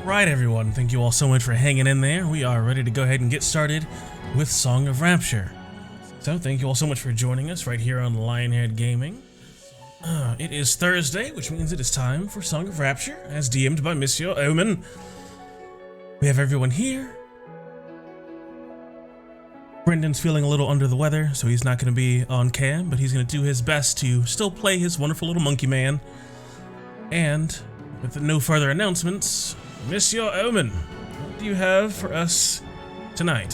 Right, everyone, thank you all so much for hanging in there. We are ready to go ahead and get started with Song of Rapture. So thank you all so much for joining us right here on Lionhead Gaming. It is Thursday, which means it is time for Song of Rapture, as DM'd by Monsieur Omen. We have everyone here. Brendan's feeling a little under the weather, so he's not going to be on cam, but he's going to do his best to still play his wonderful little monkey man. And with no further announcements, Monsieur Omen, what do you have for us tonight?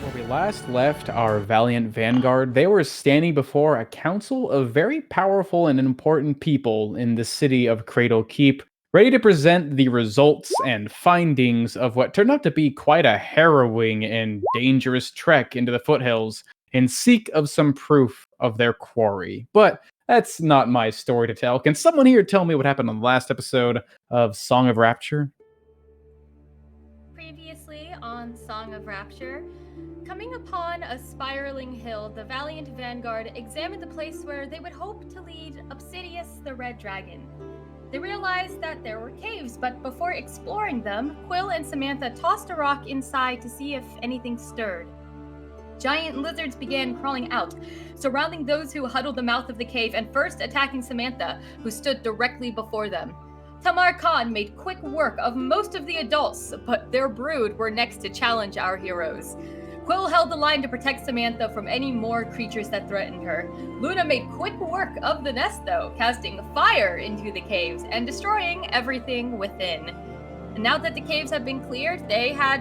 Where we last left our valiant vanguard, they were standing before a council of very powerful and important people in the city of Cradle Keep, ready to present the results and findings of what turned out to be quite a harrowing and dangerous trek into the foothills in seek of some proof of their quarry. But that's not my story to tell. Can someone here tell me what happened on the last episode of Song of Rapture? Previously on Song of Rapture, coming upon a spiraling hill, the valiant vanguard examined the place where they would hope to lead Obsidius the Red Dragon. They realized that there were caves, but before exploring them, Quill and Samantha tossed a rock inside to see if anything stirred. Giant lizards began crawling out, surrounding those who huddled the mouth of the cave and first attacking Samantha, who stood directly before them. Tamar Khan made quick work of most of the adults, but their brood were next to challenge our heroes. Quill held the line to protect Samantha from any more creatures that threatened her. Luna made quick work of the nest, though, casting fire into the caves and destroying everything within. And now that the caves had been cleared, they had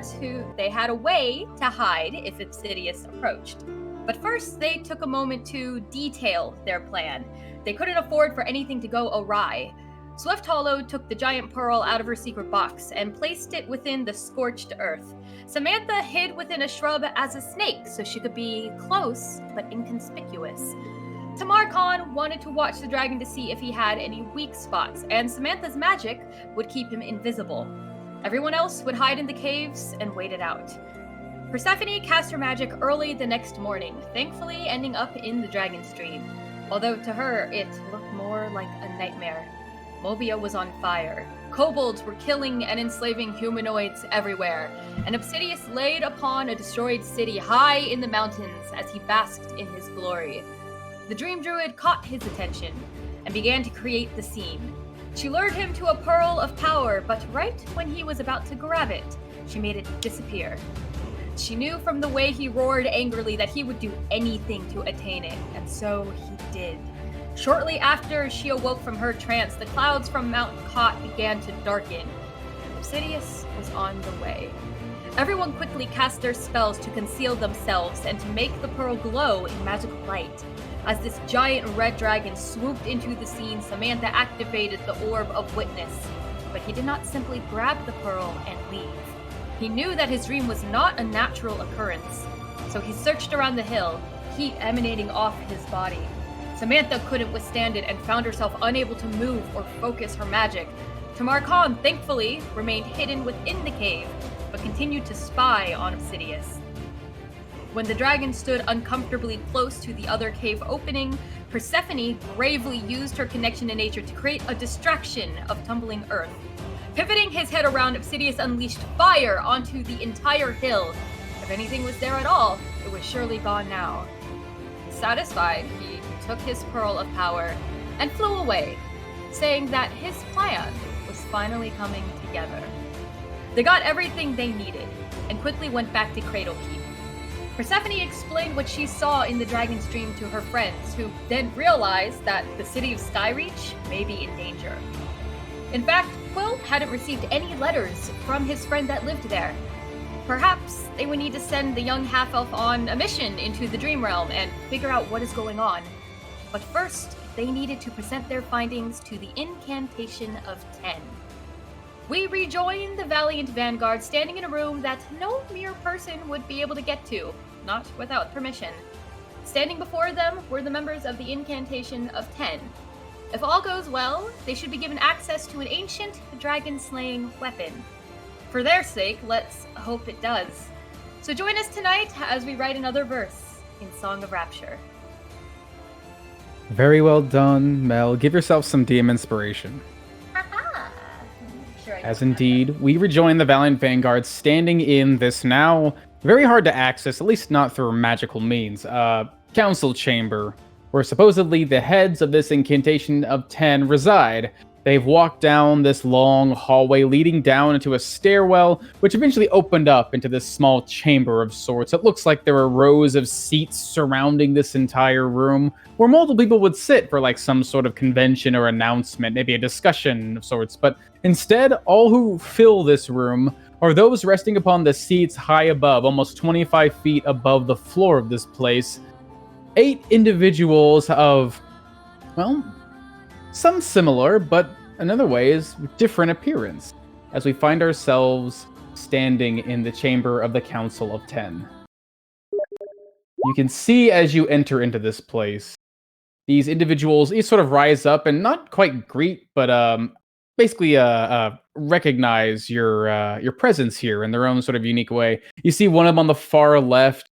a way to hide if Obsidius approached. But first, they took a moment to detail their plan. They couldn't afford for anything to go awry. Swift Hollow took the giant pearl out of her secret box and placed it within the scorched earth. Samantha hid within a shrub as a snake so she could be close but inconspicuous. Tamar Khan wanted to watch the dragon to see if he had any weak spots, and Samantha's magic would keep him invisible. Everyone else would hide in the caves and wait it out. Persephone cast her magic early the next morning, thankfully ending up in the dragon stream, although to her it looked more like a nightmare. Mobia was on fire. Kobolds were killing and enslaving humanoids everywhere, and Obsidius laid upon a destroyed city high in the mountains as he basked in his glory. The Dream Druid caught his attention and began to create the scene. She lured him to a pearl of power, but right when he was about to grab it, she made it disappear. She knew from the way he roared angrily that he would do anything to attain it, and so he did. Shortly after she awoke from her trance, the clouds from Mount Kot began to darken. Obsidius was on the way. Everyone quickly cast their spells to conceal themselves and to make the pearl glow in magical light. As this giant red dragon swooped into the scene, Samantha activated the Orb of Witness. But he did not simply grab the pearl and leave. He knew that his dream was not a natural occurrence, so he searched around the hill, heat emanating off his body. Samantha couldn't withstand it and found herself unable to move or focus her magic. Tamar Khan, thankfully, remained hidden within the cave, but continued to spy on Obsidius. When the dragon stood uncomfortably close to the other cave opening, Persephone bravely used her connection to nature to create a distraction of tumbling earth. Pivoting his head around, Obsidius unleashed fire onto the entire hill. If anything was there at all, it was surely gone now. Satisfied, he took his pearl of power and flew away, saying that his plan was finally coming together. They got everything they needed and quickly went back to Cradle Keep. Persephone explained what she saw in the dragon's dream to her friends, who then realized that the city of Skyreach may be in danger. In fact, Quill hadn't received any letters from his friend that lived there. Perhaps they would need to send the young half-elf on a mission into the Dream Realm and figure out what is going on. But first, they needed to present their findings to the Incantation of 10. We rejoined the valiant vanguard standing in a room that no mere person would be able to get to, not without permission. Standing before them were the members of the Incantation of 10. If all goes well, they should be given access to an ancient dragon-slaying weapon. For their sake, let's hope it does. So join us tonight as we write another verse in Song of Rapture. Very well done, Mel. Give yourself some DM inspiration. Haha! Make sure I As indeed, we rejoin the Valiant Vanguard standing in this now very hard to access, at least not through magical means, council chamber, where supposedly the heads of this incantation of 10 reside. They've walked down this long hallway leading down into a stairwell, which eventually opened up into this small chamber of sorts. It looks like there are rows of seats surrounding this entire room, where multiple people would sit for like some sort of convention or announcement, maybe a discussion of sorts. But instead, all who fill this room are those resting upon the seats high above, almost 25 feet above the floor of this place. 8 individuals of, well, some similar, but in other ways, different appearance, as we find ourselves standing in the chamber of the Council of 10. You can see as you enter into this place, these individuals each sort of rise up and not quite greet, but basically recognize your presence here in their own sort of unique way. You see one of them on the far left,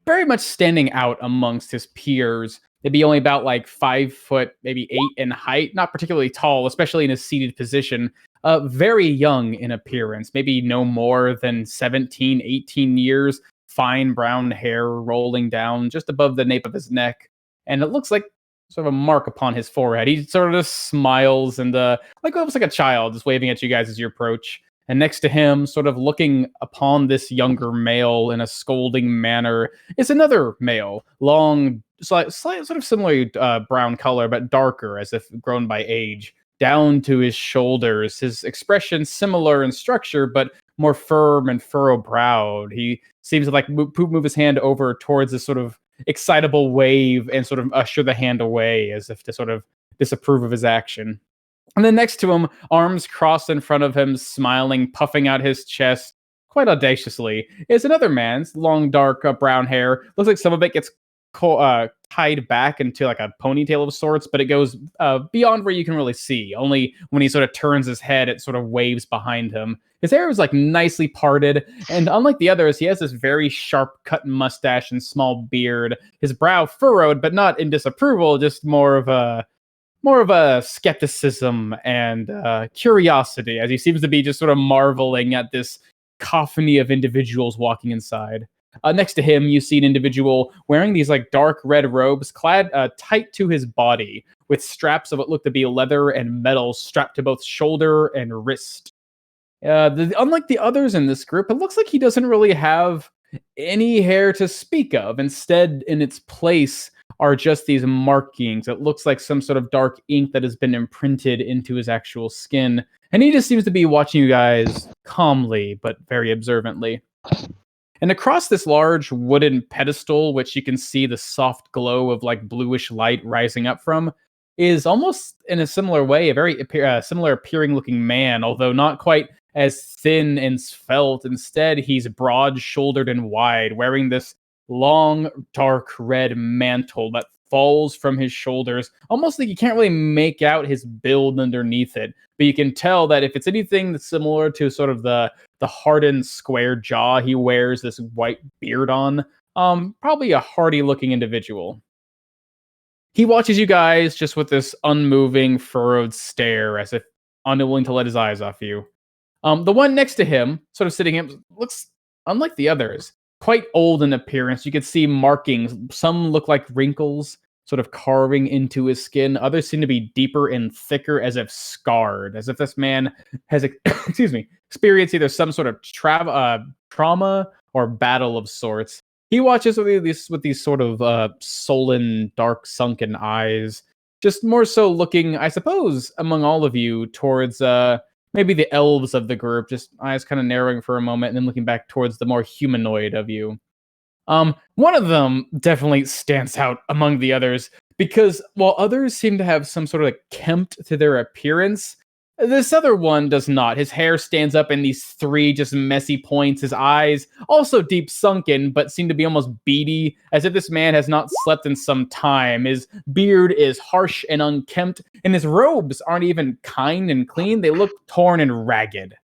very much standing out amongst his peers. They'd be only about like 5 foot, maybe 8 in height, not particularly tall, especially in a seated position. Very young in appearance, maybe no more than 17, 18 years. Fine brown hair rolling down just above the nape of his neck. And it looks like sort of a mark upon his forehead. He sort of smiles and like almost like a child, just waving at you guys as you approach. And next to him, sort of looking upon this younger male in a scolding manner, is another male, long, sort of similarly brown color, but darker, as if grown by age, down to his shoulders. His expression similar in structure, but more firm and furrow-browed. He seems to like move his hand over towards this sort of excitable wave and sort of usher the hand away, as if to sort of disapprove of his action. And then next to him, arms crossed in front of him, smiling, puffing out his chest quite audaciously, is another man's long, dark brown hair. Looks like some of it gets tied back into like a ponytail of sorts, but it goes beyond where you can really see. Only when he sort of turns his head, it sort of waves behind him. His hair is like nicely parted, and unlike the others, he has this very sharp cut mustache and small beard. His brow furrowed, but not in disapproval, just more of a skepticism and curiosity, as he seems to be just sort of marveling at this cacophony of individuals walking inside. Next to him, you see an individual wearing these like dark red robes, clad tight to his body, with straps of what look to be leather and metal strapped to both shoulder and wrist. Unlike the others in this group, it looks like he doesn't really have any hair to speak of. Instead, in its place, are just these markings. It looks like some sort of dark ink that has been imprinted into his actual skin. And he just seems to be watching you guys calmly, but very observantly. And across this large wooden pedestal, which you can see the soft glow of like bluish light rising up from, is almost in a similar way, a very similar appearing looking man, although not quite as thin and svelte. Instead, he's broad shouldered and wide, wearing this long, dark red mantle that falls from his shoulders, almost like you can't really make out his build underneath it. But you can tell that if it's anything that's similar to sort of the hardened square jaw he wears this white beard on, probably a hardy looking individual. He watches you guys just with this unmoving, furrowed stare, as if unwilling to let his eyes off you. The one next to him, sort of sitting him, looks unlike the others. Quite old in appearance. You could see markings. Some look like wrinkles, sort of carving into his skin. Others seem to be deeper and thicker, as if scarred, as if this man has, excuse me, experienced either some sort of trauma or battle of sorts. He watches with these sort of sullen, dark, sunken eyes, just more so looking, I suppose, among all of you towards maybe the elves of the group, just eyes kind of narrowing for a moment and then looking back towards the more humanoid of you. One of them definitely stands out among the others because while others seem to have some sort of like kempt to their appearance, this other one does not. His hair stands up in these 3 just messy points. His eyes, also deep sunken, but seem to be almost beady, as if this man has not slept in some time. His beard is harsh and unkempt, and his robes aren't even kind and clean. They look torn and ragged.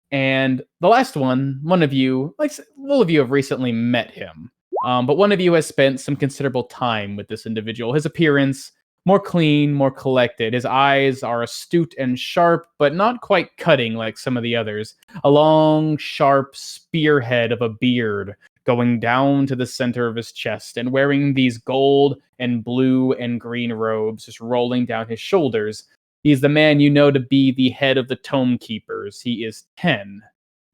And the last one of you, like all of you have recently met him, but one of you has spent some considerable time with this individual. His appearance, more clean, more collected. His eyes are astute and sharp, but not quite cutting like some of the others. A long, sharp spearhead of a beard going down to the center of his chest, and wearing these gold and blue and green robes just rolling down his shoulders. He's the man you know to be the head of the Tome Keepers. He is 10.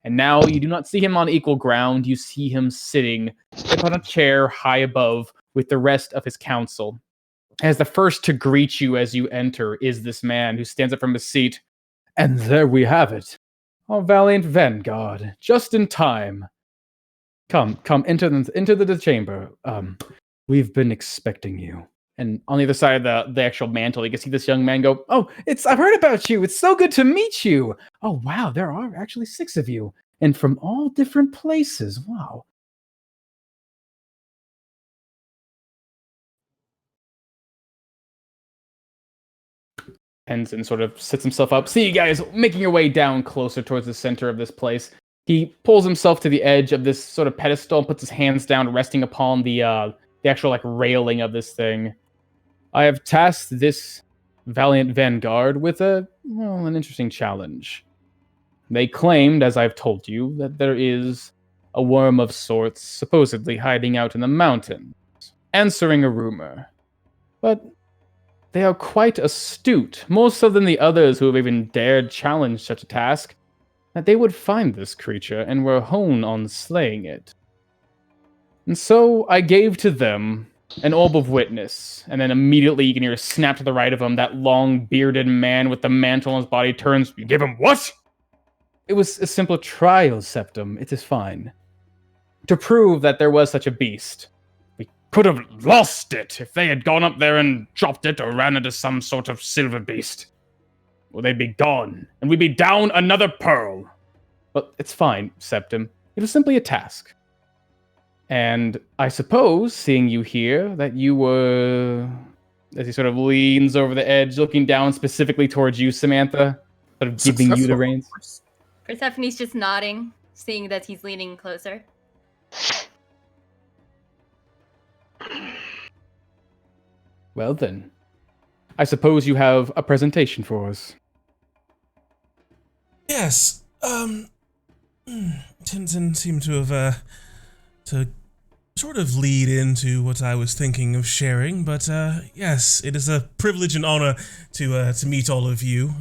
And now you do not see him on equal ground. You see him sitting upon a chair high above with the rest of his council. As the first to greet you as you enter is this man who stands up from his seat. And there we have it. Our valiant vanguard, just in time. Come, enter the chamber. We've been expecting you. And on the other side of the actual mantle, you can see this young man go, "Oh, I've heard about you. It's so good to meet you. Oh, wow, there are actually 6 of you. And from all different places. Wow." Tenzin sort of sits himself up. See you guys making your way down closer towards the center of this place. He pulls himself to the edge of this sort of pedestal and puts his hands down, resting upon the actual like railing of this thing. I have tasked this valiant vanguard with an interesting challenge. They claimed, as I've told you, that there is a worm of sorts supposedly hiding out in the mountains, answering a rumor. But they are quite astute, more so than the others who have even dared challenge such a task, that they would find this creature and were hone on slaying it. And so I gave to them an orb of witness, and then immediately you can hear a snap to the right of him. That long bearded man with the mantle on his body turns. You give him what? It was a simple trial, Septum. It is fine. To prove that there was such a beast. We could have lost it if they had gone up there and dropped it or ran into some sort of silver beast. Well, they'd be gone, and we'd be down another pearl. But it's fine, Septum. It was simply a task. And I suppose, seeing you here, that you were... As he sort of leans over the edge, looking down specifically towards you, Samantha, sort of giving you the reins. Persephone's just nodding, seeing that he's leaning closer. Well then, I suppose you have a presentation for us. Yes, Tenzin seemed to have, to sort of lead into what I was thinking of sharing, but, yes, it is a privilege and honor to meet all of you.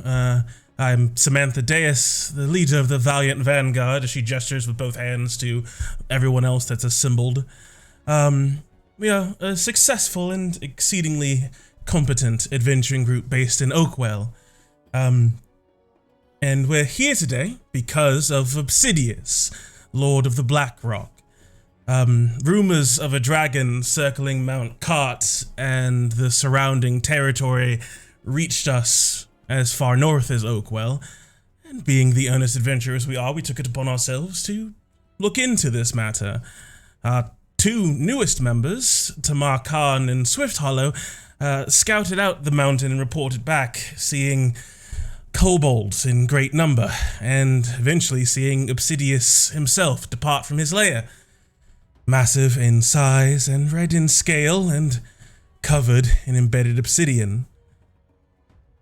I'm Samantha Deus, the leader of the Valiant Vanguard, as she gestures with both hands to everyone else that's assembled. We are a successful and exceedingly competent adventuring group based in Oakwell. And we're here today because of Obsidius, Lord of the Black Rock. Rumors of a dragon circling Mount Cart and the surrounding territory reached us as far north as Oakwell, and being the earnest adventurers we are, we took it upon ourselves to look into this matter. Our 2 newest members, Tamar Khan and Swift Hollow, scouted out the mountain and reported back, seeing kobolds in great number, and eventually seeing Obsidius himself depart from his lair. Massive in size and red in scale and covered in embedded obsidian.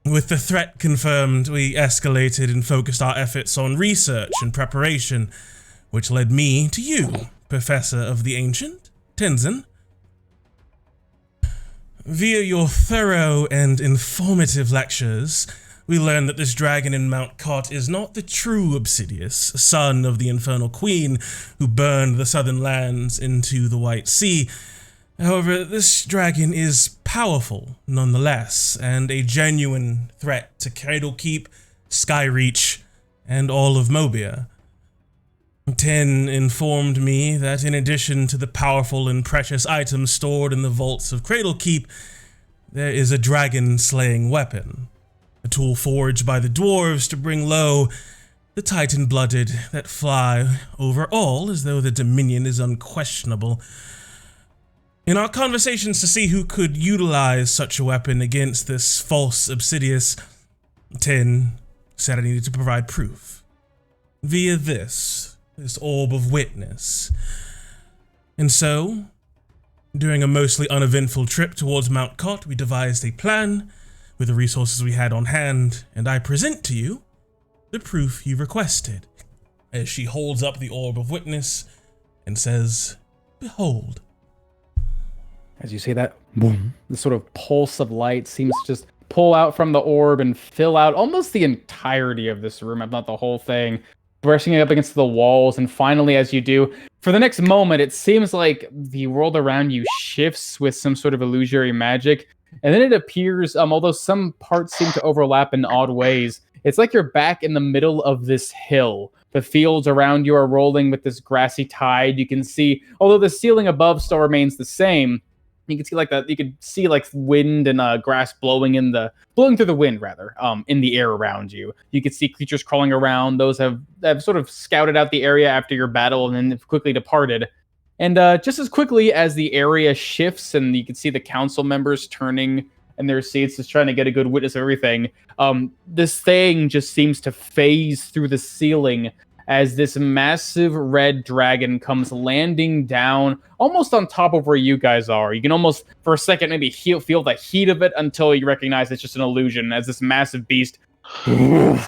With the threat confirmed, we escalated and focused our efforts on research and preparation, which led me to you, Professor of the Ancient, Tenzin. Via your thorough and informative lectures, we learned that this dragon in Mount Cot is not the true Obsidius, son of the Infernal Queen who burned the southern lands into the White Sea. However, this dragon is powerful nonetheless, and a genuine threat to Cradlekeep, Skyreach, and all of Mobia. Ten informed me that in addition to the powerful and precious items stored in the vaults of Cradlekeep, there is a dragon-slaying weapon, a tool forged by the dwarves to bring low the Titan-blooded that fly over all as though the dominion is unquestionable. In our conversations to see who could utilize such a weapon against this false Obsidius, Tin said I needed to provide proof. Via this orb of witness. And so, During a mostly uneventful trip towards Mount Cot, we devised a plan with the resources we had on hand, and I present to you the proof you requested. As she holds up the orb of witness and says, "Behold." As you say that, boom, the sort of pulse of light seems to just pull out from the orb and fill out almost the entirety of this room, if not the whole thing, brushing it up against the walls. And finally, as you do, for the next moment, it seems like the world around you shifts with some sort of illusory magic. And then it appears, although some parts seem to overlap in odd ways, it's like you're back in the middle of this hill. The fields around you are rolling with this grassy tide. You can see, although the ceiling above still remains the same, you can see like that. You could see like wind and grass blowing through the wind rather, in the air around you. You could see creatures crawling around. Those have sort of scouted out the area after your battle and then quickly departed. And just as quickly as the area shifts, and you can see the council members turning in their seats, just trying to get a good witness of everything. This thing just seems to phase through the ceiling as this massive red dragon comes landing down almost on top of where you guys are. You can almost, for a second, maybe feel the heat of it until you recognize it's just an illusion, as this massive beast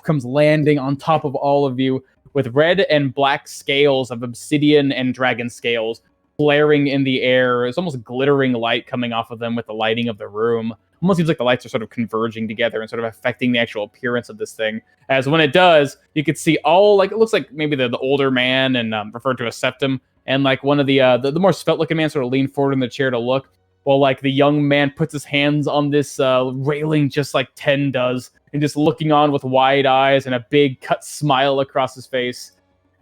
comes landing on top of all of you with red and black scales of obsidian and dragon scales flaring in the air. It's almost glittering light coming off of them with the lighting of the room. Almost seems like the lights are sort of converging together and sort of affecting the actual appearance of this thing. As when it does, you could see all, like, it looks like maybe the older man, and referred to as Septum, and like one of the more svelte-looking man sort of leaned forward in the chair to look, while like the young man puts his hands on this railing just like Ten does, and just looking on with wide eyes and a big cut smile across his face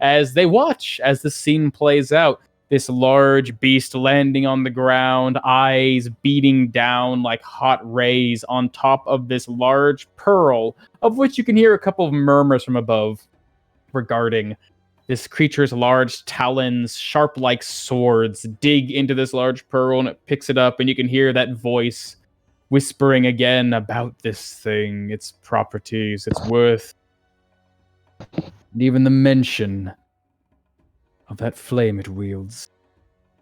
as they watch as the scene plays out. This large beast landing on the ground, eyes beating down like hot rays on top of this large pearl, of which you can hear a couple of murmurs from above regarding this creature's large talons, sharp like swords, dig into this large pearl, and it picks it up, and you can hear that voice whispering again about this thing, its properties, its worth, and even the mention of that flame it wields.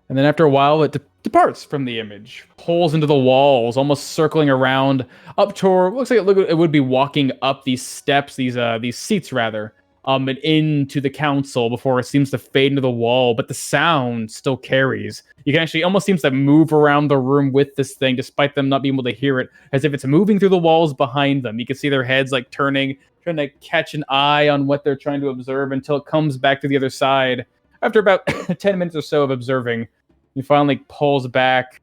And then after a while, it departs from the image, pulls into the walls, almost circling around up toward. Looks like it would be walking up these steps, these seats rather, and into the council before it seems to fade into the wall. But the sound still carries. You can actually almost seems to move around the room with this thing, despite them not being able to hear it, as if it's moving through the walls behind them. You can see their heads like turning, trying to catch an eye on what they're trying to observe until it comes back to the other side. After about 10 minutes or so of observing, he finally pulls back.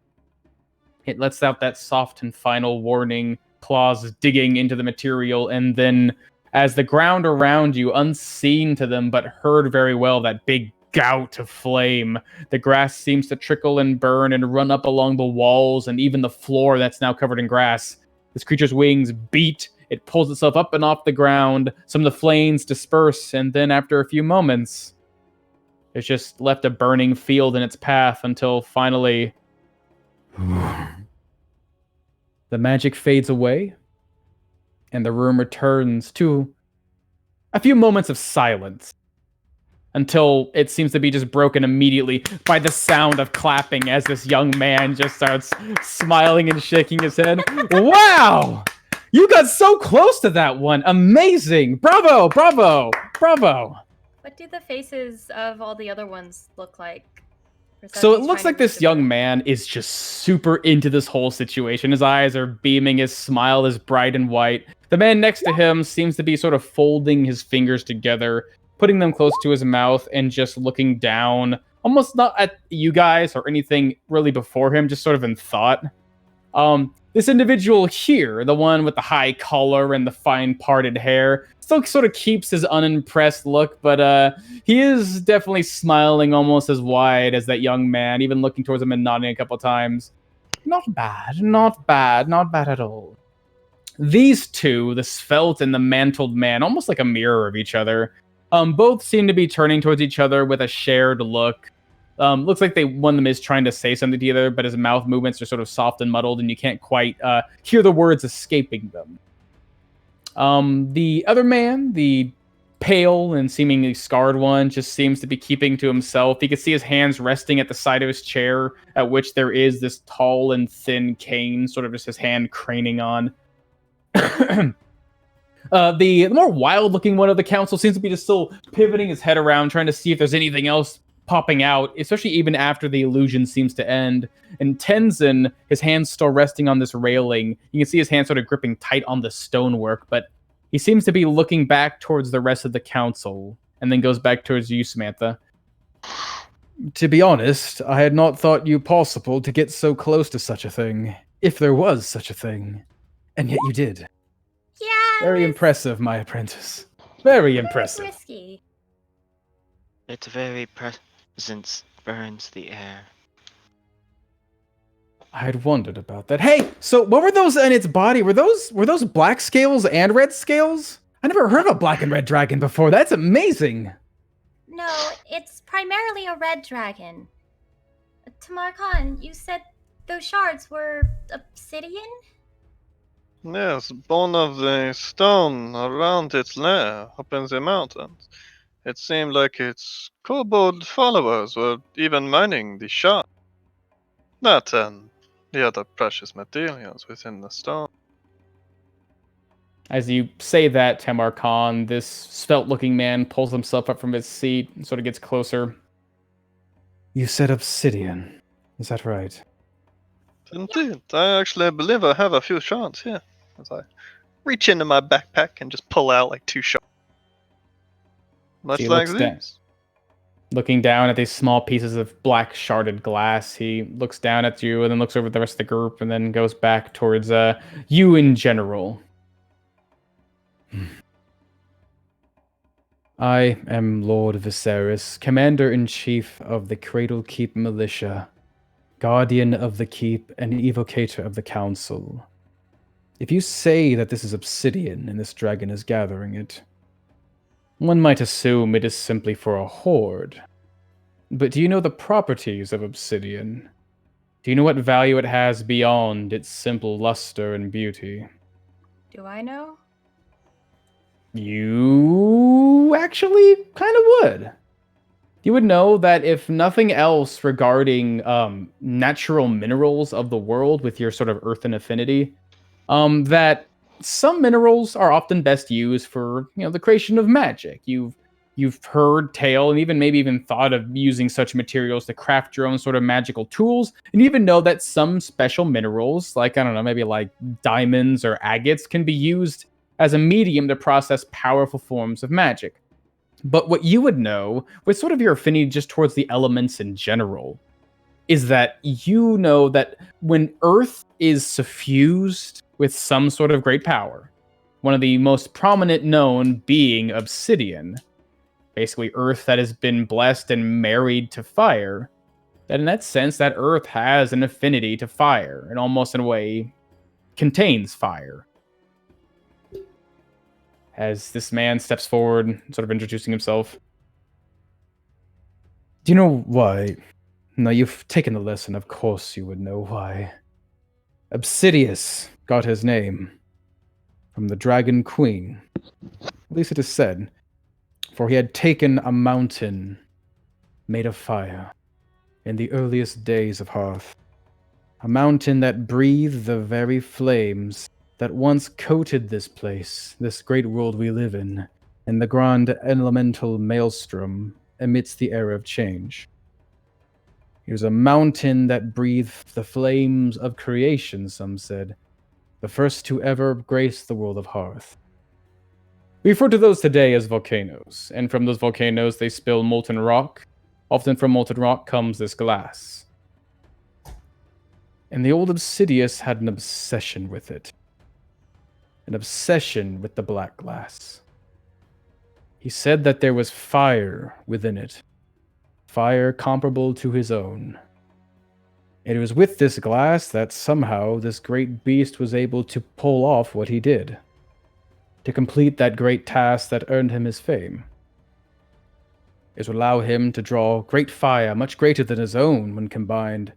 It lets out that soft and final warning, claws digging into the material, and then as the ground around you, unseen to them but heard very well, that big gout of flame, the grass seems to trickle and burn and run up along the walls and even the floor that's now covered in grass. This creature's wings beat. It pulls itself up and off the ground. Some of the flames disperse, and then after a few moments, it's just left a burning field in its path until finally the magic fades away and the room returns to a few moments of silence until it seems to be just broken immediately by the sound of clapping as this young man just starts smiling and shaking his head. Wow! You got so close to that one. Amazing! Bravo! Bravo! Bravo! What do the faces of all the other ones look like? So it looks like this young man is just super into this whole situation. His eyes are beaming, his smile is bright and white. The man next to him seems to be sort of folding his fingers together, putting them close to his mouth and just looking down, almost not at you guys or anything really before him, just sort of in thought. This individual here, the one with the high collar and the fine parted hair, still sort of keeps his unimpressed look, but he is definitely smiling almost as wide as that young man, even looking towards him and nodding a couple times. Not bad, not bad, not bad at all. These two, the svelte and the mantled man, almost like a mirror of each other, both seem to be turning towards each other with a shared look. Looks like one of them is trying to say something to the other, but his mouth movements are sort of soft and muddled, and you can't quite hear the words escaping them. The other man, the pale and seemingly scarred one just seems to be keeping to himself. You can see his hands resting at the side of his chair, at which there is this tall and thin cane, sort of just his hand craning on. The more wild-looking one of the council seems to be just still pivoting his head around, trying to see if there's anything else popping out, especially even after the illusion seems to end. And Tenzin, his hands still resting on this railing. You can see his hands sort of gripping tight on the stonework, but he seems to be looking back towards the rest of the council, and then goes back towards you, Samantha. To be honest, I had not thought you possible to get so close to such a thing, if there was such a thing. And yet you did. Yeah. Very impressive, my apprentice. Very impressive. Risky. Its very presence burns the air. I had wondered about that. Hey, so what were those in its body? Were those black scales and red scales? I never heard of a black and red dragon before. That's amazing. No, it's primarily a red dragon. Tamar Khan, you said those shards were obsidian? Yes, born of the stone around its lair up in the mountains. It seemed like its kobold followers were even mining the shard. That and the other precious materials within the stone. As you say that, Tamar Khan, this svelte-looking man pulls himself up from his seat and sort of gets closer. You said obsidian. Is that right? Indeed, I actually believe I have a few shards here. As I reach into my backpack and just pull out like 2 shards. Much He like looks down. these. Looking down at these small pieces of black sharded glass, he looks down at you and then looks over at the rest of the group and then goes back towards you in general. I am Lord Viserys, Commander-in-Chief of the Cradle Keep Militia, Guardian of the Keep, and Evocator of the Council. If you say that this is obsidian and this dragon is gathering it, one might assume it is simply for a hoard. But do you know the properties of obsidian? Do you know what value it has beyond its simple luster and beauty? Do I know? You actually kind of would. You would know that if nothing else regarding natural minerals of the world with your sort of earthen affinity, that some minerals are often best used for, the creation of magic. You've heard tale and maybe even thought of using such materials to craft your own sort of magical tools, and even know that some special minerals, like, I don't know, maybe like diamonds or agates, can be used as a medium to process powerful forms of magic. But what you would know, with sort of your affinity just towards the elements in general, is that you know that when Earth is suffused with some sort of great power, one of the most prominent known being obsidian, basically Earth that has been blessed and married to fire, that in that sense, that Earth has an affinity to fire, and almost in a way contains fire. As this man steps forward, sort of introducing himself. Do you know why? No, you've taken the lesson, of course you would know why. Obsidius got his name from the Dragon Queen. At least it is said. For he had taken a mountain made of fire in the earliest days of Hearth. A mountain that breathed the very flames that once coated this place, this great world we live in the grand elemental maelstrom amidst the era of change. It was a mountain that breathed the flames of creation, some said, the first to ever grace the world of Hearth. We refer to those today as volcanoes, and from those volcanoes they spill molten rock. Often from molten rock comes this glass. And the old Obsidius had an obsession with it. An obsession with the black glass. He said that there was fire within it. Fire comparable to his own. And it was with this glass that somehow this great beast was able to pull off what he did. To complete that great task that earned him his fame. It would allow him to draw great fire, much greater than his own when combined,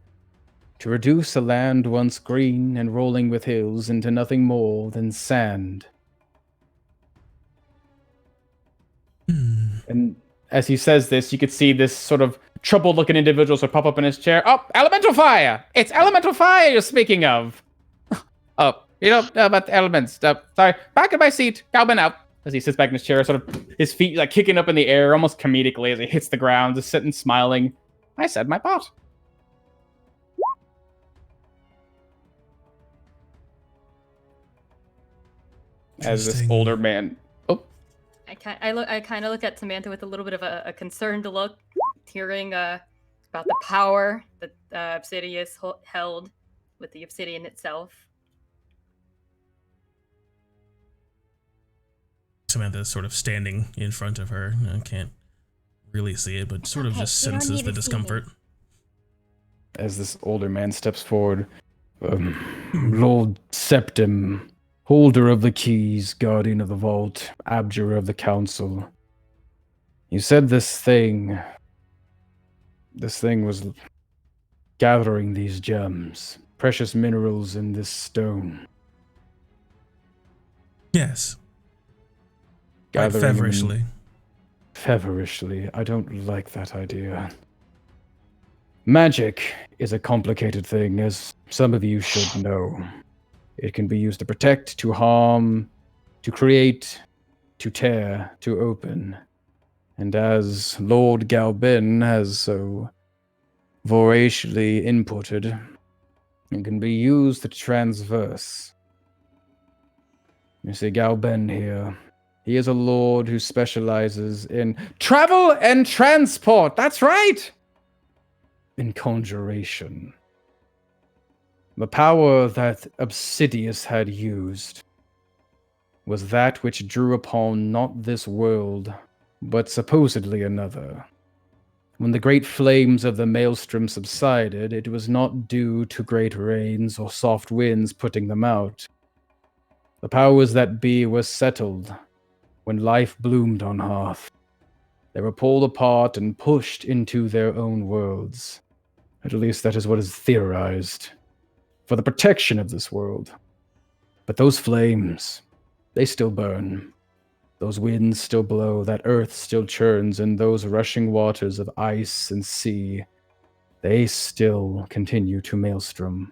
to reduce a land once green and rolling with hills into nothing more than sand. And as he says this, you could see this sort of troubled-looking individual sort of pop up in his chair. Oh, elemental fire! It's elemental fire you're speaking of. Oh, you know about the elements. Sorry, back in my seat. Galvin out. As he sits back in his chair, sort of his feet like kicking up in the air, almost comedically as he hits the ground, just sitting smiling. I said my part. As this Interesting. older man. Oh, I kind of look at Samantha with a little bit of a concerned look, hearing about the power that Obsidius held with the obsidian itself. Samantha's sort of standing in front of her. I can't really see it, but sort of okay. just You don't senses need the to see me. discomfort. as this older man steps forward. Lord Septim, holder of the keys, guardian of the vault, abjurer of the council. You said this thing was gathering these gems, precious minerals in this stone. Yes. Quite Gathering them feverishly. Feverishly. I don't like that idea. Magic is a complicated thing, as some of you should know. It can be used to protect, to harm, to create, to tear, to open. And as Lord Galbin has so voraciously inputted, it can be used to transverse. You see, Galben here, he is a lord who specializes in travel and transport. That's right! In conjuration. The power that Obsidius had used was that which drew upon not this world, but supposedly another. When the great flames of the maelstrom subsided, it was not due to great rains or soft winds putting them out. The powers that be were settled when life bloomed on Hearth. They were pulled apart and pushed into their own worlds. At least that is what is theorized, for the protection of this world. But those flames, they still burn. Those winds still blow, that earth still churns, and those rushing waters of ice and sea, they still continue to maelstrom,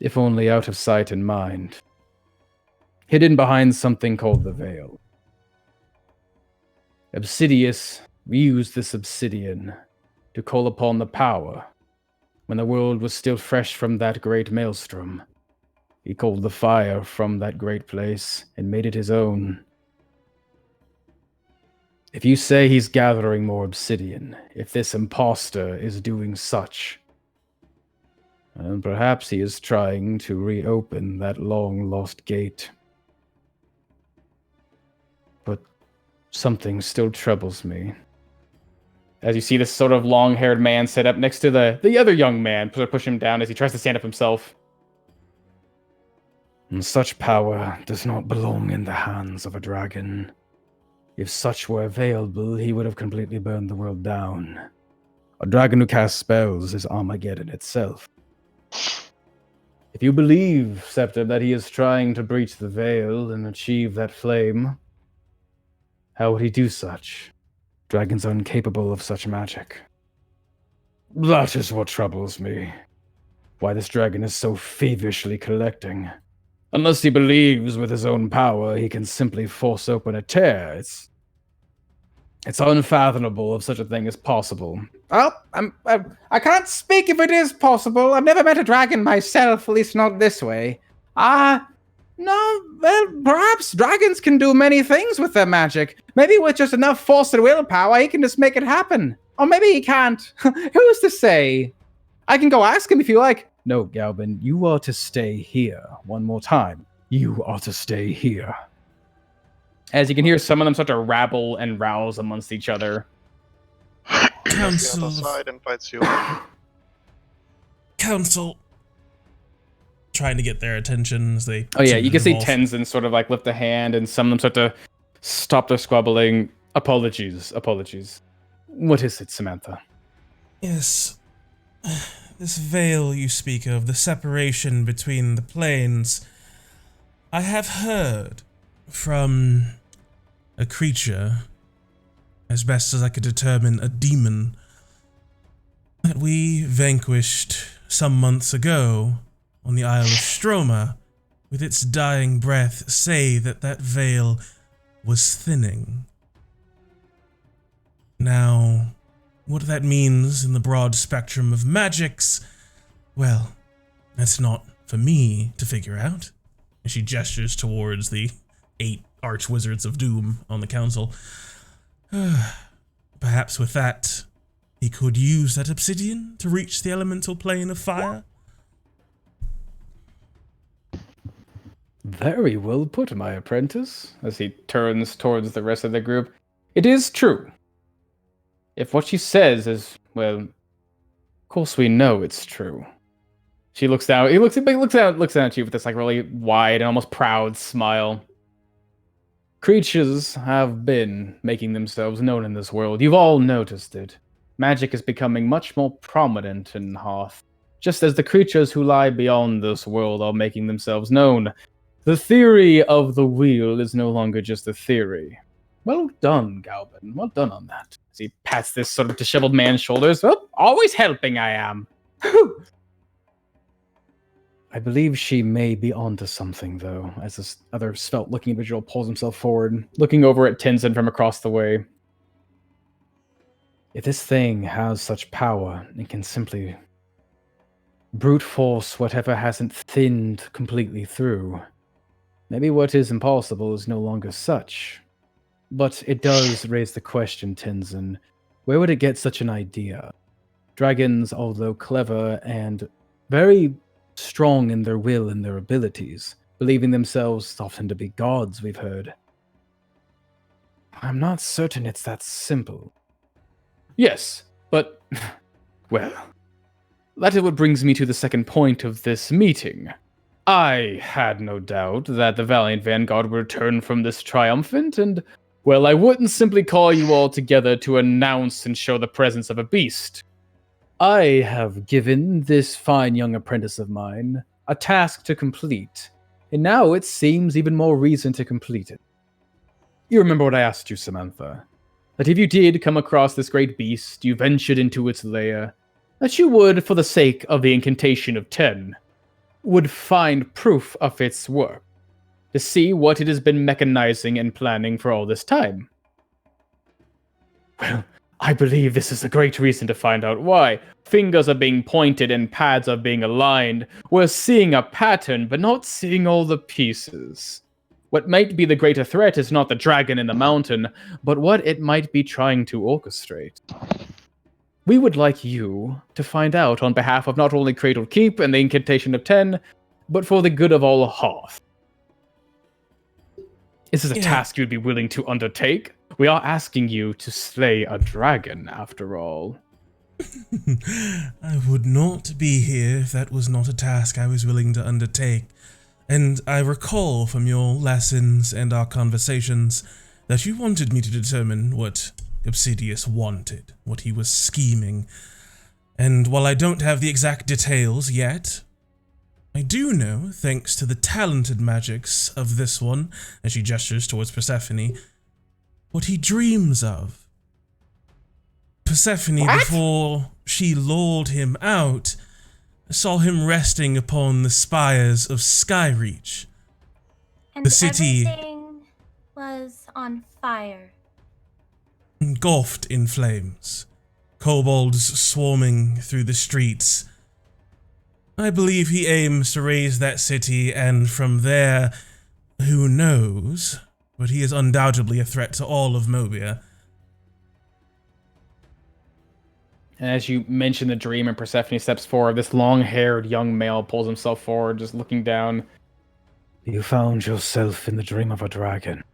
if only out of sight and mind, hidden behind something called the Veil. Obsidius used this obsidian to call upon the power when the world was still fresh from that great maelstrom. He called the fire from that great place and made it his own. If you say he's gathering more obsidian, if this impostor is doing such, then perhaps he is trying to reopen that long-lost gate. But something still troubles me. As you see this sort of long-haired man sit up next to the other young man, push him down as he tries to stand up himself. And such power does not belong in the hands of a dragon. If such were available, he would have completely burned the world down. A dragon who casts spells is Armageddon itself. If you believe, Scepter, that he is trying to breach the veil and achieve that flame, how would he do such? Dragons are incapable of such magic. That is what troubles me. Why this dragon is so feverishly collecting. Unless he believes with his own power he can simply force open a tear, it's unfathomable if such a thing is possible. Well, I can't speak if it is possible. I've never met a dragon myself, at least not this way. No, well, perhaps dragons can do many things with their magic. Maybe with just enough force and willpower, he can just make it happen. Or maybe he can't. Who's to say? I can go ask him if you like. No, Galvin, you are to stay here. One more time. You are to stay here. As you can hear some of them start to rabble and rouse amongst each other. Council. The other side invites you. Council. Trying to get their attention as they. Oh yeah, you can see involve. Tenzin sort of like lift a hand and some of them start to stop their squabbling. Apologies. What is it, Samantha? Yes. This veil you speak of, the separation between the planes. I have heard from a creature as best as I could determine, a demon that we vanquished some months ago on the Isle of Stroma, with its dying breath say that that veil was thinning. Now, what that means in the broad spectrum of magics, well, that's not for me to figure out. And she gestures towards the 8 Archwizards of Doom on the council. Perhaps with that, he could use that obsidian to reach the elemental plane of fire? Very well put, my apprentice, as he turns towards the rest of the group. It is true. If what she says is, well, of course we know it's true. She looks down, looks down at you with this like really wide and almost proud smile. Creatures have been making themselves known in this world. You've all noticed it. Magic is becoming much more prominent in Hoth, just as the creatures who lie beyond this world are making themselves known. The theory of the wheel is no longer just a theory. Well done, Galvin. Well done on that. As he pats this sort of disheveled man's shoulders. Well, always helping I am. I believe she may be onto something, though, as this other svelte-looking individual pulls himself forward, looking over at Tenzin from across the way. If this thing has such power, it can simply brute force whatever hasn't thinned completely through. Maybe what is impossible is no longer such. But it does raise the question, Tenzin, where would it get such an idea? Dragons, although clever and very strong in their will and their abilities, believing themselves often to be gods, we've heard. I'm not certain it's that simple. Yes, but, well, that is what brings me to the second point of this meeting. I had no doubt that the Valiant Vanguard would return from this triumphant, and, well, I wouldn't simply call you all together to announce and show the presence of a beast. I have given this fine young apprentice of mine a task to complete, and now it seems even more reason to complete it. You remember what I asked you, Samantha? That if you did come across this great beast, you ventured into its lair, that you would, for the sake of the incantation of 10, would find proof of its work, to see what it has been mechanizing and planning for all this time. Well, I believe this is a great reason to find out why. Fingers are being pointed and pads are being aligned. We're seeing a pattern, but not seeing all the pieces. What might be the greater threat is not the dragon in the mountain, but what it might be trying to orchestrate. We would like you to find out on behalf of not only Cradle Keep and the Incantation of 10, but for the good of all Hoth. Is this a task you'd be willing to undertake? We are asking you to slay a dragon, after all. I would not be here if that was not a task I was willing to undertake. And I recall from your lessons and our conversations that you wanted me to determine what Obsidius wanted, what he was scheming. And while I don't have the exact details yet, I do know, thanks to the talented magics of this one, as she gestures towards Persephone, what he dreams of. Persephone, before she lured him out, saw him resting upon the spires of Skyreach. And the city everything was on fire. Engulfed in flames, kobolds swarming through the streets. I believe he aims to raise that city, and from there, who knows, but he is undoubtedly a threat to all of Mobia. And as you mention the dream and Persephone steps forward, this long-haired young male pulls himself forward, just looking down. You found yourself in the dream of a dragon.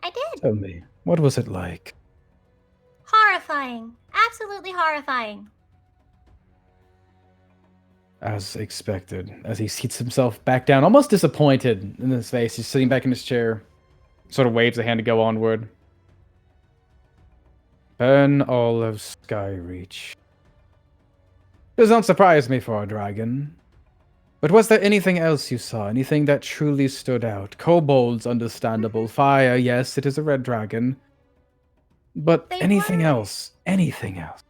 I did. Tell me, what was it like? Horrifying. Absolutely horrifying. As expected, as he seats himself back down, almost disappointed in his face. He's sitting back in his chair, sort of waves a hand to go onward. Burn all of Skyreach. Does not surprise me for a dragon. But was there anything else you saw? Anything that truly stood out? Kobolds, understandable. Fire, yes, it is a red dragon. But They anything were. else, anything else.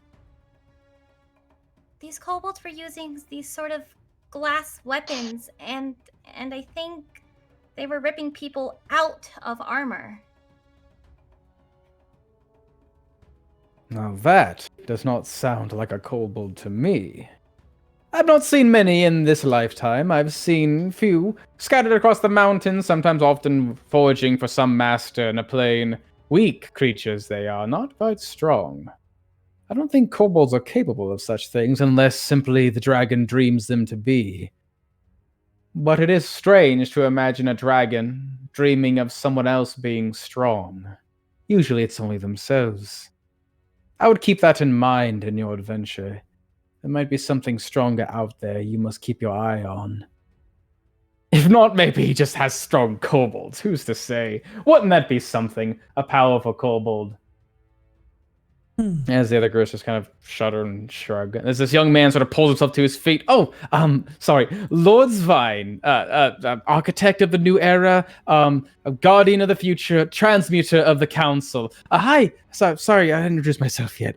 These kobolds were using these sort of glass weapons, and I think they were ripping people out of armor. Now that does not sound like a kobold to me. I've not seen many in this lifetime. I've seen few scattered across the mountains, sometimes often foraging for some master in a plain. Weak creatures they are, not quite strong. I don't think kobolds are capable of such things unless simply the dragon dreams them to be. But it is strange to imagine a dragon dreaming of someone else being strong. Usually it's only themselves. I would keep that in mind in your adventure. There might be something stronger out there you must keep your eye on. If not, maybe he just has strong kobolds. Who's to say? Wouldn't that be something? A powerful kobold. As the other girls just kind of shudder and shrug. As this young man sort of pulls himself to his feet. Oh, sorry. Lord Zvine, architect of the new era, a guardian of the future, transmuter of the council. Hi. Sorry, I didn't introduce myself yet.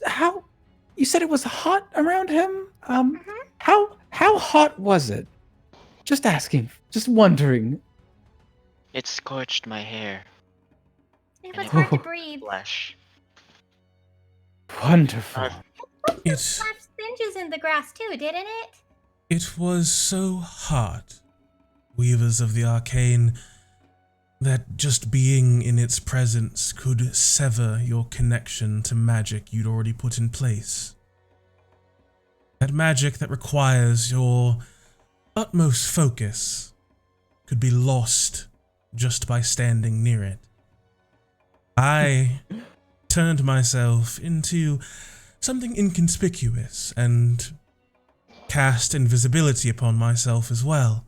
How? You said it was hot around him? How hot was it? Just asking. Just wondering. It scorched my hair. It And was it hard to was breathe. flesh. Wonderful. It, Left singes in the grass too, didn't it? it was so hot, weavers of the arcane, that just being in its presence could sever your connection to magic you'd already put in place. That magic that requires your utmost focus could be lost just by standing near it. I turned myself into something inconspicuous and cast invisibility upon myself as well.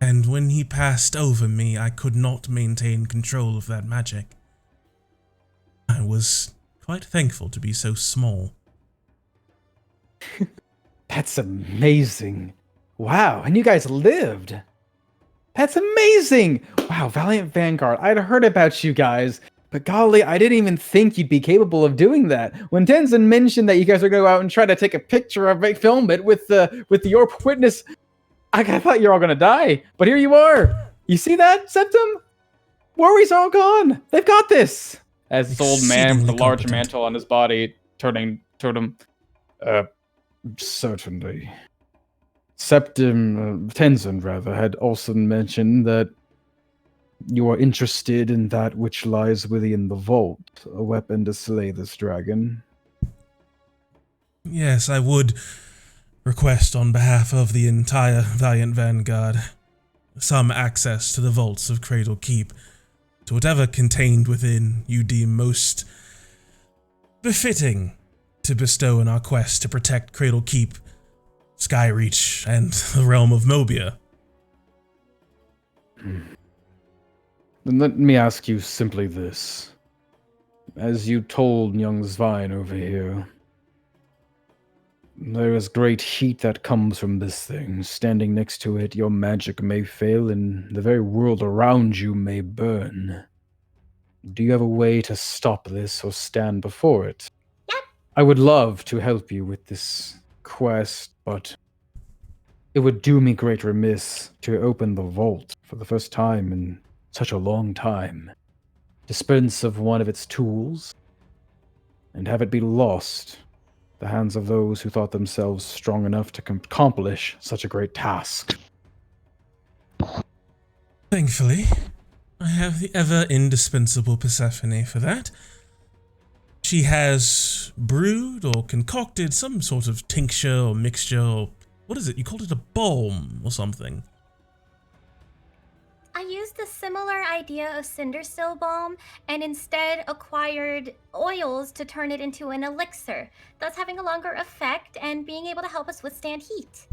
And when he passed over me, I could not maintain control of that magic. I was quite thankful to be so small. That's amazing. Wow, and you guys lived. That's amazing. Wow, Valiant Vanguard. I'd heard about you guys, but golly, I didn't even think you'd be capable of doing that. When Tenzin mentioned that you guys are going to go out and try to take a picture of it, film it with the Orb Witness, I thought you were all going to die. But here you are. You see that, Septum? Worries are all gone. They've got this. As this old man with the Exceedingly large competent. mantle on his body turning toward him. Certainly. Tenzin, rather, had also mentioned that you are interested in that which lies within the vault, a weapon to slay this dragon. Yes, I would request on behalf of the entire Valiant Vanguard some access to the vaults of Cradle Keep, to whatever contained within you deem most befitting to bestow in our quest to protect Cradle Keep, Skyreach, and the realm of Mobia. Then let me ask you simply this. As you told young Zvine over here, there is great heat that comes from this thing. Standing next to it, your magic may fail and the very world around you may burn. Do you have a way to stop this or stand before it? Yep. I would love to help you with this quest, but it would do me great remiss to open the vault for the first time in such a long time, dispense of one of its tools, and have it be lost the hands of those who thought themselves strong enough to accomplish such a great task. Thankfully, I have the ever indispensable Persephone for that. She has brewed or concocted some sort of tincture or mixture, or what is it? You called it a balm or something. I used a similar idea of Cinderstill Balm and instead acquired oils to turn it into an elixir, thus having a longer effect and being able to help us withstand heat.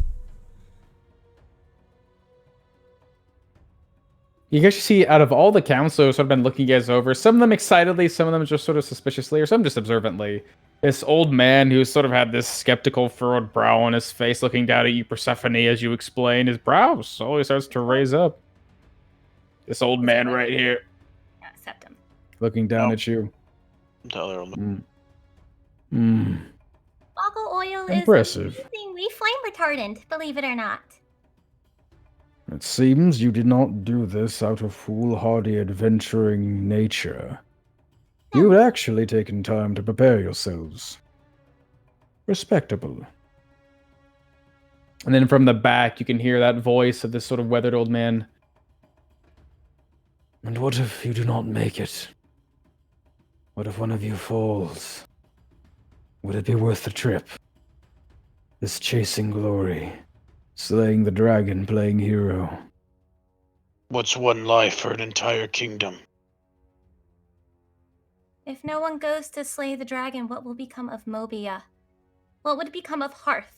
You guys see, out of all the counselors who have been looking you guys over, some of them excitedly, some of them just sort of suspiciously, or some just observantly. This old man who sort of had this skeptical furrowed brow on his face, looking down at you, Persephone, as you explain, his brow slowly starts to raise up. This old man right here. accept him. Looking down No. at you. Tell her Boggle oil Impressive. is amazingly flame retardant, believe it or not. It seems you did not do this out of foolhardy adventuring nature. You've actually taken time to prepare yourselves. Respectable. And then from the back, you can hear that voice of this sort of weathered old man. And what if you do not make it? What if one of you falls? Would it be worth the trip? This chasing glory, slaying the dragon, playing hero. What's one life for an entire kingdom? If no one goes to slay the dragon, what will become of Mobia? What would become of Hearth?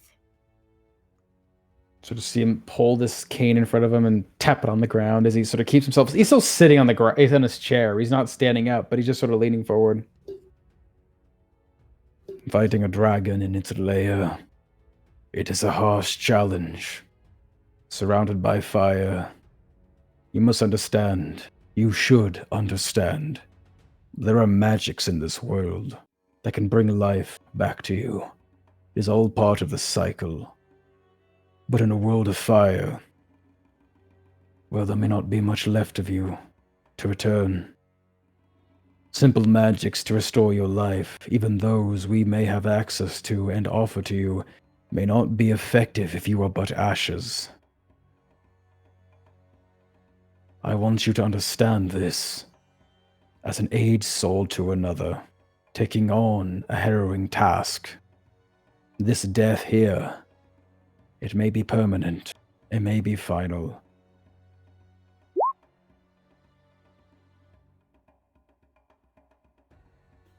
Sort of see him pull this cane in front of him and tap it on the ground as he sort of keeps himself. He's still sitting on the ground. He's in his chair. He's not standing up, but he's just sort of leaning forward. Fighting a dragon in its lair. It is a harsh challenge. Surrounded by fire. You must understand. You should understand. There are magics in this world that can bring life back to you. It is all part of the cycle. But in a world of fire, well, there may not be much left of you to return. Simple magics to restore your life, even those we may have access to and offer to you, may not be effective if you are but ashes. I want you to understand this. As an aged soul to another, taking on a harrowing task. This death here, it may be permanent, it may be final.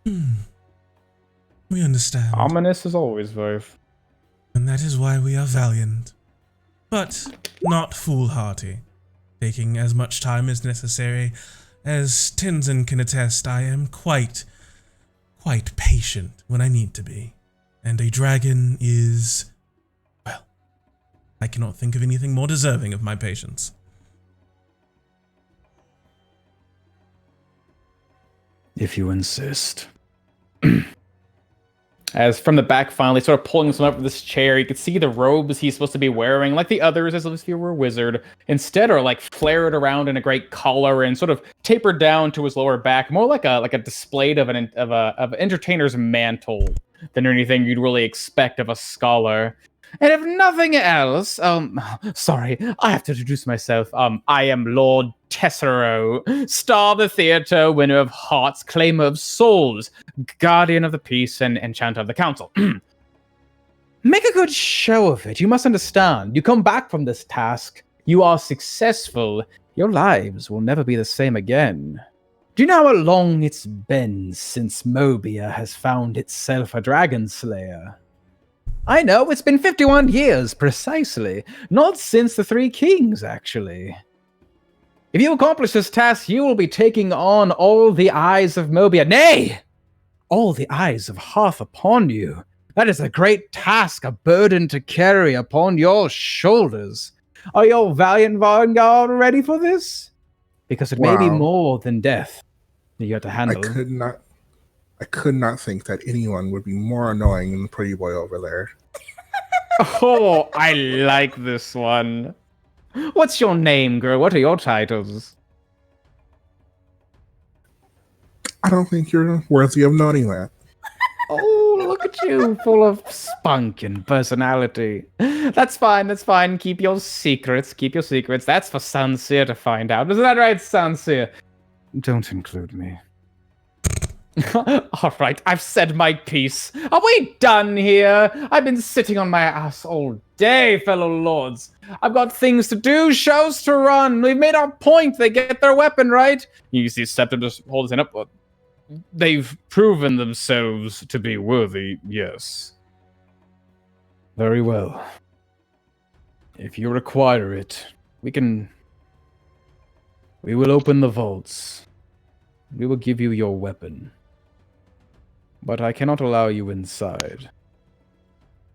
We understand. Ominous as always, Vive. And that is why we are valiant. But not foolhardy. Taking as much time as necessary. As Tenzin can attest, I am quite patient when I need to be. And a dragon is, well, I cannot think of anything more deserving of my patience. If you insist. As from the back, finally, sort of pulling him up from this chair, you can see the robes he's supposed to be wearing, like the others, as if he were a wizard. Instead, are like flared around in a great collar and sort of tapered down to his lower back, more like a display of an entertainer's mantle than anything you'd really expect of a scholar. And if nothing else, sorry, I have to introduce myself. I am Lord Tessero, star of the theatre, winner of hearts, claimer of souls, guardian of the peace, and enchanter of the council. Make a good show of it. You must understand. You come back from this task. You are successful. Your lives will never be the same again. Do you know how long it's been since Mobia has found itself a dragon slayer? I know, it's been 51 years, precisely. Not since the Three Kings, actually. If you accomplish this task, you will be taking on all the eyes of Mobia. Nay! All the eyes of Hearth upon you. That is a great task, a burden to carry upon your shoulders. Are your valiant vanguard ready for this? Because it may be more than death that you have to handle. I could not think that anyone would be more annoying than the pretty boy over there. Oh, I like this one. What's your name, girl? What are your titles? I don't think you're worthy of knowing that. Oh, look at you, full of spunk and personality. That's fine, that's fine. Keep your secrets, That's for Sanseer to find out. Isn't that right, Sanseer? Don't include me. All right, I've said my piece. Are we done here? I've been sitting on my ass all day, fellow lords. I've got things to do, shows to run. We've made our point. They get their weapon, right? You see Septim just hold his hand up. They've proven themselves to be worthy, yes. Very well. If you require it, we will open the vaults. We will give you your weapon. But I cannot allow you inside.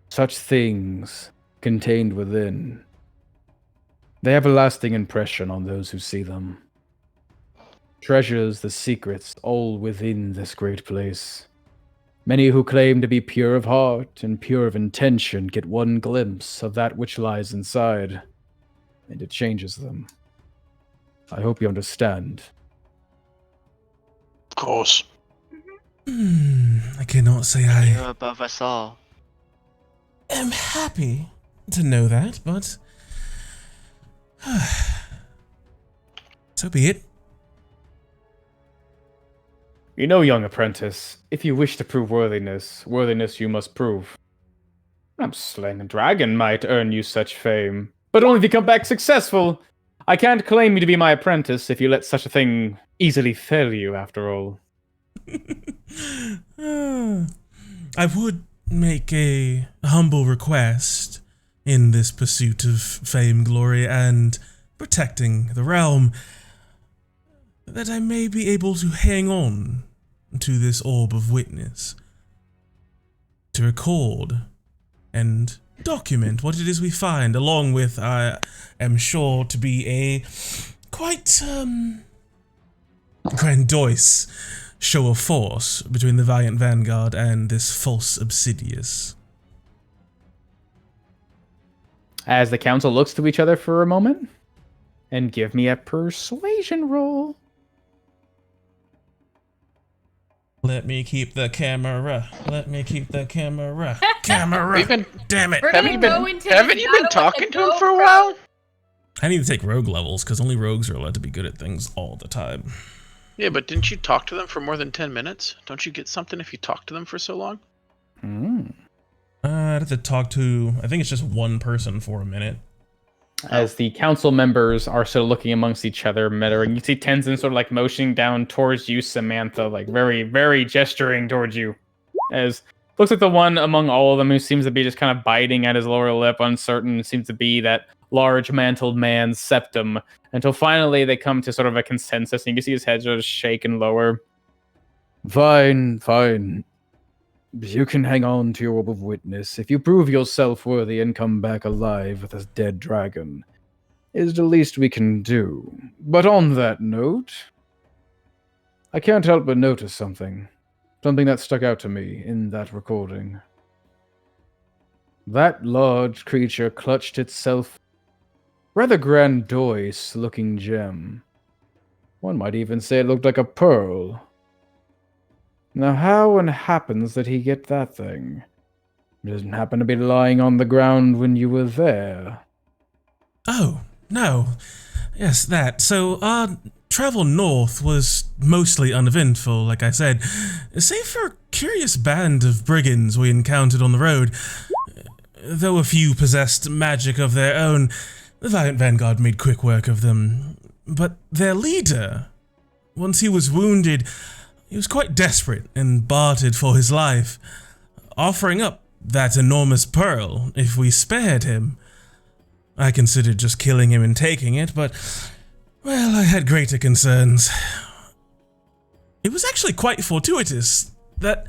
Such things contained within, they have a lasting impression on those who see them. treasures the secrets all within this great place. Many who claim to be pure of heart and pure of intention get one glimpse of that which lies inside, and it changes them. I hope you understand. Of course. I cannot say You're I above us all. am happy to know that, but so be it. You know, young apprentice, if you wish to prove worthiness, worthiness you must prove. Perhaps slaying a dragon might earn you such fame, but only if you come back successful. I can't claim you to be my apprentice if you let such a thing easily fail you, after all. I would make a humble request in this pursuit of fame, glory, and protecting the realm, that I may be able to hang on to this orb of witness, to record and document what it is we find, along with, I am sure, to be a quite grandiose show of force between the Valiant Vanguard and this false Obsidious. As the council looks to each other for a moment, and give me a persuasion roll. Let me keep the camera. Let me keep the camera. Camera. We've been- Damn it. We're Haven't gonna you go been, into haven't this you been battle talking with to him the for a GoPro. while? I need to take rogue levels, because only rogues are allowed to be good at things all the time. Yeah, but didn't you talk to them for more than 10 minutes? Don't you get something if you talk to them for so long? I'd have to talk to, I think it's just one person for a minute. As the council members are sort of looking amongst each other, muttering, you see Tenzin sort of like motioning down towards you, Samantha, like very, very gesturing towards you. As looks like the one among all of them who seems to be just kind of biting at his lower lip, uncertain, seems to be that large mantled man's septum, until finally they come to sort of a consensus, and you can see his head sort of shake and lower. Fine, fine. You can hang on to your orb of witness if you prove yourself worthy and come back alive with a dead dragon. Is the least we can do. But on that note, I can't help but notice something. Something that stuck out to me in that recording. That large creature clutched itself rather grandiose-looking gem. One might even say it looked like a pearl. Now, how and happens that he get that thing? It doesn't happen to be lying on the ground when you were there. Oh, no. Yes, that. So, our travel north was mostly uneventful, like I said, save for a curious band of brigands we encountered on the road. Though a few possessed magic of their own, the Valiant Vanguard made quick work of them. But their leader, once he was wounded, he was quite desperate and bartered for his life, offering up that enormous pearl if we spared him. I considered just killing him and taking it, but, well, I had greater concerns. It was actually quite fortuitous. That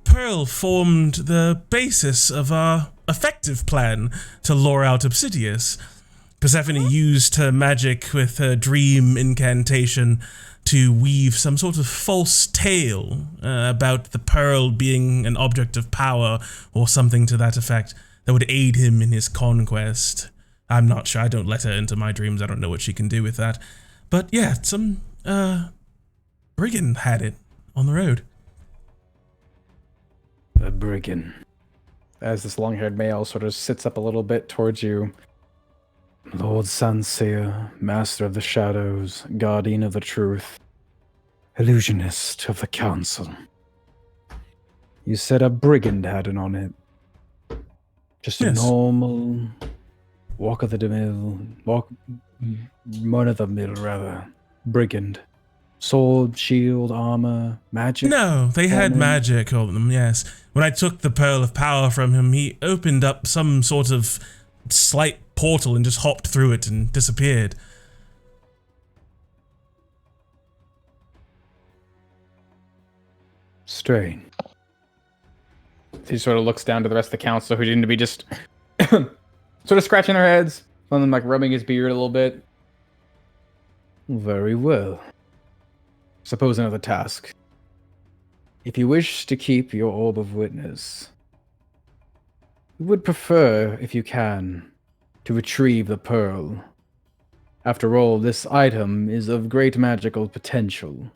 pearl formed the basis of our effective plan to lure out Obsidious. Persephone used her magic with her dream incantation to weave some sort of false tale about the pearl being an object of power or something to that effect that would aid him in his conquest. I'm not sure. I don't let her into my dreams. I don't know what she can do with that. But yeah, some brigand had it on the road. A brigand. As this long-haired male sort of sits up a little bit towards you. Lord Sanseer, Master of the Shadows, Guardian of the Truth, Illusionist of the Council. You said a brigand had it on it. Just a Yes. normal run-of-the-mill rather, brigand. Sword, shield, armor, magic? No, they had Ornament? magic on them, yes. When I took the Pearl of Power from him, he opened up some sort of slight portal and just hopped through it and disappeared. Strange. He sort of looks down to the rest of the council who seem to be just sort of scratching their heads. One of them like rubbing his beard a little bit. Very well. suppose another task. If you wish to keep your orb of witness, we would prefer, if you can, to retrieve the pearl. After all, this item is of great magical potential.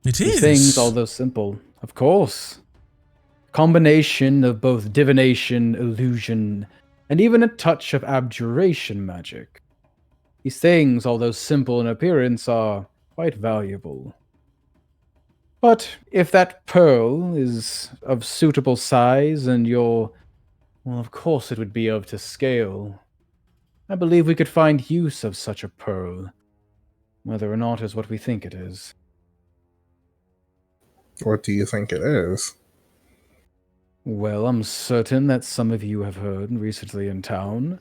It These is. things, although simple, of course. Combination of both divination, illusion, and even a touch of abjuration magic. These things, although simple in appearance, are quite valuable. But if that pearl is of suitable size and well, of course it would be of to scale. I believe we could find use of such a pearl, whether or not is what we think it is. What do you think it is? Well, I'm certain that some of you have heard recently in town.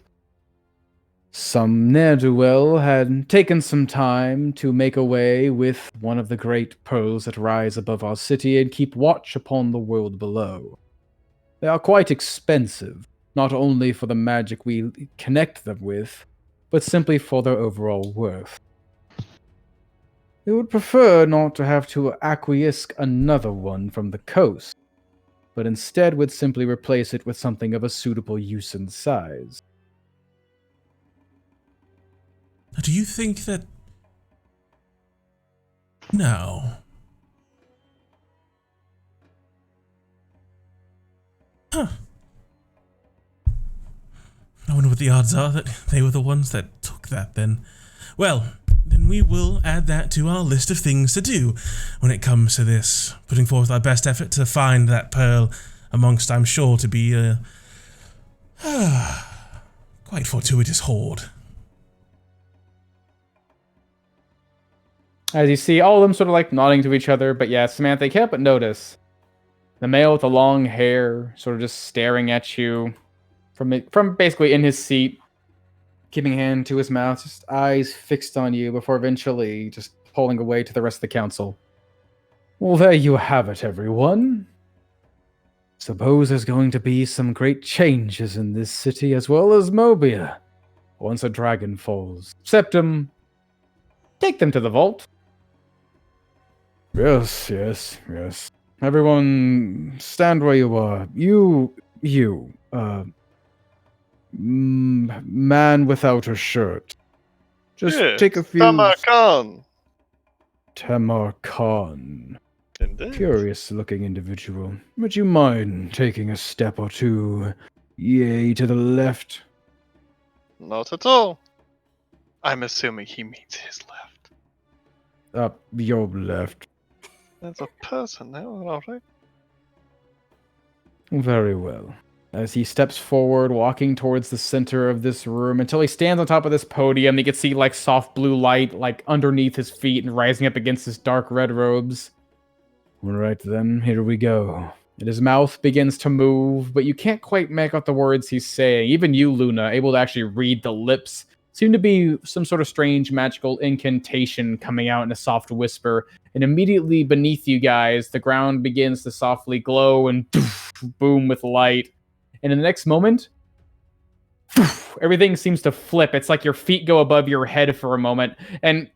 Some ne'er-do-well had taken some time to make away with one of the great pearls that rise above our city and keep watch upon the world below. They are quite expensive, not only for the magic we connect them with, but simply for their overall worth. We would prefer not to have to acquiesce another one from the coast, but instead would simply replace it with something of a suitable use and size. Do you think that... No. Huh. I wonder what the odds are that they were the ones that took that then. Well, then we will add that to our list of things to do when it comes to this, putting forth our best effort to find that pearl amongst, I'm sure, to be a quite fortuitous hoard. As you see, all of them sort of like nodding to each other, but yeah, Samantha, you can't but notice the male with the long hair sort of just staring at you from basically in his seat, keeping a hand to his mouth, just eyes fixed on you before eventually just pulling away to the rest of the council. Well, there you have it, everyone. Suppose there's going to be some great changes in this city as well as Mobia once a dragon falls. Septum, take them to the vault. Yes. Everyone, stand where you are. Man without a shirt. Just Yes, take a few... Tamarkan. Tamar Khan. Indeed. Curious-looking individual. Would you mind taking a step or two, yay, to the left? Not at all. I'm assuming he means his left. Up your left. That's a person now, alright? Very well. As he steps forward, walking towards the center of this room, until he stands on top of this podium, you can see like soft blue light like underneath his feet and rising up against his dark red robes. Alright then, here we go. And his mouth begins to move, but you can't quite make out the words he's saying. Even you, Luna, able to actually read the lips, seem to be some sort of strange magical incantation coming out in a soft whisper. And immediately beneath you guys, the ground begins to softly glow and boom with light. And in the next moment, everything seems to flip. It's like your feet go above your head for a moment. And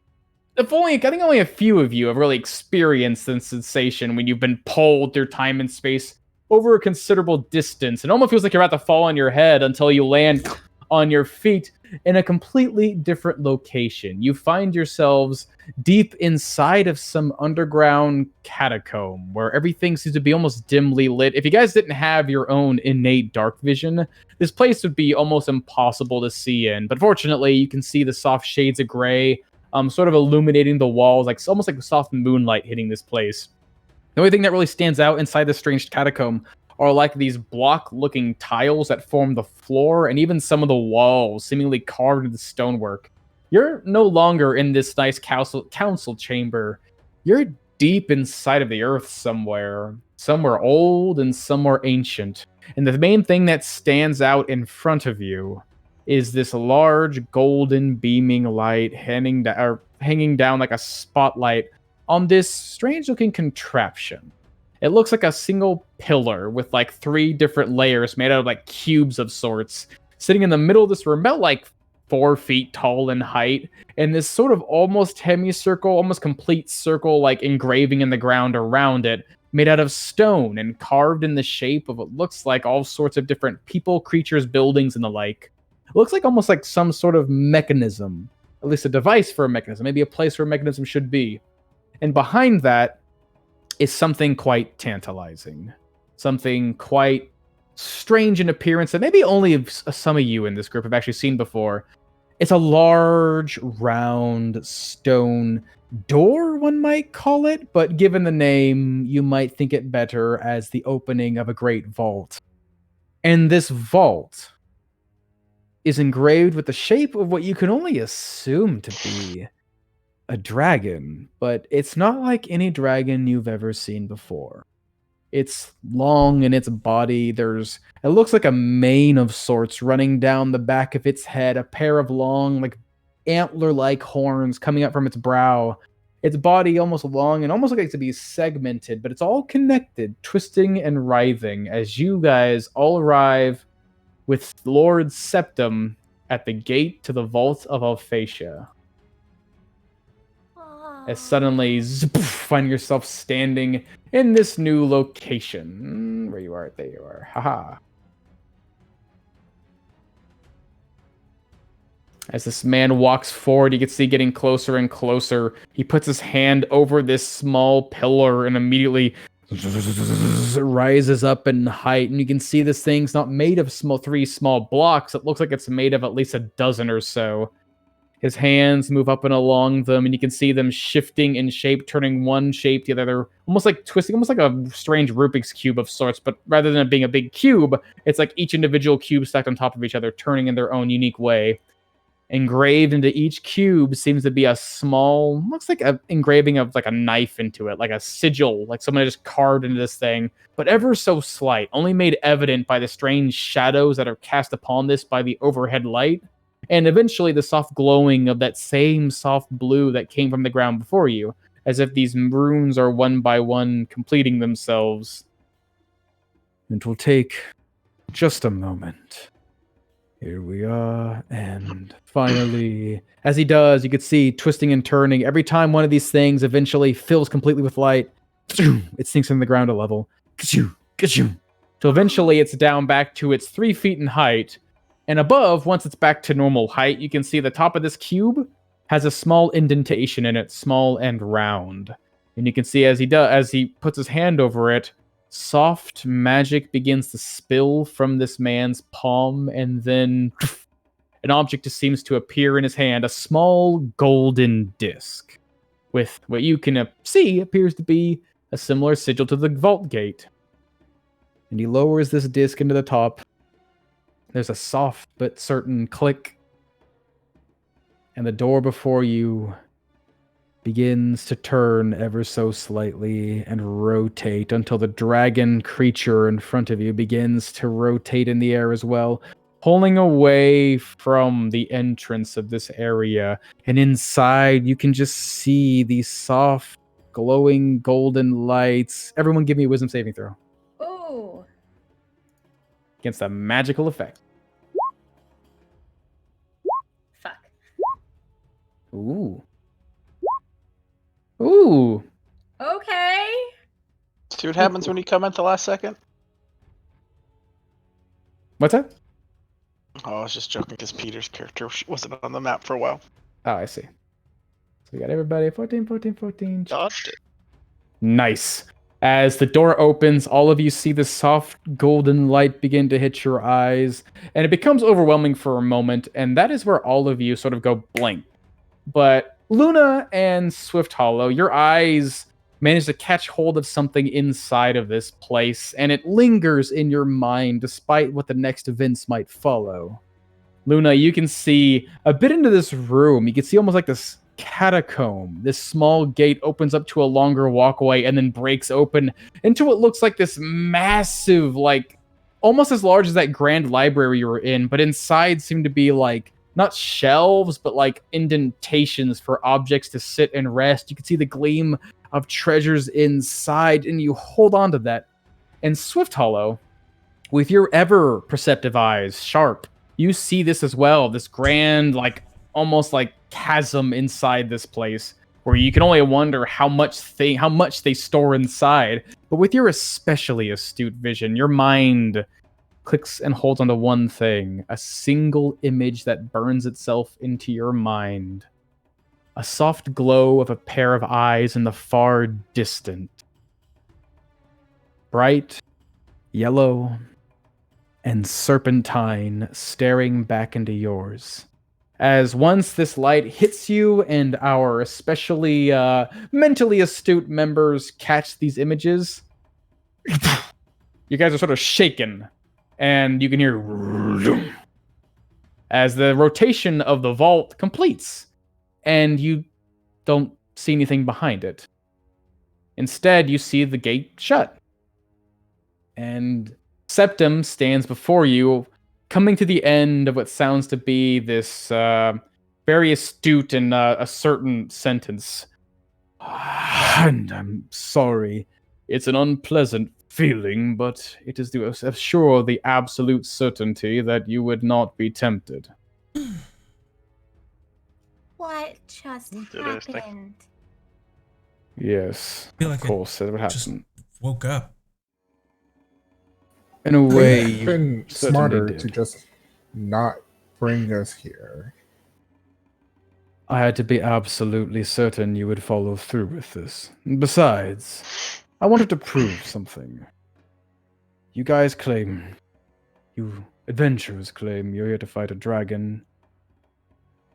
I think only a few of you have really experienced the sensation when you've been pulled through time and space over a considerable distance. It almost feels like you're about to fall on your head until you land on your feet in a completely different location. You find yourselves deep inside of some underground catacomb where everything seems to be almost dimly lit. If you guys didn't have your own innate dark vision, this place would be almost impossible to see in. But fortunately, you can see the soft shades of gray sort of illuminating the walls, like almost like soft moonlight hitting this place. The only thing that really stands out inside this strange catacomb are like these block-looking tiles that form the floor, and even some of the walls seemingly carved into stonework. You're no longer in this nice council chamber. You're deep inside of the earth somewhere. Somewhere old and somewhere ancient. And the main thing that stands out in front of you is this large golden beaming light hanging down like a spotlight on this strange-looking contraption. It looks like a single pillar with like 3 different layers made out of like cubes of sorts, sitting in the middle of this room, about like 4 feet tall in height, and this sort of almost semicircle, almost complete circle, like engraving in the ground around it, made out of stone and carved in the shape of what looks like all sorts of different people, creatures, buildings, and the like. It looks like almost like some sort of mechanism, at least a device for a mechanism, maybe a place where a mechanism should be. And behind that is something quite tantalizing, something quite strange in appearance that maybe only some of you in this group have actually seen before. It's a large, round stone door, one might call it, but given the name, you might think it better as the opening of a great vault. And this vault is engraved with the shape of what you can only assume to be a dragon, but it's not like any dragon you've ever seen before. It's long in its body. It looks like a mane of sorts running down the back of its head, a pair of long, like antler-like horns coming up from its brow. Its body almost long and almost like it to be segmented, but it's all connected, twisting and writhing as you guys all arrive with Lord Septum at the gate to the Vault of Alphatia. As suddenly, find yourself standing in this new location. Where you are, there you are. Haha. As this man walks forward, you can see getting closer and closer. He puts his hand over this small pillar and immediately rises up in height. And you can see this thing's not made of 3 small blocks. It looks like it's made of at least a dozen or so. His hands move up and along them, and you can see them shifting in shape, turning one shape to the other, almost like twisting, almost like a strange Rubik's Cube of sorts, but rather than it being a big cube, it's like each individual cube stacked on top of each other, turning in their own unique way. Engraved into each cube seems to be a small, looks like an engraving of like a knife into it, like a sigil, like someone just carved into this thing, but ever so slight, only made evident by the strange shadows that are cast upon this by the overhead light. And eventually the soft glowing of that same soft blue that came from the ground before you, as if these runes are one by one completing themselves. It will take just a moment. Here we are, and finally, as he does, you could see twisting and turning. Every time one of these things eventually fills completely with light, it sinks in the ground a level. So eventually it's down back to its 3 feet in height. And above, once it's back to normal height, you can see the top of this cube has a small indentation in it, small and round. And you can see as he puts his hand over it, soft magic begins to spill from this man's palm, and then an object just seems to appear in his hand, a small golden disc, with what you can see appears to be a similar sigil to the vault gate. And he lowers this disc into the top. There's a soft but certain click, and the door before you begins to turn ever so slightly and rotate until the dragon creature in front of you begins to rotate in the air as well, pulling away from the entrance of this area. And inside, you can just see these soft, glowing golden lights. Everyone give me a wisdom saving throw. Ooh. Against a magical effect. Fuck. Ooh. Ooh. Okay. See what happens when you come at the last second? What's that? Oh, I was just joking because Peter's character wasn't on the map for a while. Oh, I see. So we got everybody 14, 14, 14. Dodged it. Nice. As the door opens, all of you see the soft golden light begin to hit your eyes, and it becomes overwhelming for a moment, and that is where all of you sort of go blank. But Luna and Swift Hollow, your eyes manage to catch hold of something inside of this place, and it lingers in your mind despite what the next events might follow. Luna, you can see a bit into this room. You can see almost like this catacomb. This small gate opens up to a longer walkway and then breaks open into what looks like this massive, like almost as large as that grand library you were in, but inside seem to be like not shelves, but like indentations for objects to sit and rest. You can see the gleam of treasures inside, and you hold on to that. And Swift Hollow, with your ever perceptive eyes sharp, you see this as well. This grand, like almost like chasm inside this place, where you can only wonder how much they store inside. But with your especially astute vision, your mind clicks and holds onto one thing, a single image that burns itself into your mind. A soft glow of a pair of eyes in the far distant. Bright, yellow, and serpentine staring back into yours. As once this light hits you and our especially mentally astute members catch these images, you guys are sort of shaken, and you can hear as the rotation of the vault completes, and you don't see anything behind it. Instead, you see the gate shut, and Septim stands before you, coming to the end of what sounds to be this very astute and a certain sentence. And I'm sorry. It's an unpleasant feeling, but it is to assure the absolute certainty that you would not be tempted. What just Interesting. happened? Yes, feel like of course, that would just happen. woke up. In a way, It'd you been certainly smarter did. to just not bring us here. I had to be absolutely certain you would follow through with this. Besides, I wanted to prove something. You guys claim, you adventurers claim you're here to fight a dragon,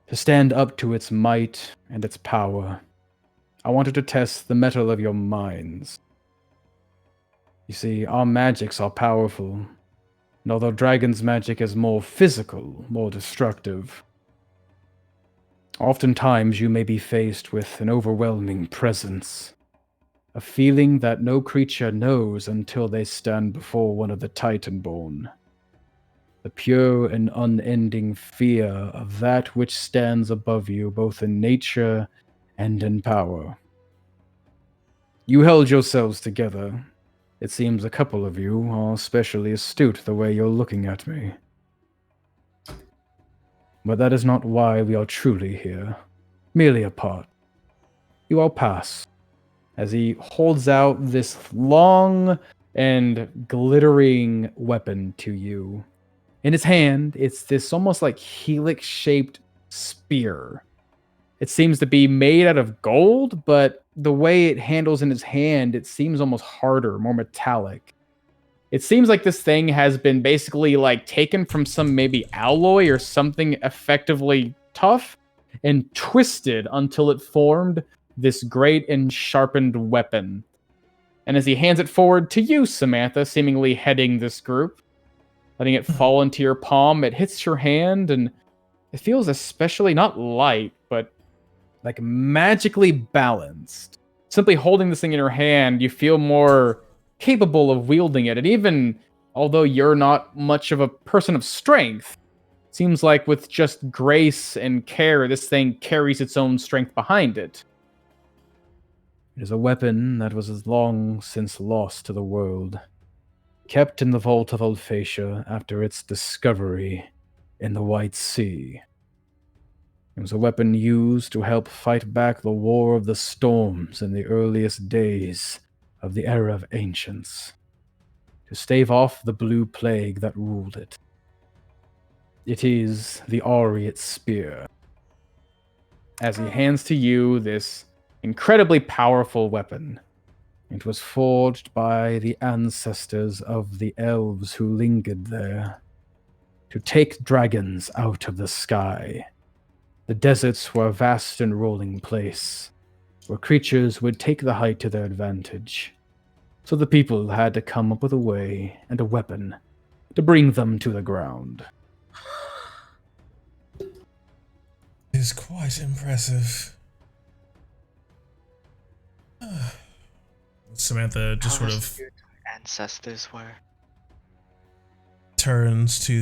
to stand up to its might and its power. I wanted to test the mettle of your minds. You see, our magics are powerful, and although dragon's magic is more physical, more destructive, oftentimes you may be faced with an overwhelming presence, a feeling that no creature knows until they stand before one of the Titanborn. The pure and unending fear of that which stands above you both in nature and in power. You held yourselves together. It seems a couple of you are especially astute the way you're looking at me. But that is not why we are truly here, merely apart. You all pass, as he holds out this long and glittering weapon to you. In his hand, it's this almost like helix-shaped spear. It seems to be made out of gold, but the way it handles in his hand, it seems almost harder, more metallic. It seems like this thing has been basically like taken from some maybe alloy or something effectively tough and twisted until it formed this great and sharpened weapon. And as he hands it forward to you, Samantha, seemingly heading this group, letting it fall into your palm, it hits your hand, and it feels especially not light, but like magically balanced. Simply holding this thing in your hand, you feel more capable of wielding it. And even although you're not much of a person of strength, seems like with just grace and care, this thing carries its own strength behind it. It is a weapon that was long since lost to the world, kept in the vault of Alphatia after its discovery in the White Sea. It was a weapon used to help fight back the War of the Storms in the earliest days of the Era of Ancients, to stave off the Blue Plague that ruled it. It is the Aureate Spear. As he hands to you this incredibly powerful weapon, it was forged by the ancestors of the elves who lingered there to take dragons out of the sky. The deserts were a vast and rolling place, where creatures would take the height to their advantage. So the people had to come up with a way and a weapon to bring them to the ground. It is quite impressive. Samantha just sort of Ancestors were. turns to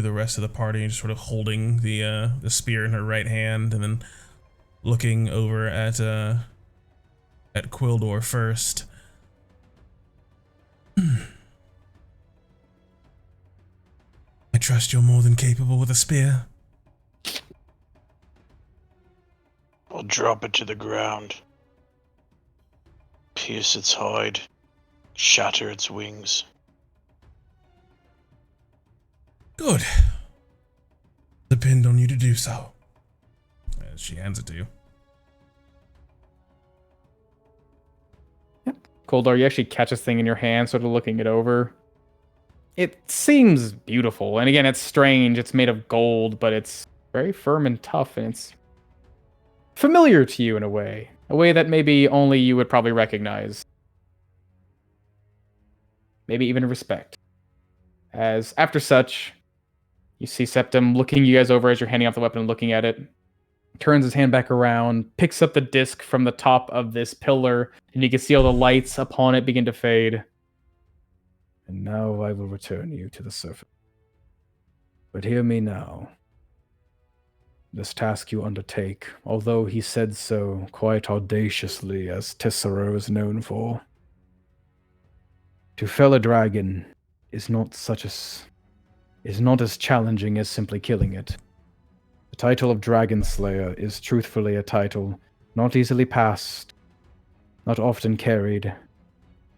the rest of the party, just sort of holding the spear in her right hand, and then looking over at Quildor first. I trust you're more than capable with a spear. I'll drop it to the ground. Pierce its hide. Shatter its wings. Good. Depend on you to do so. As she hands it to you. Koldar, you actually catch this thing in your hand, sort of looking it over. It seems beautiful, and again, it's strange. It's made of gold, but it's very firm and tough, and it's familiar to you in a way that maybe only you would probably recognize. Maybe even respect. As after such, you see Septim looking you guys over as you're handing off the weapon and looking at it. Turns his hand back around, picks up the disc from the top of this pillar, and you can see all the lights upon it begin to fade. And now I will return you to the surface. But hear me now. This task you undertake, although he said so quite audaciously, as Tessero is known for, to fell a dragon is not as challenging as simply killing it. The title of Dragon Slayer is truthfully a title not easily passed, not often carried,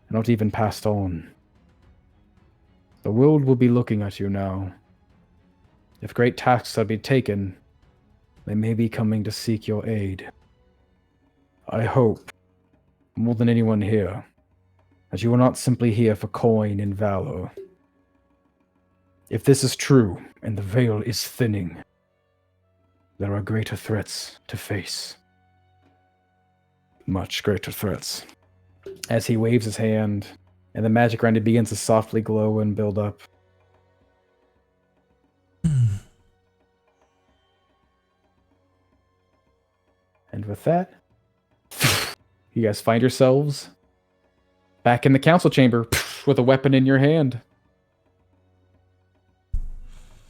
not even passed on. The world will be looking at you now. If great tasks are be taken, they may be coming to seek your aid. I hope, more than anyone here, that you are not simply here for coin and valor. If this is true, and the veil is thinning, there are greater threats to face. Much greater threats. As he waves his hand, and the magic around it begins to softly glow and build up. And with that, you guys find yourselves back in the council chamber with a weapon in your hand.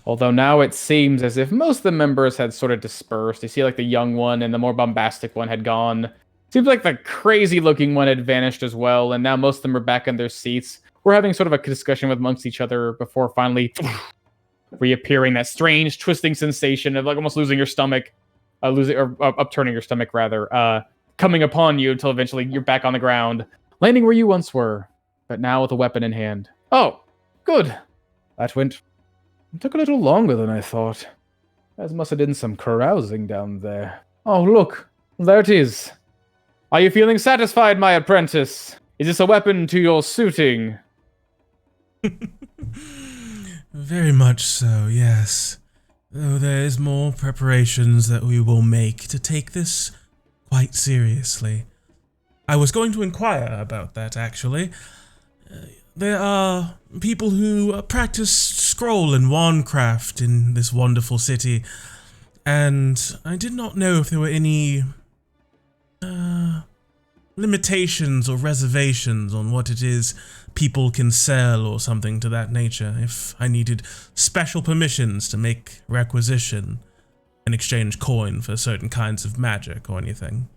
Although now it seems as if most of the members had sort of dispersed. You see like the young one and the more bombastic one had gone. Seems like the crazy looking one had vanished as well, and now most of them are back in their seats. We're having sort of a discussion amongst each other before finally reappearing, that strange twisting sensation of like almost losing your stomach. Upturning your stomach rather, coming upon you until eventually you're back on the ground, landing where you once were, but now with a weapon in hand. Oh, good. It took a little longer than I thought. As must have done some carousing down there. Oh, look, there it is. Are you feeling satisfied, my apprentice? Is this a weapon to your suiting? Very much so, yes. Though there is more preparations that we will make to take this quite seriously. I was going to inquire about that, actually. There are people who practice scroll and wandcraft in this wonderful city, and I did not know if there were any limitations or reservations on what it is people can sell or something to that nature, if I needed special permissions to make requisition and exchange coin for certain kinds of magic or anything.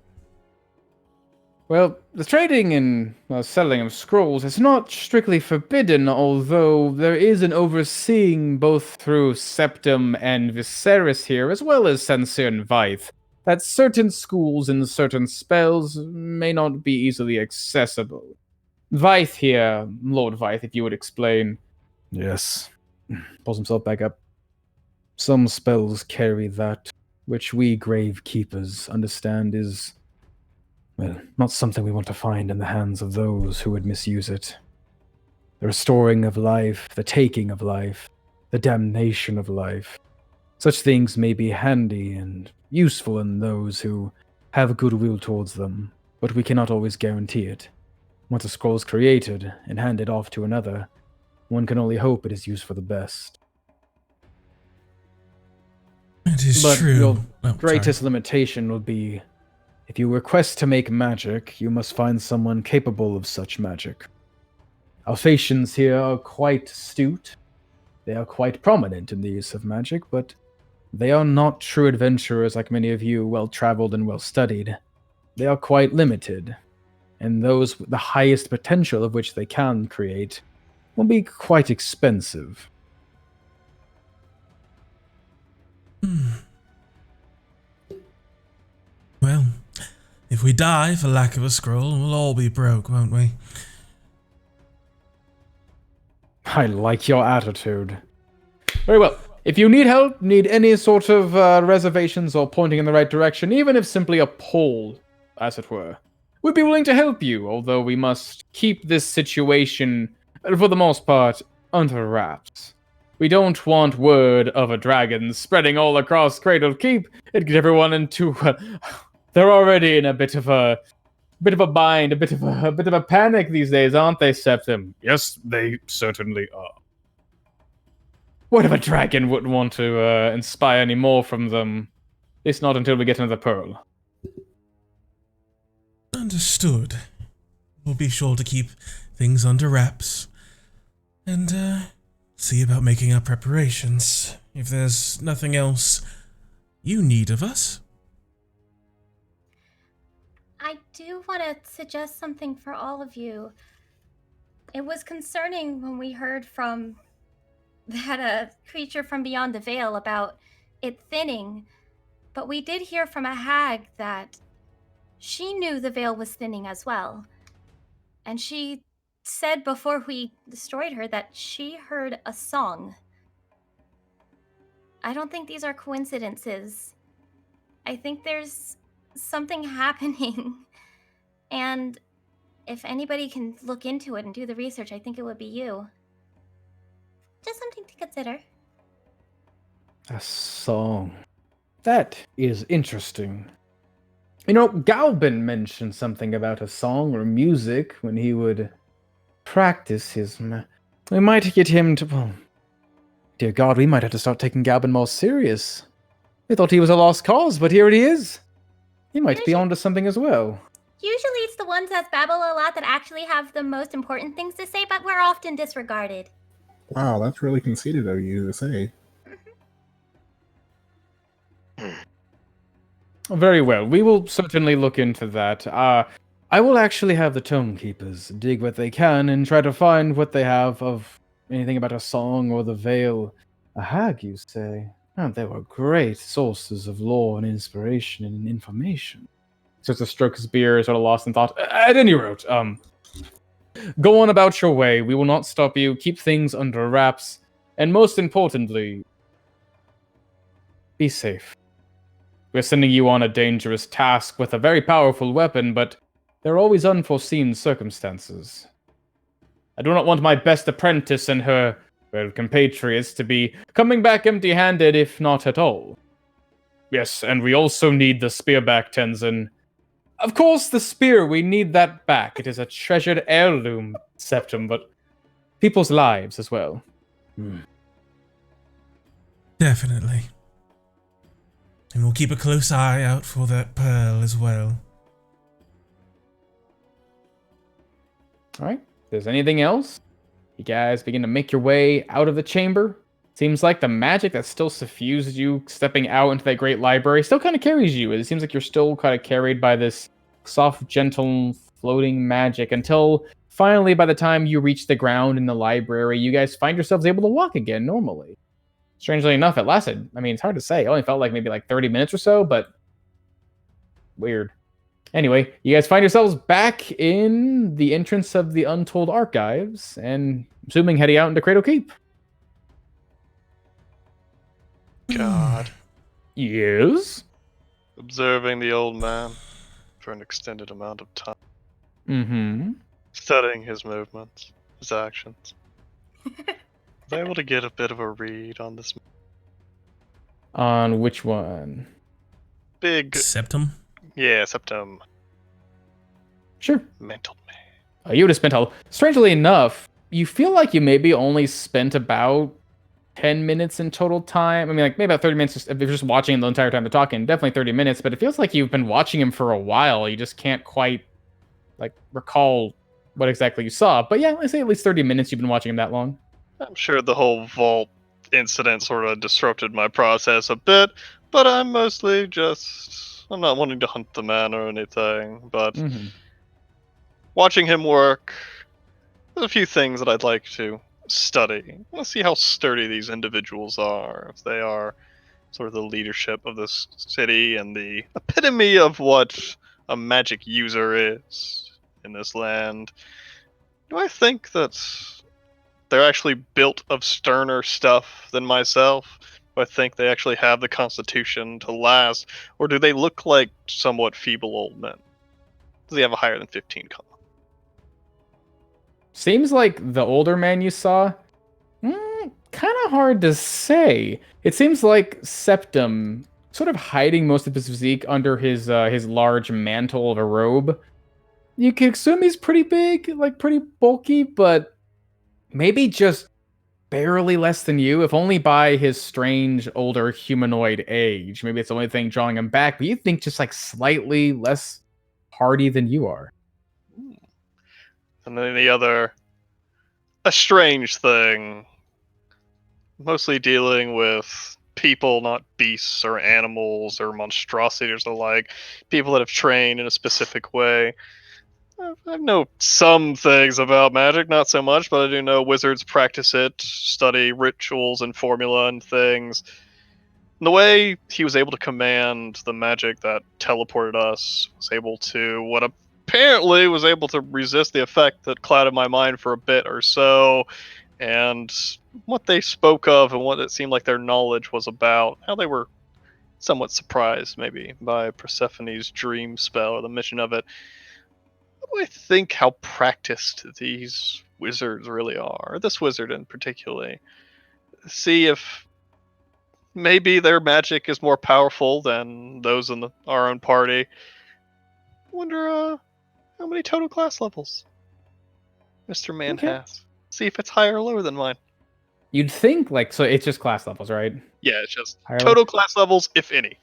Well, the trading and selling of scrolls is not strictly forbidden, although there is an overseeing both through Septim and Viserys here, as well as Sensir and Vythe, that certain schools and certain spells may not be easily accessible. Vythe here, Lord Vythe, if you would explain. Yes. Pulls himself back up. Some spells carry that, which we gravekeepers understand is, well, not something we want to find in the hands of those who would misuse it. The restoring of life, the taking of life, the damnation of life. Such things may be handy and useful in those who have goodwill towards them, but we cannot always guarantee it. Once a scroll is created and handed off to another, one can only hope it is used for the best. It is But true. Your greatest limitation will be, if you request to make magic, you must find someone capable of such magic. Alphatians here are quite astute. They are quite prominent in the use of magic, but they are not true adventurers like many of you, well-traveled and well-studied. They are quite limited, and those with the highest potential of which they can create will be quite expensive. Well, if we die for lack of a scroll, we'll all be broke, won't we? I like your attitude. Very well. If you need help, need any sort of reservations or pointing in the right direction, even if simply a poll, as it were, we'd be willing to help you, although we must keep this situation, for the most part, under wraps. We don't want word of a dragon spreading all across Cradle Keep. It'd get everyone into... they're already in a bit of a bind, a bit of a panic these days, aren't they, Septim? Yes, they certainly are. What if a dragon wouldn't want to inspire any more from them? At least not until we get another pearl. Understood. We'll be sure to keep things under wraps. And, see about making our preparations. If there's nothing else you need of us. I do want to suggest something for all of you. It was concerning when we heard from that creature from beyond the veil about it thinning, but we did hear from a hag that she knew the veil was thinning as well. And she said before we destroyed her that she heard a song. I don't think these are coincidences. I think there's something happening. And if anybody can look into it and do the research, I think it would be you. Just something to consider. A song. That is interesting. You know, Galbin mentioned something about a song or music when he would practice his... We might get him to... Well, dear God, we might have to start taking Galbin more serious. We thought he was a lost cause, but here he is. He might be onto something as well. Usually it's the ones that babble a lot that actually have the most important things to say, but we're often disregarded. Wow, that's really conceited of you to say. Very well. We will certainly look into that. I will actually have the Tonekeepers dig what they can and try to find what they have of anything about a song or the veil. A hag, you say? Oh, they were great sources of lore and inspiration and information. Starts to stroke his beard, sort of lost in thought. At any rate, go on about your way. We will not stop you. Keep things under wraps. And most importantly, be safe. We're sending you on a dangerous task with a very powerful weapon, but there are always unforeseen circumstances. I do not want my best apprentice and her, well, compatriots to be coming back empty-handed, if not at all. Yes, and we also need the spear back, Tenzin. Of course, the spear, we need that back. It is a treasured heirloom, Septum, but people's lives as well. Definitely. And we'll keep a close eye out for that pearl as well. Alright, if there's anything else, you guys begin to make your way out of the chamber. Seems like the magic that still suffused you stepping out into that great library still kind of carries you. It seems like you're still kind of carried by this soft, gentle, floating magic until finally, by the time you reach the ground in the library, you guys find yourselves able to walk again normally. Strangely enough, it lasted. I mean, it's hard to say. It only felt like maybe like 30 minutes or so, but weird. Anyway, you guys find yourselves back in the entrance of the Untold Archives, and assuming heading out into Cradle Keep. God. Yes? Observing the old man for an extended amount of time. Mm-hmm. Studying his movements, his actions. Was I able to get a bit of a read on this On which one? big... Septum? Yeah, Septum. Sure. Mental man. You would have spent all... Strangely enough, you feel like you maybe only spent about 10 minutes in total time. I mean, like, maybe about 30 minutes if you're just watching him the entire time they're talking. Definitely 30 minutes, but it feels like you've been watching him for a while. You just can't quite, like, recall what exactly you saw. But yeah, let's say at least 30 minutes you've been watching him that long. I'm sure the whole vault incident sort of disrupted my process a bit, but I'm mostly just... I'm not wanting to hunt the man or anything, but watching him work, there's a few things that I'd like to study. Let's see how sturdy these individuals are. If they are sort of the leadership of this city and the epitome of what a magic user is in this land. Do I think that they're actually built of sterner stuff than myself? Do I think they actually have the constitution to last? Or do they look like somewhat feeble old men? Do they have a higher than 15 con? Seems like the older man you saw, kind of hard to say. It seems like Septum sort of hiding most of his physique under his large mantle of a robe. You can assume he's pretty big, like pretty bulky, but maybe just barely less than you, if only by his strange older humanoid age. Maybe it's the only thing drawing him back, but you think just like slightly less hardy than you are. And then a strange thing, mostly dealing with people, not beasts or animals or monstrosities or the like, people that have trained in a specific way. I know some things about magic, not so much, but I do know wizards practice it, study rituals and formula and things. And the way he was able to command the magic that teleported us, was able to, what apparently was able to resist the effect that clouded my mind for a bit or so, and what they spoke of and what it seemed like their knowledge was about, how they were somewhat surprised maybe by Persephone's dream spell or the mission of it. I think how practiced these wizards really are, this wizard in particular. See if maybe their magic is more powerful than those in our own party. Wonder how many total class levels Mr. Man has. See if it's higher or lower than mine. You'd think so it's just class levels, right? Yeah, it's just Higher total class levels, if any.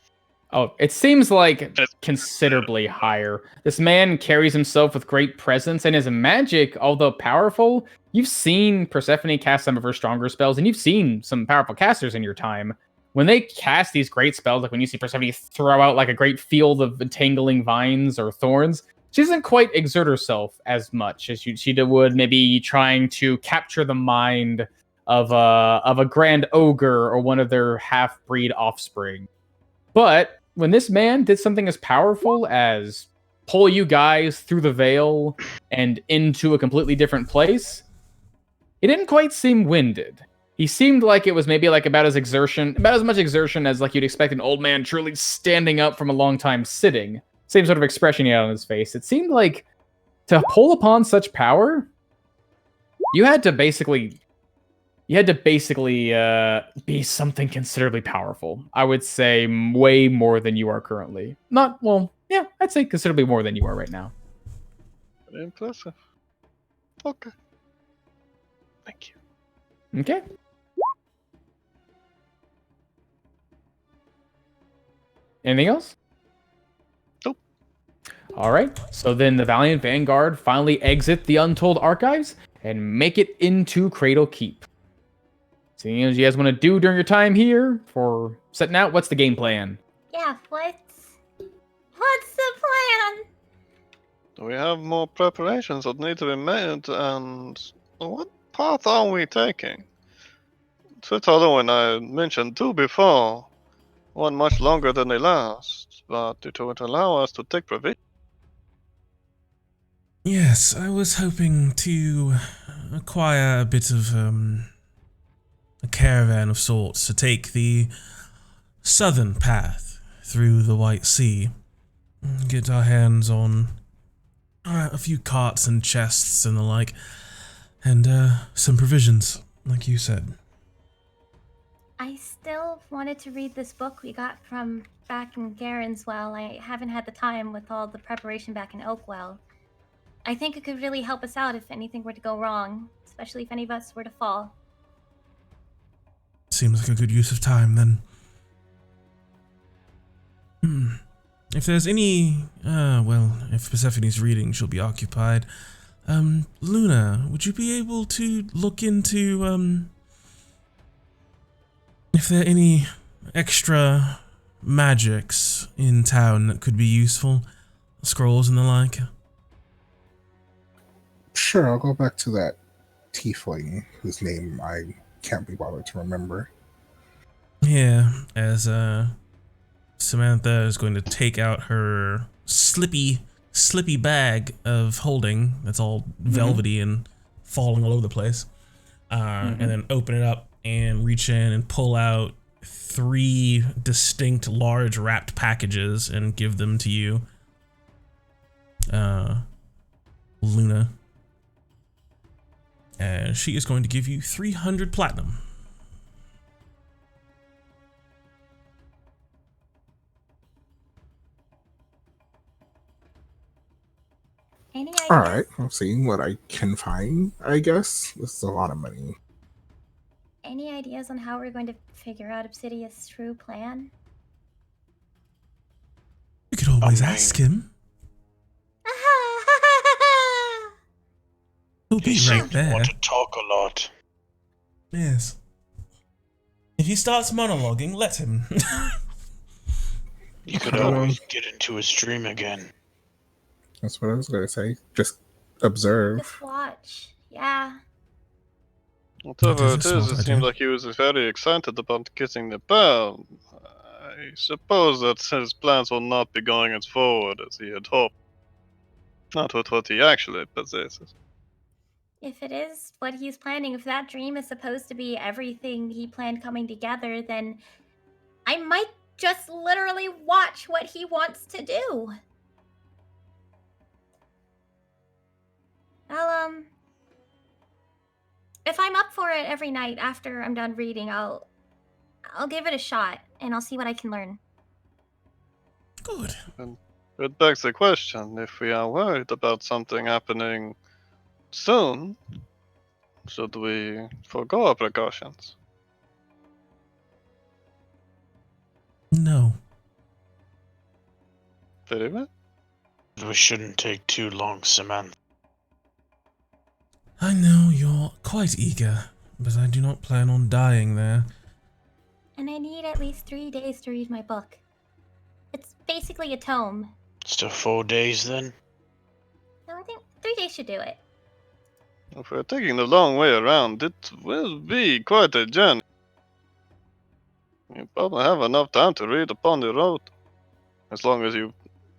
Oh, it seems like considerably higher. This man carries himself with great presence, and his magic, although powerful, you've seen Persephone cast some of her stronger spells, and you've seen some powerful casters in your time. When they cast these great spells, like when you see Persephone throw out like a great field of entangling vines or thorns, she doesn't quite exert herself as much as she would maybe trying to capture the mind of a grand ogre or one of their half-breed offspring. But when this man did something as powerful as pull you guys through the veil and into a completely different place, he didn't quite seem winded. He seemed like it was maybe like about as much exertion as like you'd expect an old man truly standing up from a long time sitting. Same sort of expression he had on his face. It seemed like to pull upon such power, you had to basically be something considerably powerful. I would say way more than you are currently. I'd say considerably more than you are right now. Very impressive. Okay. Thank you. Okay. Anything else? Nope. All right. So then the Valiant Vanguard finally exit the Untold Archives and make it into Cradle Keep. So, you guys want to do during your time here for setting out? What's the game plan? Yeah, what's the plan? We have more preparations that need to be made, and what path are we taking? Twitter and I mentioned two before, one much longer than the last, but it would allow us to take provision. Yes, I was hoping to acquire a bit of a caravan of sorts to take the southern path through the White Sea. Get our hands on a few carts and chests and the like, and some provisions, like you said. I still wanted to read this book we got from back in Garenswell. I haven't had the time with all the preparation back in Oakwell. I think it could really help us out if anything were to go wrong, especially if any of us were to fall. Seems like a good use of time, then. If there's any, if Persephone's reading, she'll be occupied. Luna, would you be able to look into, if there are any extra magics in town that could be useful? Scrolls and the like? Sure, I'll go back to that tiefling whose name I can't be bothered to remember. Yeah, as Samantha is going to take out her slippy bag of holding that's all velvety and falling all over the place, and then open it up and reach in and pull out 3 distinct large wrapped packages and give them to you, Luna. She is going to give you 300 platinum. Any ideas? All right, I'll see what I can find. I guess this is a lot of money. Any ideas on how we're going to figure out Obsidian's true plan? You could always man. ask him. He'll be right there. Want to talk a lot. Yes. If he starts monologuing, let him. You could always get into his dream again. That's what I was gonna say. Just observe. Just watch. Yeah. Whatever That it is a is, smart it seemed idea. like he was very excited about getting the bell. I suppose that his plans will not be going as forward as he had hoped. Not with what he actually possesses. If it is what he's planning, if that dream is supposed to be everything he planned coming together, then I might just literally watch what he wants to do. If I'm up for it every night after I'm done reading, I'll give it a shot and I'll see what I can learn. Good. And it begs the question, if we are worried about something happening soon, should we forego our precautions? No. Very well. We shouldn't take too long, Samantha. I know you're quite eager, but I do not plan on dying there. And I need at least 3 days to read my book. It's basically a tome. So 4 days then? No, I think 3 days should do it. If we're taking the long way around, it will be quite a journey. You probably have enough time to read upon the road. As long as you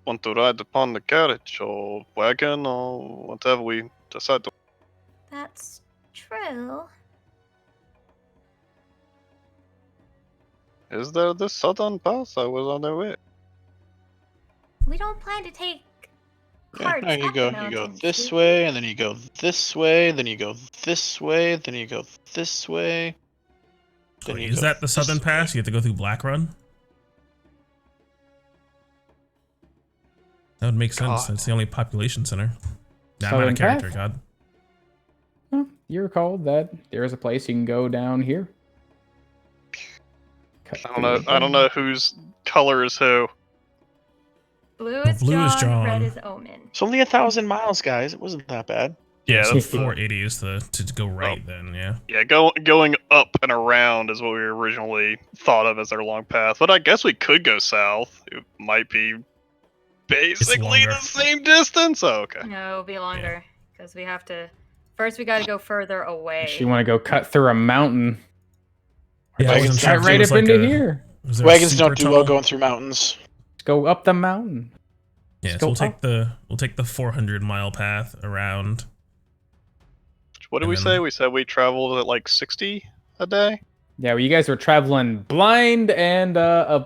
want to ride upon the carriage or wagon or whatever we decide to. That's true. Is there the southern pass? I was unaware. We don't plan to take Yeah, carts no, you up go the mountains, this do we? way, and then you go this way, then you go this way, then you go this way. Then Wait, you is go that the this southern way. pass? You have to go through Black Run? That would make sense. God. That's the only population center. Yeah, I'm out Southern of character, path? God. Well, you recall that there is a place you can go down here. Cut I don't through know. the I don't know whose color is who. Blue The is blue is John, red John. is Omen. It's only 1,000 miles, guys. It wasn't that bad. Yeah, so that's 480 is to go right then, yeah. Yeah, going up and around is what we originally thought of as our long path. But I guess we could go south. It might be basically longer. the same distance. Oh, okay. No, it'll be longer because we have to. First, we got to go further away. You want to go cut through a mountain? Yeah, I Wagons wasn't sure Cut if it right was up like into a- here. was there a Wagons super don't do well tunnel? going through mountains. Let's go up the mountain. Yeah, Let's so go we'll take the 400-mile path around. What did And we then- say? We said we traveled at like 60 a day? Yeah, well, you guys were traveling blind and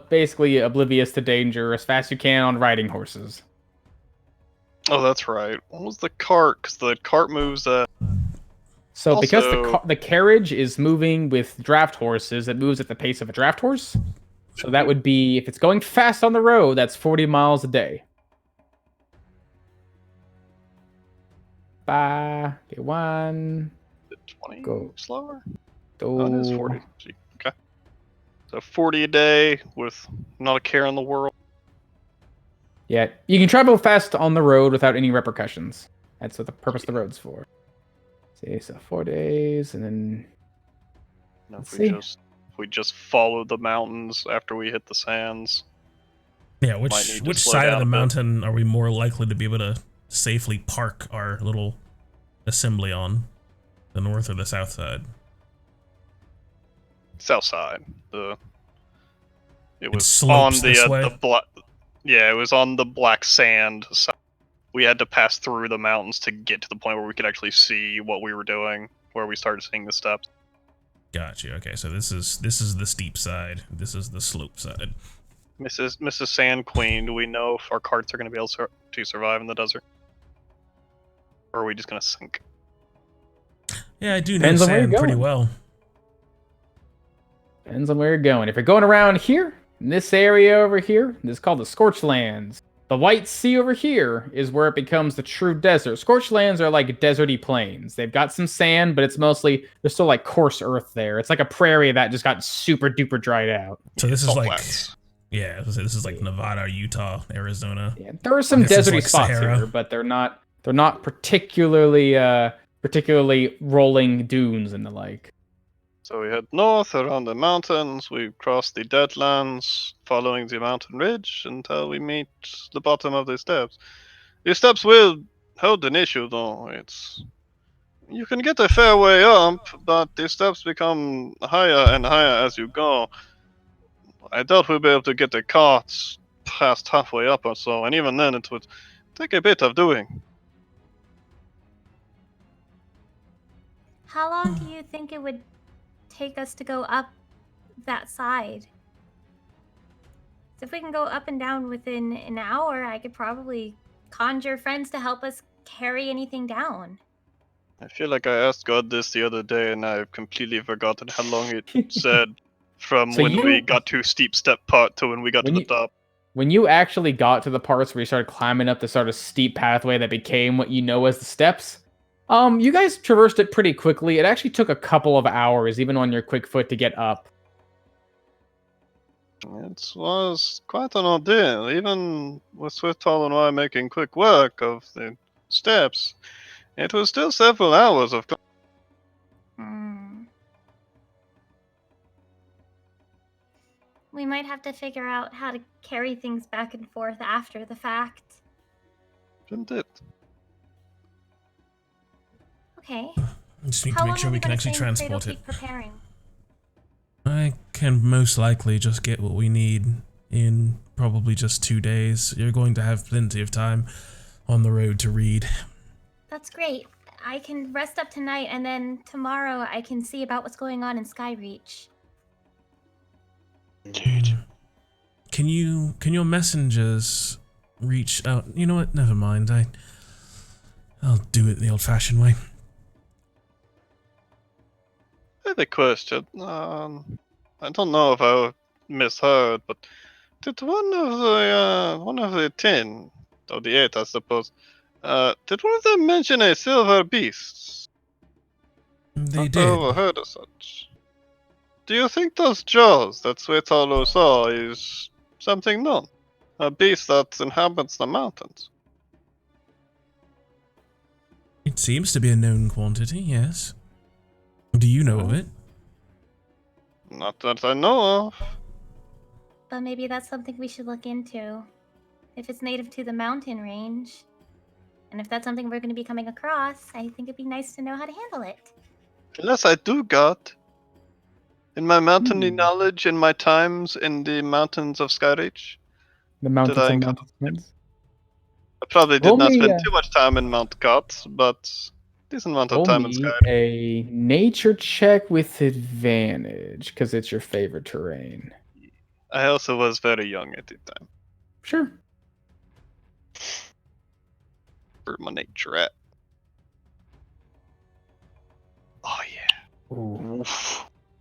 basically oblivious to danger as fast as you can on riding horses. Oh, that's right. What was the cart? Because the cart moves So because Also- the carriage is moving with draft horses, it moves at the pace of a draft horse. So that would be, if it's going fast on the road, that's 40 miles a day. 5, okay, 1, 20 Go. slower? two. Oh, it is 40. Gee, okay. So 40 a day with not a care in the world. Yeah, you can travel fast on the road without any repercussions. That's what the purpose of the road's for. See, so 4 days, and then Now, Let's if we see. just follow the mountains after we hit the sands. Yeah, Might need to which slow side of down the a bit. mountain are we more likely to be able to safely park our little assembly on? The north or the south side? South side. The It was slopes on this way? the black. Yeah, it was on the black sand. So we had to pass through the mountains to get to the point where we could actually see what we were doing, where we started seeing the steps. Gotcha. Okay, so this is the steep side. This is the slope side. Mrs. Sand Queen, do we know if our carts are going to be able to survive in the desert? Or are we just going to sink? Yeah, I do know Depends on where you're sand pretty going. well. Depends on where you're going. If you're going around here, in this area over here, this is called the Scorched Lands. The White Sea over here is where it becomes the true desert. Scorched Lands are like deserty plains. They've got some sand, but it's mostly, there's still like coarse earth there. It's like a prairie that just got super duper dried out. So this is Salt like, flats. yeah, this is like Nevada, Utah, Arizona. Yeah, there are some This is deserty like spots Sahara. here, but they're not particularly rolling dunes and the like. So we head north around the mountains, we cross the Deadlands, following the mountain ridge until we meet the bottom of the steps. The steps will hold an issue though. You can get a fair way up, but the steps become higher and higher as you go. I doubt we'll be able to get the carts past halfway up or so, and even then it would take a bit of doing. How long do you think it would take us to go up that side? If we can go up and down within an hour, I could probably conjure friends to help us carry anything down. I feel like I asked God this the other day, and I've completely forgotten how long it said from So when we you- got to steep step part to when we got to the top. When you actually got to the parts where you started climbing up the sort of steep pathway that became what you know as the steps, you guys traversed it pretty quickly. It actually took a couple of hours, even on your quick foot, to get up. It was quite an ordeal, even with Swiftall and I making quick work of the steps. It was still several hours of. We might have to figure out how to carry things back and forth after the fact. Isn't it? Okay. Just need How to long make sure are we we can gonna actually stay in Cradle transport it. Peak preparing? I can most likely just get what we need in probably just 2 days. You're going to have plenty of time on the road to read. That's great. I can rest up tonight, and then tomorrow I can see about what's going on in Skyreach. Indeed. Can your messengers reach out? You know what? Never mind. I'll do it the old-fashioned way. I have a question. I don't know if I misheard, but did one of the 10 or the 8, I suppose, did one of them mention a silver beast? They I did. overheard of such. Do you think those jaws that Suetalo saw is something known? A beast that inhabits the mountains? It seems to be a known quantity, yes. Do you know of it? Not that I know of. But maybe that's something we should look into. If it's native to the mountain range. And if that's something we're going to be coming across, I think it'd be nice to know how to handle it. Unless I do got. In my mountainy knowledge, in my times in the mountains of Skyreach, The mountains I and encounter- mountains. I probably did Roll not me, spend too much time in Mount Gots, but decent amount of Roll time in me Skyreach. a nature check with advantage, because it's your favorite terrain. I also was very young at the time. Sure. For my nature at. Oh yeah. Ooh.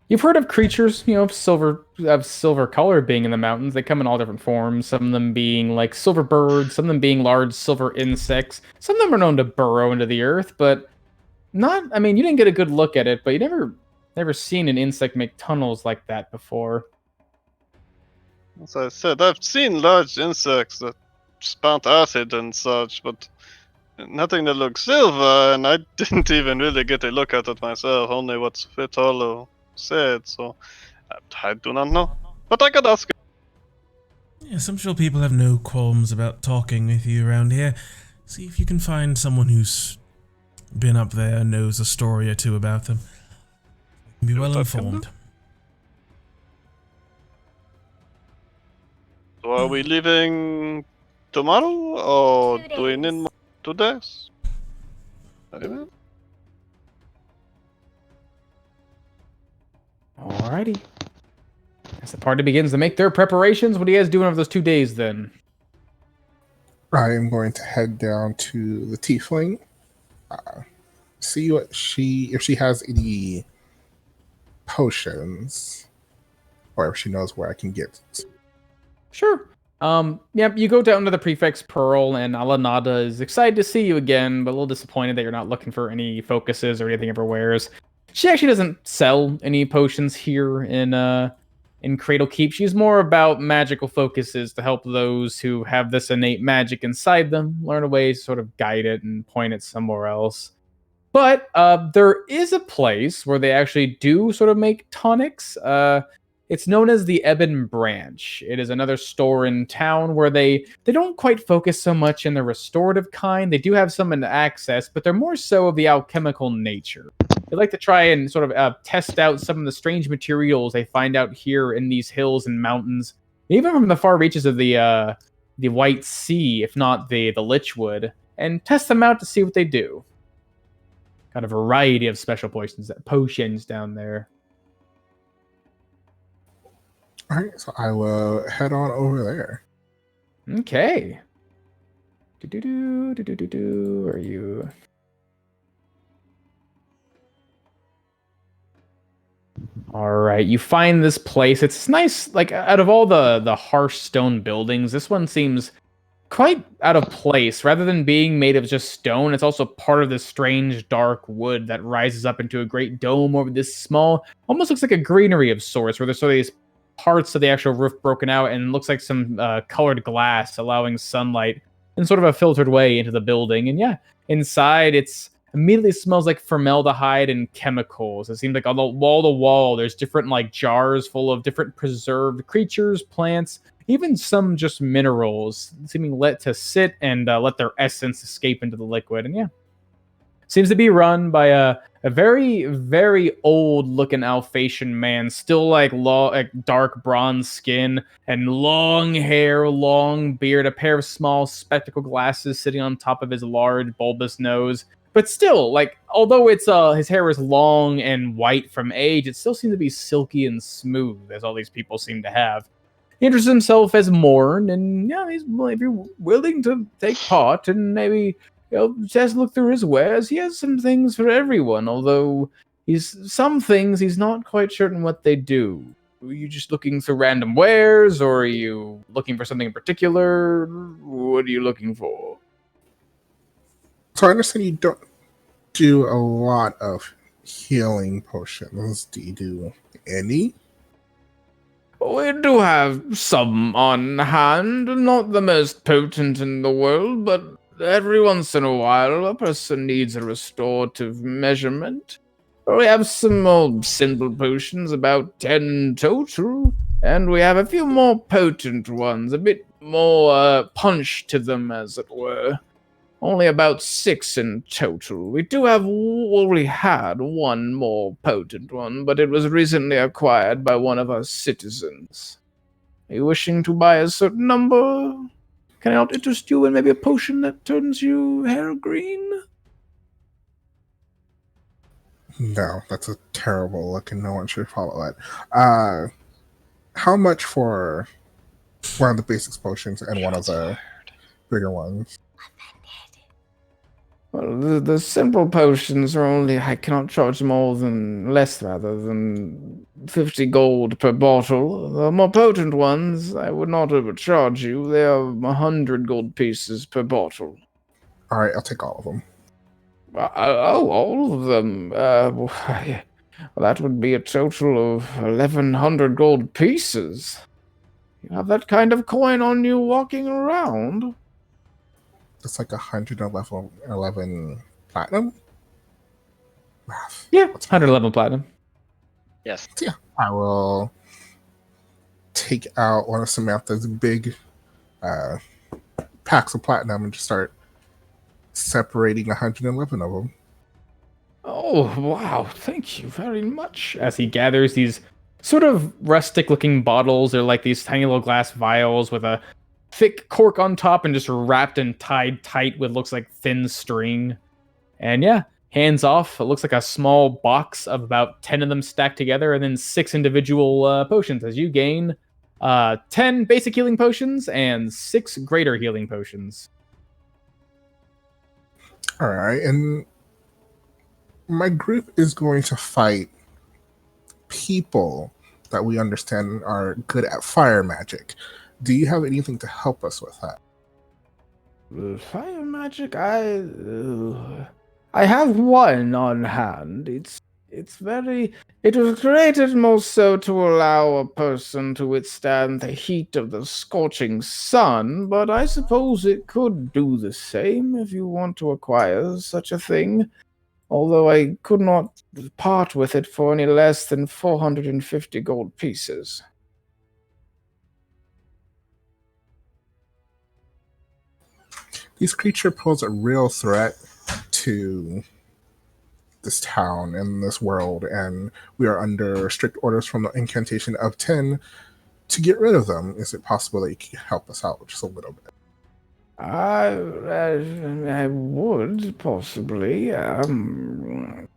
You've heard of creatures, of silver color being in the mountains. They come in all different forms. Some of them being like silver birds, some of them being large silver insects. Some of them are known to burrow into the earth, but not. I mean, you didn't get a good look at it, but you never seen an insect make tunnels like that before. As I said, I've seen large insects that spout acid and such, but nothing that looks silver, and I didn't even really get a look at it myself, only what Fitolo said, so I do not know. But I could ask. Yes, I'm sure people have no qualms about talking with you around here. See if you can find someone who's been up there and knows a story or two about them. Be well informed. So are we leaving tomorrow or 2 do we need days. more 2 days? Okay. Alrighty. As the party begins to make their preparations, what are you guys doing over those 2 days then? I am going to head down to the tiefling, see what if she has any potions, or if she knows where I can get. Sure. Yep, you go down to the prefect's Pearl, and Alanada is excited to see you again, but a little disappointed that you're not looking for any focuses or anything everywheres. She actually doesn't sell any potions here in Cradle Keep. She's more about magical focuses to help those who have this innate magic inside them learn a way to sort of guide it and point it somewhere else. But there is a place where they actually do sort of make tonics. It's known as the Ebon Branch. It is another store in town where they don't quite focus so much in the restorative kind. They do have some in access, but they're more so of the alchemical nature. They like to try and sort of test out some of the strange materials they find out here in these hills and mountains, even from the far reaches of the White Sea, if not the Lichwood, and test them out to see what they do. Got a variety of special potions down there. All right, so I will head on over there. Okay. Where are you? All right, you find this place. It's nice. Like out of all the harsh stone buildings, this one seems quite out of place. Rather than being made of just stone, it's also part of this strange dark wood that rises up into a great dome over this small, almost looks like a greenery of sorts, where there's sort of these parts of the actual roof broken out and looks like some colored glass allowing sunlight in sort of a filtered way into the building. And yeah, inside it's immediately smells like formaldehyde and chemicals. It seems like on the wall to wall there's different like jars full of different preserved creatures, plants, even some just minerals, seeming let to sit and let their essence escape into the liquid. And yeah, seems to be run by a very, very old-looking Alphasian man, still like dark bronze skin and long hair, long beard, a pair of small spectacle glasses sitting on top of his large bulbous nose. But still, like, although it's his hair is long and white from age, it still seems to be silky and smooth, as all these people seem to have. He introduces himself as Morn, and yeah, he's if you're willing to take part and maybe just look through his wares, he has some things for everyone. Although some things he's not quite certain what they do. Are you just looking through random wares, or are you looking for something in particular? What are you looking for? So I understand you don't do a lot of healing potions. Do you do any? We do have some on hand, not the most potent in the world, but every once in a while a person needs a restorative measurement. We have some more simple potions, about 10 in total, and we have a few more potent ones, a bit more punch to them, as it were. Only about 6 in total. We had one more potent one, but it was recently acquired by one of our citizens. Are you wishing to buy a certain number? Can I not interest you in maybe a potion that turns your hair green? No, that's a terrible look, and no one should follow that. How much for one of the basics potions and one of the bigger ones? Well, the simple potions are only, I cannot charge less than 50 gold per bottle. The more potent ones, I would not overcharge you. They are 100 gold pieces per bottle. All right, I'll take all of them. All of them? Well, that would be a total of 1,100 gold pieces. You have that kind of coin on you walking around? It's like 111 platinum. Yeah, 111 platinum. Yes. So yeah, I will take out one of Samantha's big packs of platinum and just start separating 111 of them. Oh, wow. Thank you very much. As he gathers these sort of rustic-looking bottles. They're like these tiny little glass vials with a thick cork on top and just wrapped and tied tight with looks like thin string. And yeah, hands off. It looks like a small box of about 10 of them stacked together, and then 6 individual potions as you gain 10 basic healing potions and 6 greater healing potions. All right, and my group is going to fight people that we understand are good at fire magic. Do you have anything to help us with that? Fire magic, I have one on hand. It was created more so to allow a person to withstand the heat of the scorching sun, but I suppose it could do the same if you want to acquire such a thing. Although I could not part with it for any less than 450 gold pieces. These creatures pose a real threat to this town and this world, and we are under strict orders from the incantation of 10 to get rid of them. Is it possible that you could help us out just a little bit? I would possibly. An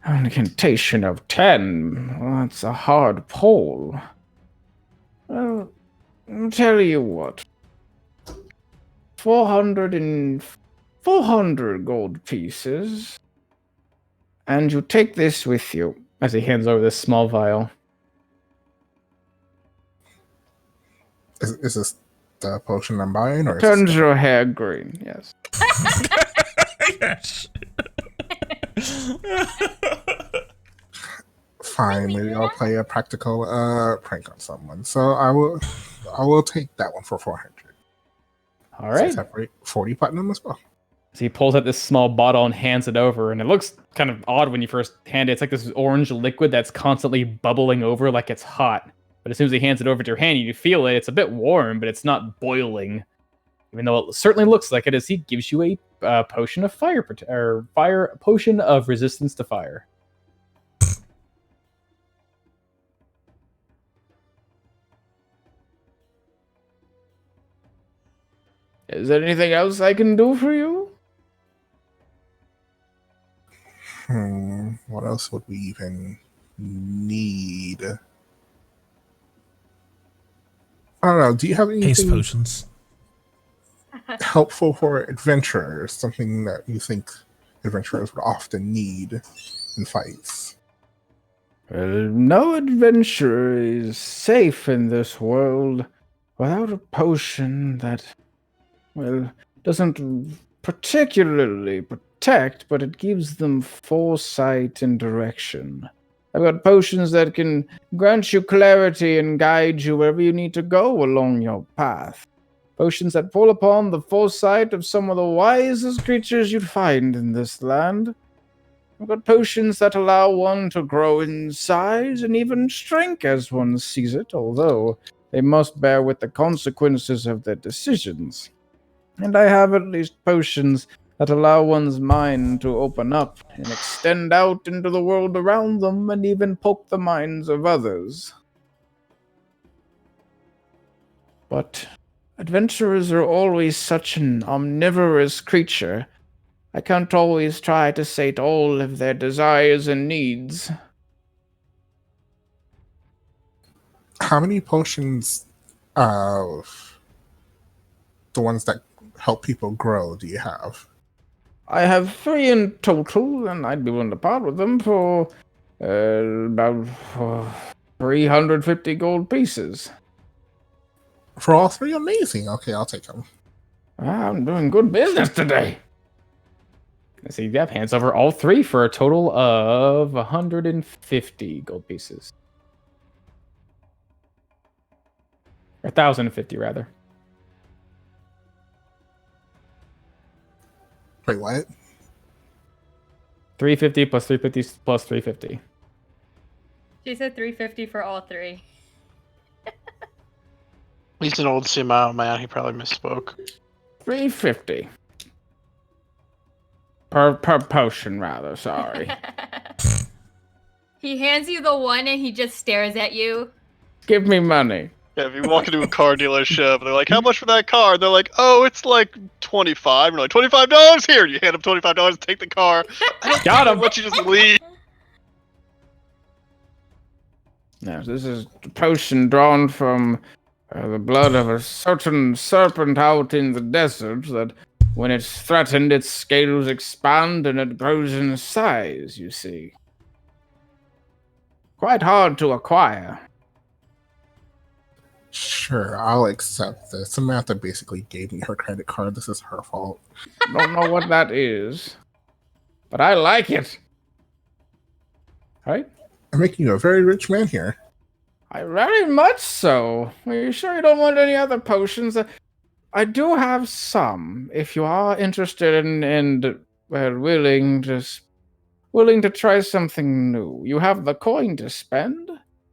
incantation of 10. Well, that's a hard pull. Well, I'll tell you what. 400 gold pieces. And you take this with you. As he hands over this small vial. Is this the potion I'm buying, or Turns your hair green, yes. Yes. fine? Maybe I'll play a practical prank on someone. So I will take that one for 400. All right. So 40 platinum as well. So he pulls out this small bottle and hands it over, and it looks kind of odd when you first hand it. It's like this orange liquid that's constantly bubbling over like it's hot. But as soon as he hands it over to your hand, you feel it. It's a bit warm, but it's not boiling. Even though it certainly looks like it, as he gives you a potion of fire potion of resistance to fire. Is there anything else I can do for you? What else would we even need? I don't know. Do you have anything Haste potions. helpful for adventurers? Something that you think adventurers would often need in fights? No adventurer is safe in this world without a potion that, well, doesn't particularly protect, but it gives them foresight and direction. I've got potions that can grant you clarity and guide you wherever you need to go along your path. Potions that pull upon the foresight of some of the wisest creatures you'd find in this land. I've got potions that allow one to grow in size and even strength as one sees it, although they must bear with the consequences of their decisions. And I have at least potions that allow one's mind to open up and extend out into the world around them and even poke the minds of others. But adventurers are always such an omnivorous creature. I can't always try to sate all of their desires and needs. How many potions of the ones that help people grow do you have? I have 3 in total, and I'd be willing to part with them for about 350 gold pieces. For all 3? Amazing. Okay, I'll take them. I'm doing good business today. I see that hands over all 3 for a total of 150 gold pieces. 1,050, rather. Wait, what? 350 plus 350 plus 350. She said 350 for all 3. He's an old Simao man. He probably misspoke. 350. Per potion, rather. Sorry. He hands you the one and he just stares at you. Give me money. Yeah, if you walk into a car dealership, they're like, "How much for that car?" They're like, "Oh, it's like 25." You're like, "$25 here." You hand them $25, take the car. I don't Got think him. they'll let you just leave. Now, this is a potion drawn from the blood of a certain serpent out in the desert that when it's threatened, its scales expand and it grows in size, you see. Quite hard to acquire. Sure, I'll accept this. Samantha basically gave me her credit card. This is her fault. Don't know what that is, but I like it. Right? I'm making you a very rich man here. I very much so. Are you sure you don't want any other potions? I do have some. If you are interested in willing to try something new, you have the coin to spend.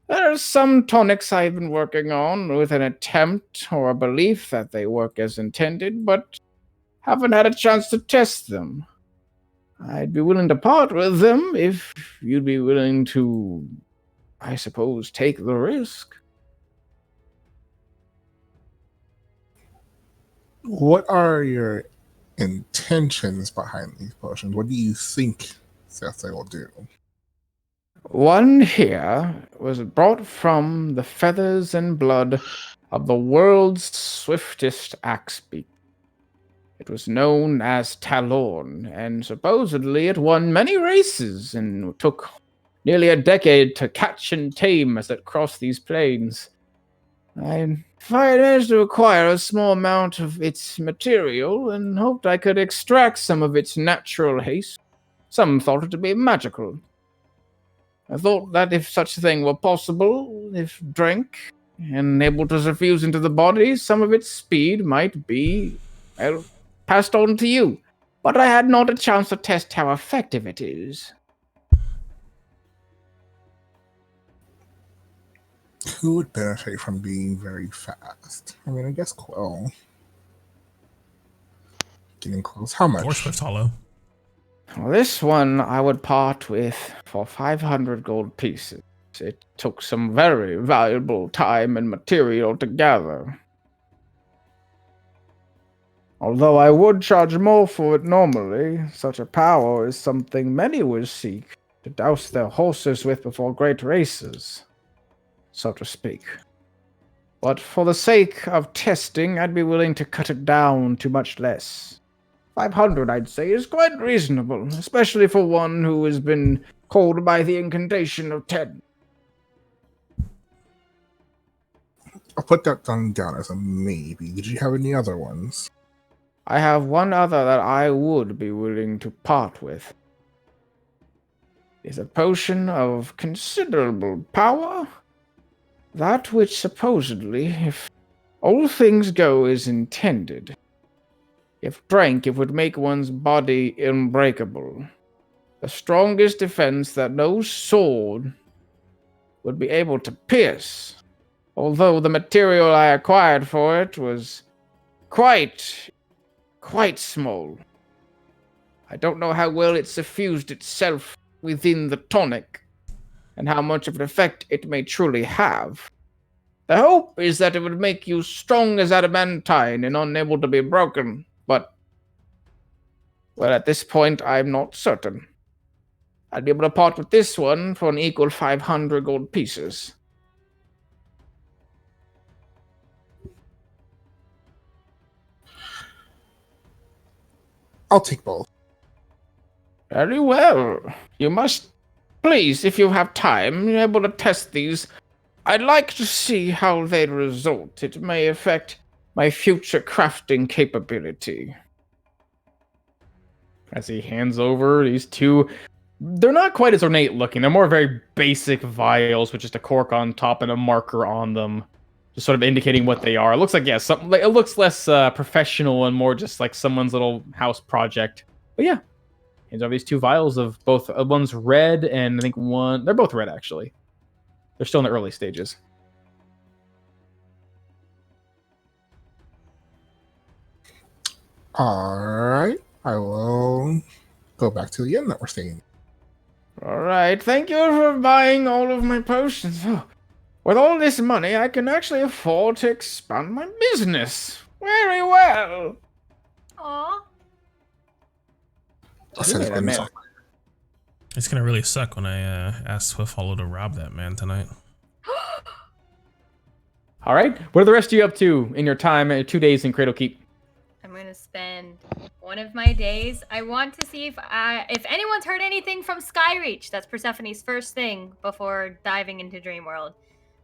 There are some tonics I've been working on with an attempt or a belief that they work as intended, but haven't had a chance to test them. I'd be willing to part with them if you'd be willing to, I suppose, take the risk. What are your intentions behind these potions? What do you think that they will do? One here was brought from the feathers and blood of the world's swiftest axbeak. It was known as Talorn, and supposedly it won many races and took nearly a decade to catch and tame as it crossed these plains. I managed to acquire a small amount of its material and hoped I could extract some of its natural haste. Some thought it to be magical. I thought that if such a thing were possible, if drank and able to suffuse into the body, some of its speed might be, well, passed on to you. But I had not a chance to test how effective it is. Who would benefit from being very fast? I mean, I guess Quill. Getting close. How much? Or Swift Hollow. Well, this one I would part with for 500 gold pieces. It took some very valuable time and material to gather. Although I would charge more for it normally, such a power is something many would seek to douse their horses with before great races, so to speak. But for the sake of testing, I'd be willing to cut it down to much less. 500, I'd say, is quite reasonable, especially for one who has been called by the incantation of 10. I'll put that down as a maybe. Did you have any other ones? I have one other that I would be willing to part with. It's a potion of considerable power, that which supposedly, if all things go as intended, if drank, it would make one's body unbreakable. The strongest defense that no sword would be able to pierce, although the material I acquired for it was quite small. I don't know how well it suffused itself within the tonic, and how much of an effect it may truly have. The hope is that it would make you strong as adamantine and unable to be broken, but, well, at this point, I'm not certain. I'd be able to part with this one for an equal 500 gold pieces. I'll take both. Very well. You must, please, if you have time, be able to test these. I'd like to see how they result. It may affect my future crafting capability. As he hands over these two, they're not quite as ornate looking. They're more very basic vials with just a cork on top and a marker on them, just sort of indicating what they are. It looks like, yeah, something. It looks less professional and more just like someone's little house project. But yeah, hands over these two vials of both. One's red and I think one. They're both red actually. They're still in the early stages. Alright. I will go back to the inn that we're staying. All right, thank you for buying all of my potions. Oh, with all this money, I can actually afford to expand my business. Very well. Aw. I said it's goodness. It's gonna really suck when I ask Swift Hollow to rob that man tonight. All right, what are the rest of you up to in your time, 2 days in Cradle Keep? I'm gonna spend one of my days. I want to see if anyone's heard anything from Skyreach. That's Persephone's first thing before diving into Dreamworld.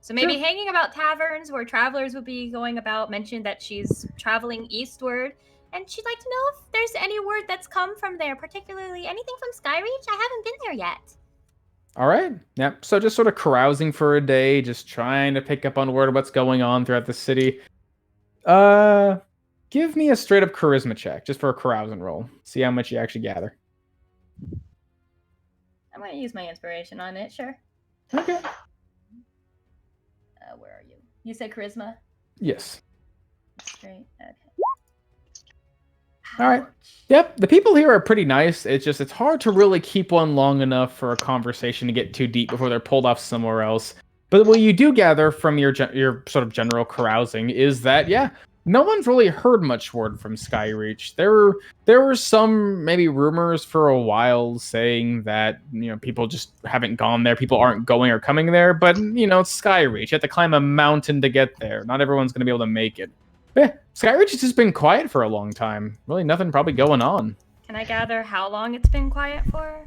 So maybe hanging about taverns where travelers would be going about. Mentioned that she's traveling eastward, and she'd like to know if there's any word that's come from there, particularly anything from Skyreach. I haven't been there yet. All right, yep. So just sort of carousing for a day, just trying to pick up on word of what's going on throughout the city. Give me a straight up charisma check, just for a carousing roll. See how much you actually gather. I'm gonna use my inspiration on it. Sure. Okay. Where are you? You said charisma? Yes. Straight. Okay. All right. Yep, the people here are pretty nice. It's hard to really keep one long enough for a conversation to get too deep before they're pulled off somewhere else. But what you do gather from your sort of general carousing is that, yeah, no one's really heard much word from Skyreach. There were some maybe rumors for a while saying that, people just haven't gone there, people aren't going or coming there, but, it's Skyreach. You have to climb a mountain to get there. Not everyone's going to be able to make it. Yeah, Skyreach has just been quiet for a long time. Really nothing probably going on. Can I gather how long it's been quiet for?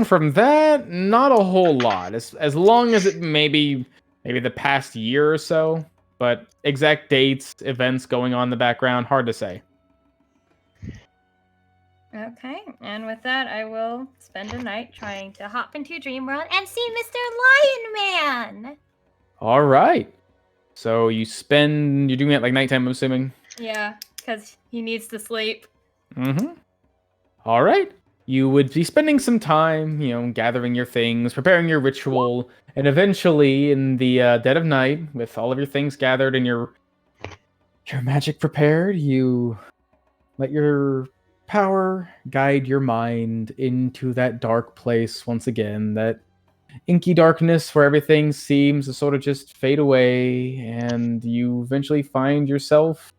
From that, not a whole lot. As long as it maybe the past year or so. But exact dates, events going on in the background, hard to say. Okay, and with that, I will spend a night trying to hop into Dreamworld and see Mr. Lion Man! All right. So you're doing it like nighttime, I'm assuming? Yeah, because he needs to sleep. Mm-hmm. All right. You would be spending some time, gathering your things, preparing your ritual, and eventually, in the dead of night, with all of your things gathered and your magic prepared, you let your power guide your mind into that dark place once again, that inky darkness where everything seems to sort of just fade away, and you eventually find yourself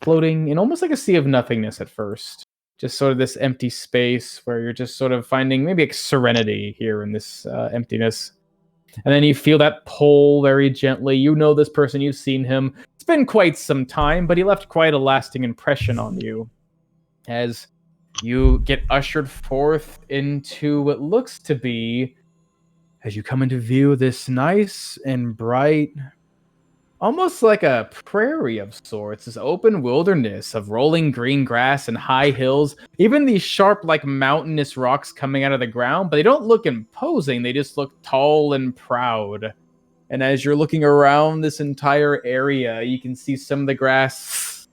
floating in almost like a sea of nothingness at first. Just sort of this empty space where you're just sort of finding maybe like serenity here in this emptiness. And then you feel that pull very gently. You know this person, you've seen him. It's been quite some time, but he left quite a lasting impression on you. As you get ushered forth into what looks to be, as you come into view, this nice and bright, almost like a prairie of sorts, this open wilderness of rolling green grass and high hills, even these sharp, like mountainous rocks coming out of the ground, but they don't look imposing, they just look tall and proud. And as you're looking around this entire area, you can see some of the grass,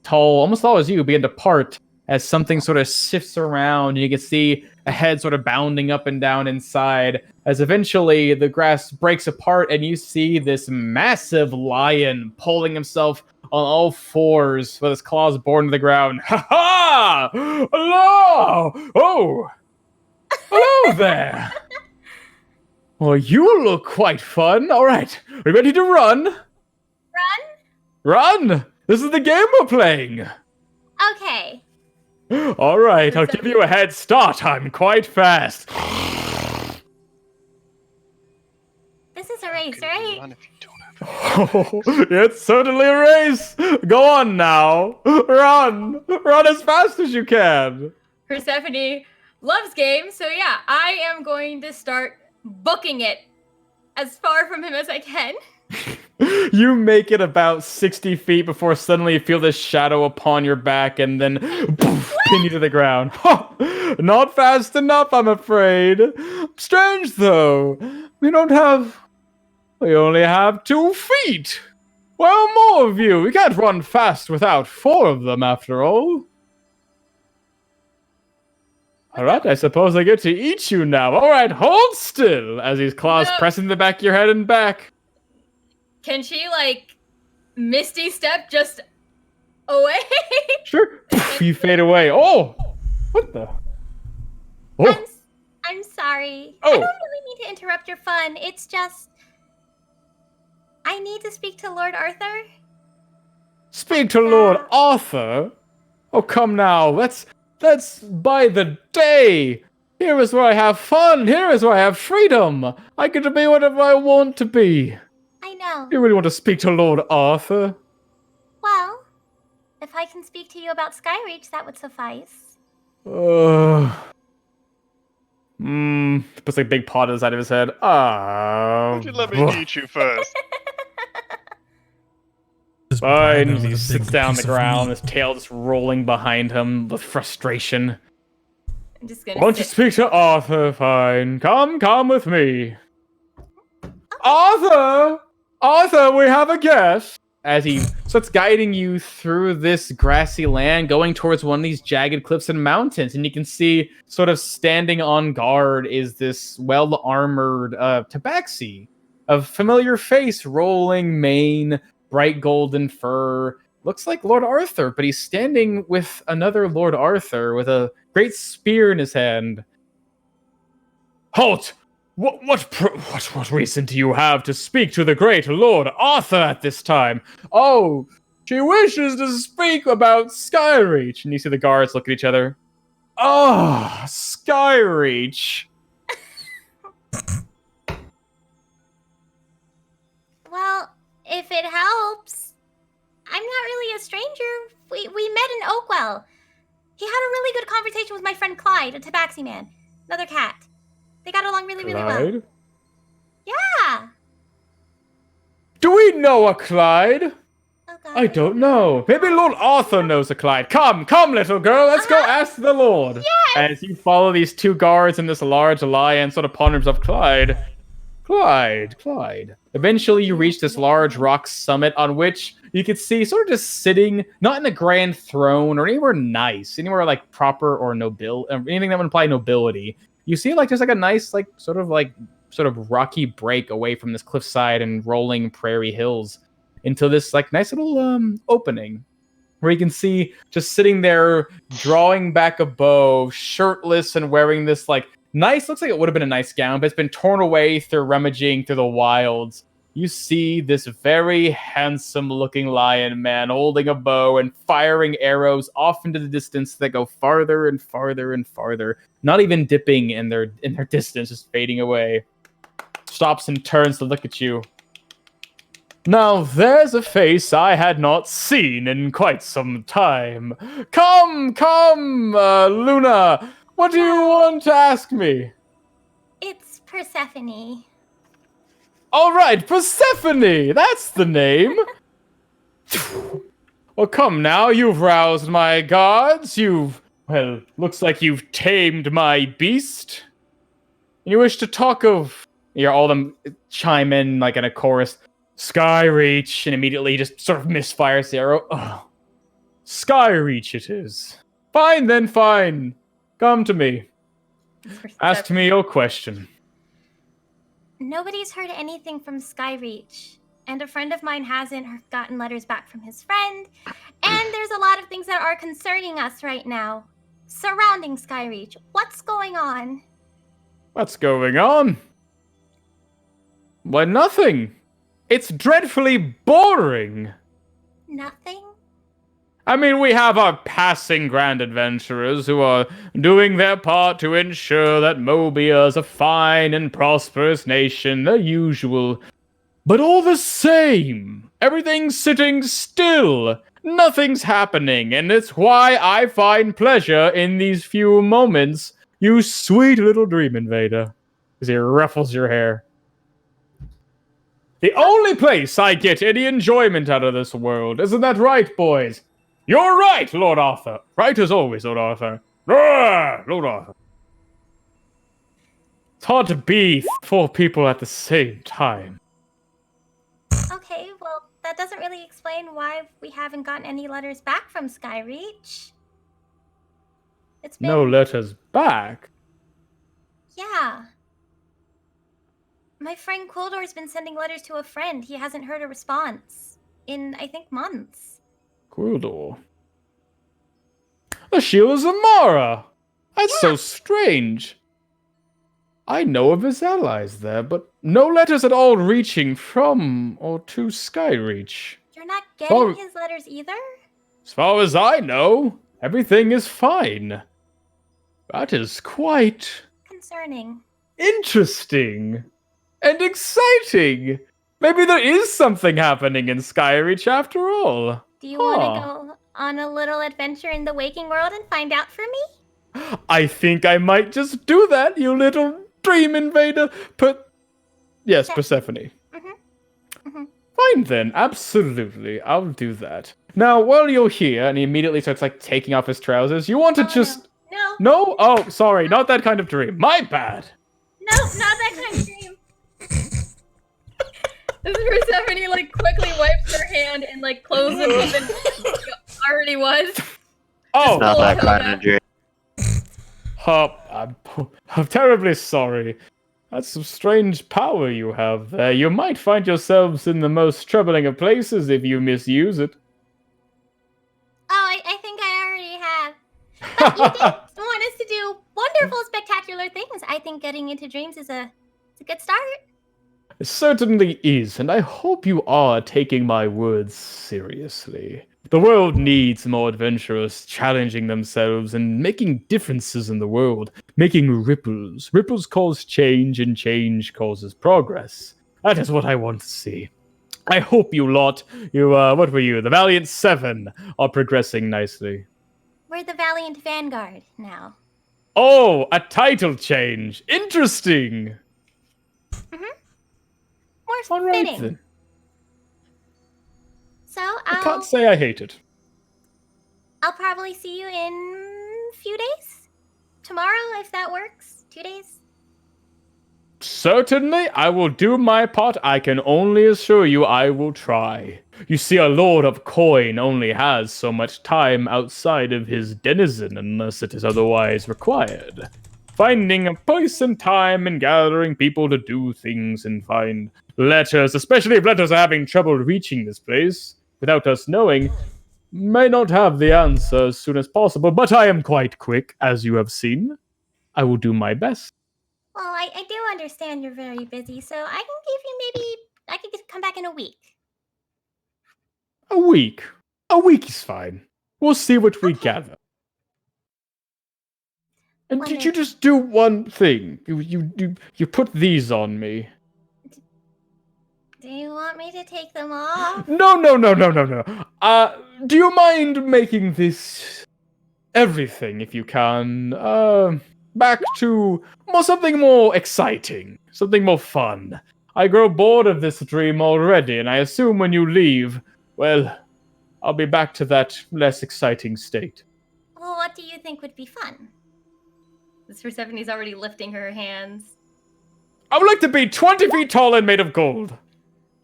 tall, almost tall as you, begin to part as something sort of shifts around, and you can see a head sort of bounding up and down inside, as eventually the grass breaks apart and you see this massive lion pulling himself on all fours with his claws borne to the ground. Ha ha! Hello! Oh! Hello there! Well, you look quite fun. All right, are you ready to run? Run! This is the game we're playing. Okay. All right, I'll give you a head start. I'm quite fast. This is a race, right? Run if you don't have Oh, it's certainly a race. Go on now. Run. Run as fast as you can. Persephone loves games, so yeah, I am going to start booking it as far from him as I can. You make it about 60 feet before suddenly you feel this shadow upon your back and then poof, pin you to the ground. Not fast enough, I'm afraid. Strange, though. We only have 2 feet. Well, more of you. We can't run fast without 4 of them, after all. All right, I suppose I get to eat you now. All right, hold still, as these claws pressing the back of your head and back. Can she, like, Misty Step just away? Sure. You fade away. Oh! What the? Oh, I'm sorry. I Oh. don't really mean to interrupt your fun. It's just I need to speak to Lord Arthur. speak to Lord Arthur? Oh, come now. That's by the day. Here is where I have fun. Here is where I have freedom. I get to be whatever I want to be. I know. You really want to speak to Lord Arthur? Well, if I can speak to you about Skyreach, that would suffice. Puts like a big pot inside of his head. Won't you let me eat you first? Just bite Fine. him with He a sits big down on piece the of ground, meat. his tail just rolling behind him with frustration. I'm just gonna Won't you sit. speak to Arthur? Fine. Come with me. Arthur! Arthur, we have a guest! As he starts guiding you through this grassy land, going towards one of these jagged cliffs and mountains, and you can see, sort of standing on guard, is this well-armored tabaxi. A familiar face, rolling mane, bright golden fur. Looks like Lord Arthur, but he's standing with another Lord Arthur with a great spear in his hand. Halt! What reason do you have to speak to the great Lord Arthur at this time? Oh, she wishes to speak about Skyreach. And you see the guards look at each other. Oh, Skyreach. Well, if it helps, I'm not really a stranger. We met in Oakwell. He had a really good conversation with my friend Clyde, a tabaxi man, another cat. They got along really well. Clyde? Yeah. Do we know a Clyde? Oh god. I don't know. Maybe Lord Arthur knows a Clyde. Come, little girl. Let's go ask the Lord. Yes! As you follow these two guards and this large lion, sort of ponders of Clyde. Clyde. Eventually, you reach this large rock summit on which you could see sort of just sitting, not in a grand throne or anywhere nice, anywhere like proper or anything that would imply nobility. You see, like, there's like a nice, like, sort of rocky break away from this cliffside and rolling prairie hills into this, like, nice little opening where you can see just sitting there, drawing back a bow, shirtless and wearing this, like, nice, looks like it would have been a nice gown, but it's been torn away through rummaging through the wilds. You see this very handsome-looking lion man holding a bow and firing arrows off into the distance that go farther and farther and farther, not even dipping in their distance, just fading away. Stops and turns to look at you. Now there's a face I had not seen in quite some time. Come, Luna. What do you want to ask me? It's Persephone. All right, Persephone. That's the name. Well, come now. You've roused my guards. Looks like you've tamed my beast. You wish to talk of... all of them chime in, like, in a chorus. Skyreach, and immediately just sort of misfires the arrow. Oh, Skyreach it is. Fine then, fine. Come to me. Ask me your question. Nobody's heard anything from Skyreach, and a friend of mine hasn't gotten letters back from his friend, and there's a lot of things that are concerning us right now, surrounding Skyreach. What's going on? What's going on? Why, nothing. It's dreadfully boring. Nothing? I mean, we have our passing grand adventurers who are doing their part to ensure that Mobia is a fine and prosperous nation, the usual. But all the same, everything's sitting still. Nothing's happening, and it's why I find pleasure in these few moments, you sweet little dream invader. As he ruffles your hair. The only place I get any enjoyment out of this world. Isn't that right, boys? You're right, Lord Arthur. Right as always, Lord Arthur. Lord Arthur. It's hard to be four people at the same time. Okay, well, that doesn't really explain why we haven't gotten any letters back from Skyreach. It's been... No letters back? Yeah. My friend Quildor's been sending letters to a friend. He hasn't heard a response in, I think, months. Quildor. The Shield of Zamara. That's so strange. I know of his allies there, but no letters at all reaching from or to Skyreach. You're not getting Oh. his letters either? As far as I know, everything is fine. That is quite Concerning. interesting and exciting. Maybe there is something happening in Skyreach after all. Do you want to go on a little adventure in the waking world and find out for me? I think I might just do that, you little dream invader. Yes, Persephone. Fine then, absolutely, I'll do that. Now, while you're here, and he immediately starts like taking off his trousers, you want to just... No. No? Oh, sorry, not that kind of dream. My bad. No, not that kind of dream. This is Persephone like quickly wipes her hand and like closes something already was. Oh, Not that kind of dream. I'm terribly sorry. That's some strange power you have there. You might find yourselves in the most troubling of places if you misuse it. Oh, I think I already have. But you did want us to do wonderful, spectacular things. I think getting into dreams is a good start. It certainly is, and I hope you are taking my words seriously. The world needs more adventurers challenging themselves and making differences in the world, making ripples. Ripples cause change, and change causes progress. That is what I want to see. I hope you lot, what were you, the Valiant 7, are progressing nicely. We're the Valiant Vanguard now. Oh, a title change. Interesting. More All right fitting. then. So I can't say I hate it. I'll probably see you in a few days. Tomorrow, if that works. 2 days. Certainly, I will do my part. I can only assure you I will try. You see, a Lord of Coin only has so much time outside of his denizen unless it is otherwise required. Finding a place and time and gathering people to do things and find letters, especially if letters are having trouble reaching this place, without us knowing, may not have the answer as soon as possible, but I am quite quick, as you have seen. I will do my best. Well, I do understand you're very busy, so I can give you I could come back in a week. A week. A week is fine. We'll see what we gather. And did you just do one thing? You put these on me. Do you want me to take them off? No. Do you mind making this everything if you can? Back to something more exciting, something more fun. I grow bored of this dream already, and I assume when you leave, well, I'll be back to that less exciting state. Well, what do you think would be fun? This Persephone's already lifting her hands. I would like to be 20 feet tall and made of gold.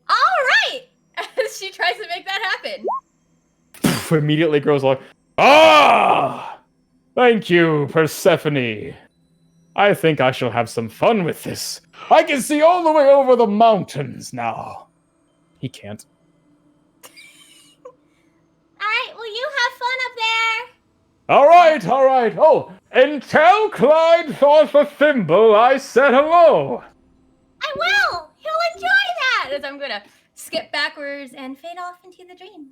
All right! As she tries to make that happen. Immediately grows like, ah! Thank you, Persephone. I think I shall have some fun with this. I can see all the way over the mountains now. He can't. Alright, well, you have fun up there. All right. Oh, and tell Clyde for Thimble I said hello. I will! He'll enjoy that! As I'm gonna skip backwards and fade off into the dream.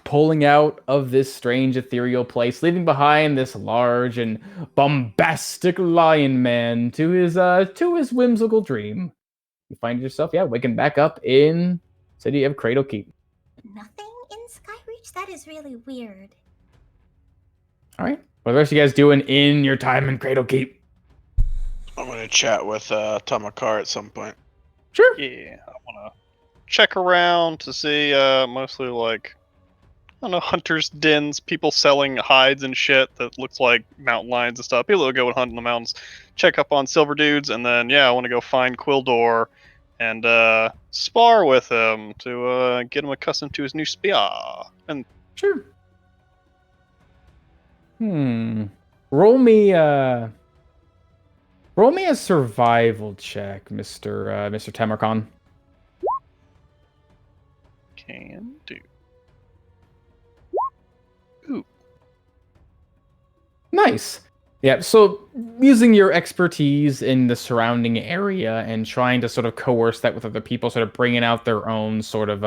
Pulling out of this strange ethereal place, leaving behind this large and bombastic lion man to his whimsical dream. You find yourself, waking back up in city of Cradle Keep. Nothing in Skyreach? That is really weird. All right. What are the rest of you guys doing in your time in Cradle Keep? I'm gonna chat with Tamakar at some point. Sure. Yeah, I want to check around to see mostly like, I don't know, hunters' dens, people selling hides and shit that looks like mountain lions and stuff. People that go and hunt in the mountains. Check up on silver dudes, and then I want to go find Quildor and spar with him to get him accustomed to his new spear. And Sure. Roll me a survival check, Mr. Tamarcon. can do. Ooh. Nice. Yeah, so using your expertise in the surrounding area and trying to sort of coerce that with other people, sort of bringing out their own sort of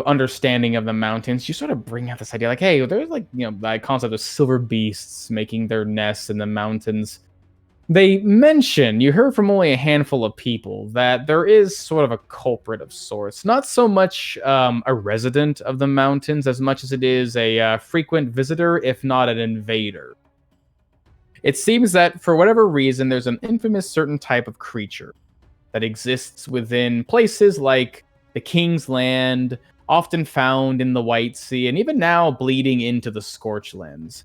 understanding of the mountains, you sort of bring out this idea like, hey, there's like, the concept of silver beasts making their nests in the mountains. They mention, you heard from only a handful of people, that there is sort of a culprit of sorts. Not so much a resident of the mountains as much as it is a frequent visitor, if not an invader. It seems that for whatever reason, there's an infamous certain type of creature that exists within places like the King's Land, often found in the White Sea, and even now bleeding into the Scorchlands.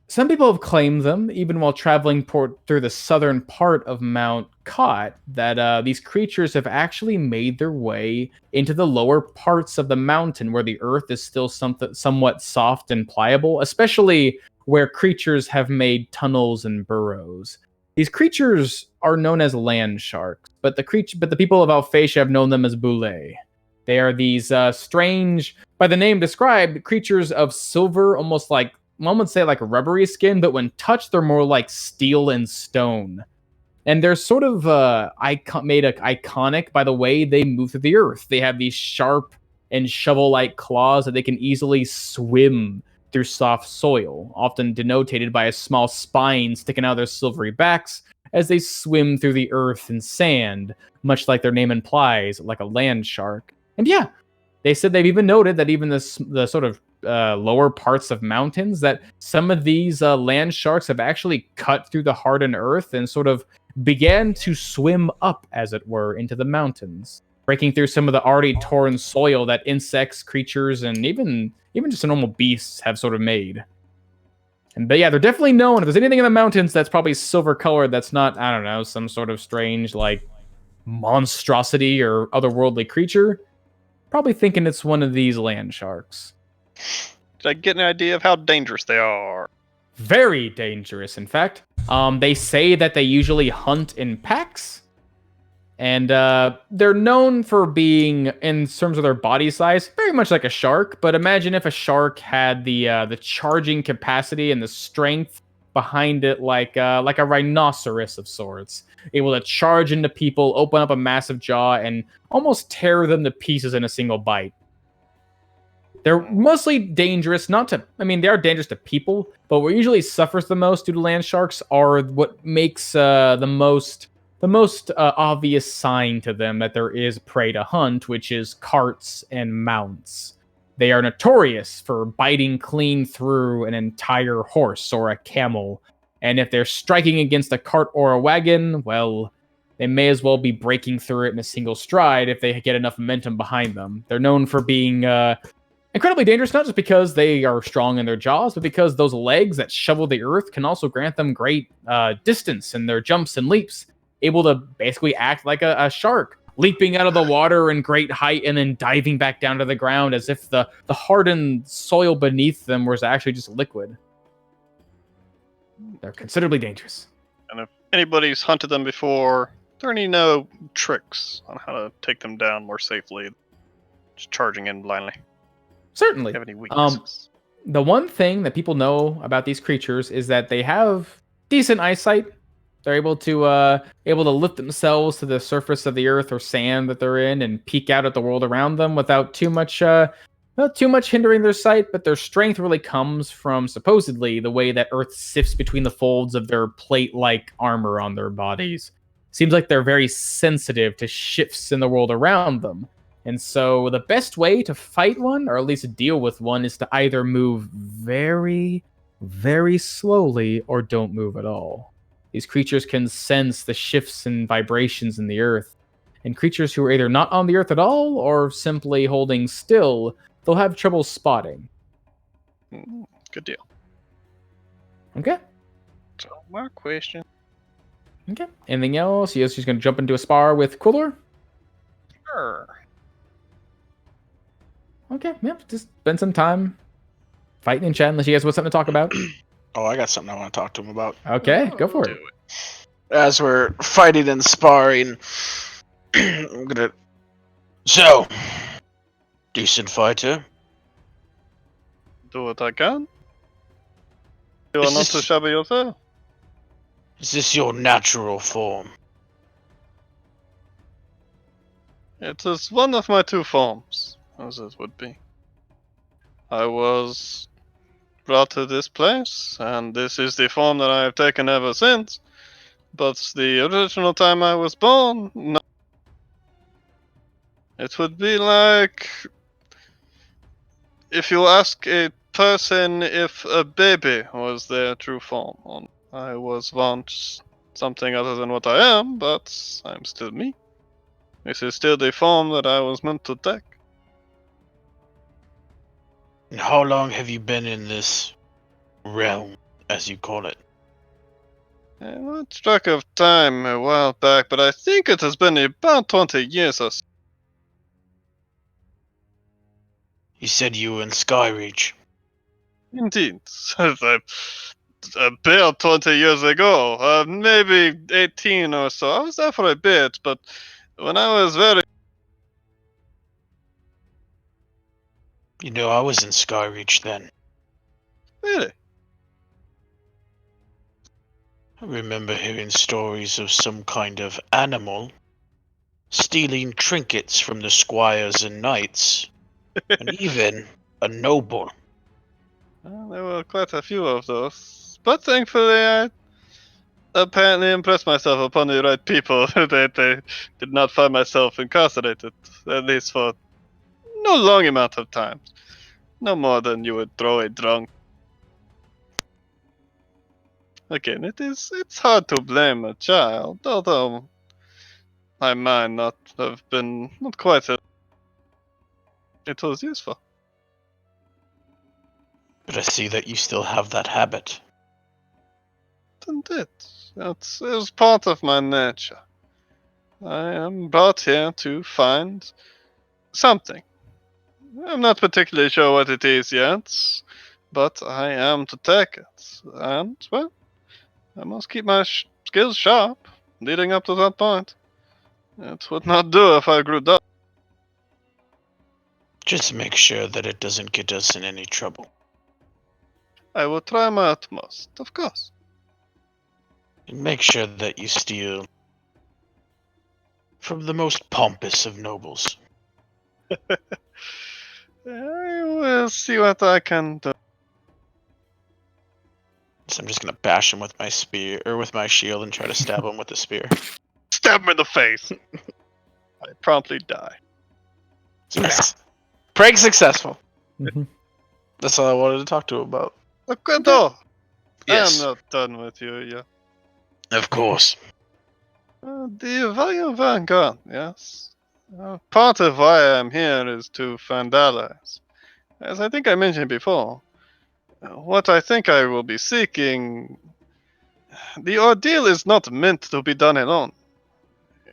Some people have claimed them, even while traveling through the southern part of Mount Cot, that these creatures have actually made their way into the lower parts of the mountain where the earth is still somewhat soft and pliable, especially where creatures have made tunnels and burrows. These creatures are known as land sharks, but the people of Alphasia have known them as boule. They are these strange, by the name described, creatures of silver, almost like one would say like a rubbery skin, but when touched, they're more like steel and stone. And they're sort of made iconic by the way they move through the earth. They have these sharp and shovel-like claws that they can easily swim through soft soil, often denoted by a small spine sticking out of their silvery backs as they swim through the earth and sand, much like their name implies, like a land shark. And yeah, they said they've even noted that even the sort of lower parts of mountains, that some of these land sharks have actually cut through the hardened earth and sort of began to swim up, as it were, into the mountains, breaking through some of the already torn soil that insects, creatures, and even just normal beasts have sort of made. But yeah, they're definitely known. If there's anything in the mountains that's probably silver colored, that's not, I don't know, some sort of strange like monstrosity or otherworldly creature, probably thinking it's one of these land sharks. Did I get an idea of how dangerous they are? Very dangerous, in fact. They say that they usually hunt in packs, and they're known for being, in terms of their body size, very much like a shark. But imagine if a shark had the charging capacity and the strength behind it, like a rhinoceros of sorts, able to charge into people, open up a massive jaw, and almost tear them to pieces in a single bite. They're mostly dangerous, they are dangerous to people, but what usually suffers the most due to land sharks are what makes the most obvious sign to them that there is prey to hunt, which is carts and mounts. They are notorious for biting clean through an entire horse or a camel, and if they're striking against a cart or a wagon, well, they may as well be breaking through it in a single stride if they get enough momentum behind them. They're known for being incredibly dangerous, not just because they are strong in their jaws, but because those legs that shovel the earth can also grant them great distance in their jumps and leaps, able to basically act like a shark, leaping out of the water in great height and then diving back down to the ground as if the hardened soil beneath them was actually just liquid. They're considerably dangerous. And if anybody's hunted them before, are there any tricks on how to take them down more safely? Just charging in blindly. Certainly. Do you have any weaknesses? The one thing that people know about these creatures is that they have decent eyesight. They're able to lift themselves to the surface of the earth or sand that they're in and peek out at the world around them without too much hindering their sight. But their strength really comes from supposedly the way that earth sifts between the folds of their plate-like armor on their bodies. Seems like they're very sensitive to shifts in the world around them. And so the best way to fight one, or at least deal with one, is to either move very, very slowly or don't move at all. These creatures can sense the shifts and vibrations in the earth. And creatures who are either not on the earth at all or simply holding still, they'll have trouble spotting. Good deal. Okay. So my question. Okay. Anything else? Yes, she's going to jump into a spar with Quillor? Sure. Okay, yep, just spend some time fighting and chatting unless you guys want something to talk about. Oh, I got something I want to talk to him about. Okay, go for it. As we're fighting and sparring, I'm gonna... So, decent fighter? Do what I can. You are Is not this- too shabby yourself. Is this your natural form? It is one of my two forms, as it would be. I was brought to this place, and this is the form that I have taken ever since. But the original time I was born, no. It would be like if you ask a person if a baby was their true form. I was once something other than what I am, but I'm still me. This is still the form that I was meant to take. And how long have you been in this realm, as you call it? I lost track of time a while back, but I think it has been about 20 years or so. You said you were in Skyreach. Indeed. About 20 years ago. Maybe 18 or so. I was there for a bit, but when I was very... You know, I was in Skyreach then. Really? I remember hearing stories of some kind of animal stealing trinkets from the squires and knights, and even a noble. Well, there were quite a few of those. But thankfully, I apparently impressed myself upon the right people. They did not find myself incarcerated, at least for no long amount of time. No more than you would throw a drunk. Again, it's hard to blame a child, although I might not have been not quite as it was useful. But I see that you still have that habit. And it is part of my nature. I am brought here to find something. I'm not particularly sure what it is yet, but I am to take it. And, well, I must keep my skills sharp leading up to that point. It would not do if I grew dull. Just make sure that it doesn't get us in any trouble. I will try my utmost, of course. And make sure that you steal from the most pompous of nobles. I will see what I can do. So I'm just gonna bash him with my spear, or with my shield, and try to stab him with the spear. Stab him in the face! I promptly die. Nice. Prank successful. Mhm. That's all I wanted to talk to him about. Quento! Yes, I am not done with you yet. of course. The Valiant Vanguard, yes. Part of why I am here is to find allies. As I think I mentioned before, what I think I will be seeking... The ordeal is not meant to be done alone.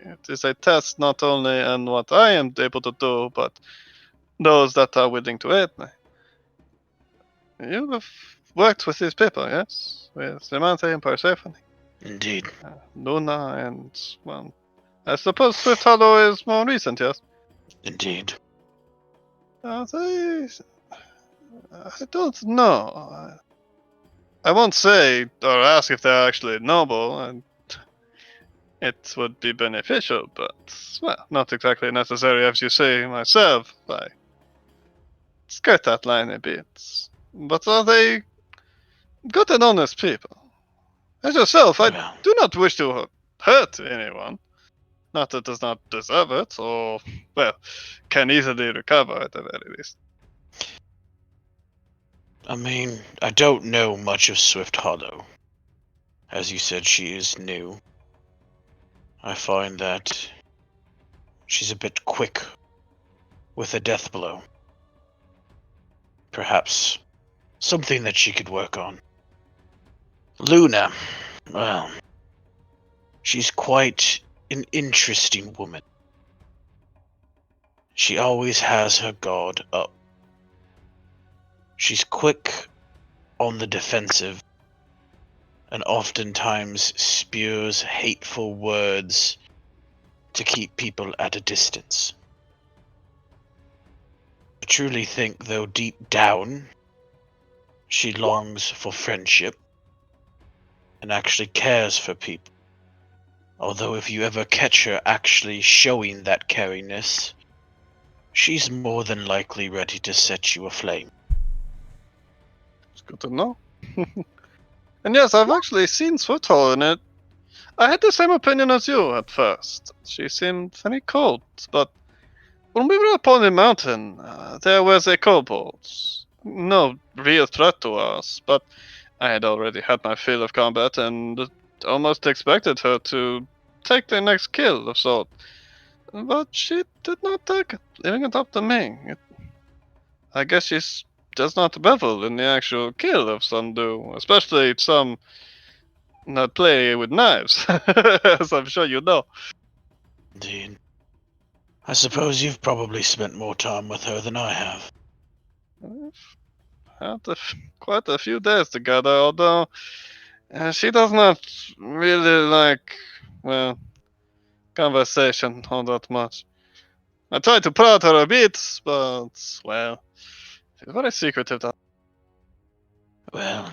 It is a test not only in what I am able to do, but those that are willing to aid me. You have worked with these people, yes? With Samantha and Persephone. Indeed. Luna and, well, I suppose Swift Hollow is more recent, yes? Indeed. I don't know. I won't say or ask if they're actually noble, and it would be beneficial, but, well, not exactly necessary as you say myself. I skirt that line a bit. But are they good and honest people? As yourself, I Well, do not wish to hurt anyone. Not that does not deserve it, or, well, can easily recover at the very least. I mean, I don't know much of Swift Hollow. As you said, she is new. I find that she's a bit quick with a death blow. Perhaps something that she could work on. Luna, well, she's quite an interesting woman. She always has her guard up. She's quick on the defensive, and oftentimes spews hateful words to keep people at a distance. I truly think, though, deep down, she longs for friendship. and actually cares for people. Although if you ever catch her actually showing that caringness, she's more than likely ready to set you aflame. It's good to know. And yes, I've actually seen Swifthold, and I had the same opinion as you at first. She seemed very cold, but when we were upon the mountain, there was a kobold. No real threat to us, but I had already had my fill of combat and almost expected her to take the next kill of sort. But she did not take it, leaving it up to me. I guess she does not revel in the actual kill of some do, especially some that play with knives, as I'm sure you know. Indeed. I suppose you've probably spent more time with her than I have. We've had quite a few days together, although she does not really like, well, conversation all that much. I try to prod her a bit, but, well, she's very secretive. Well,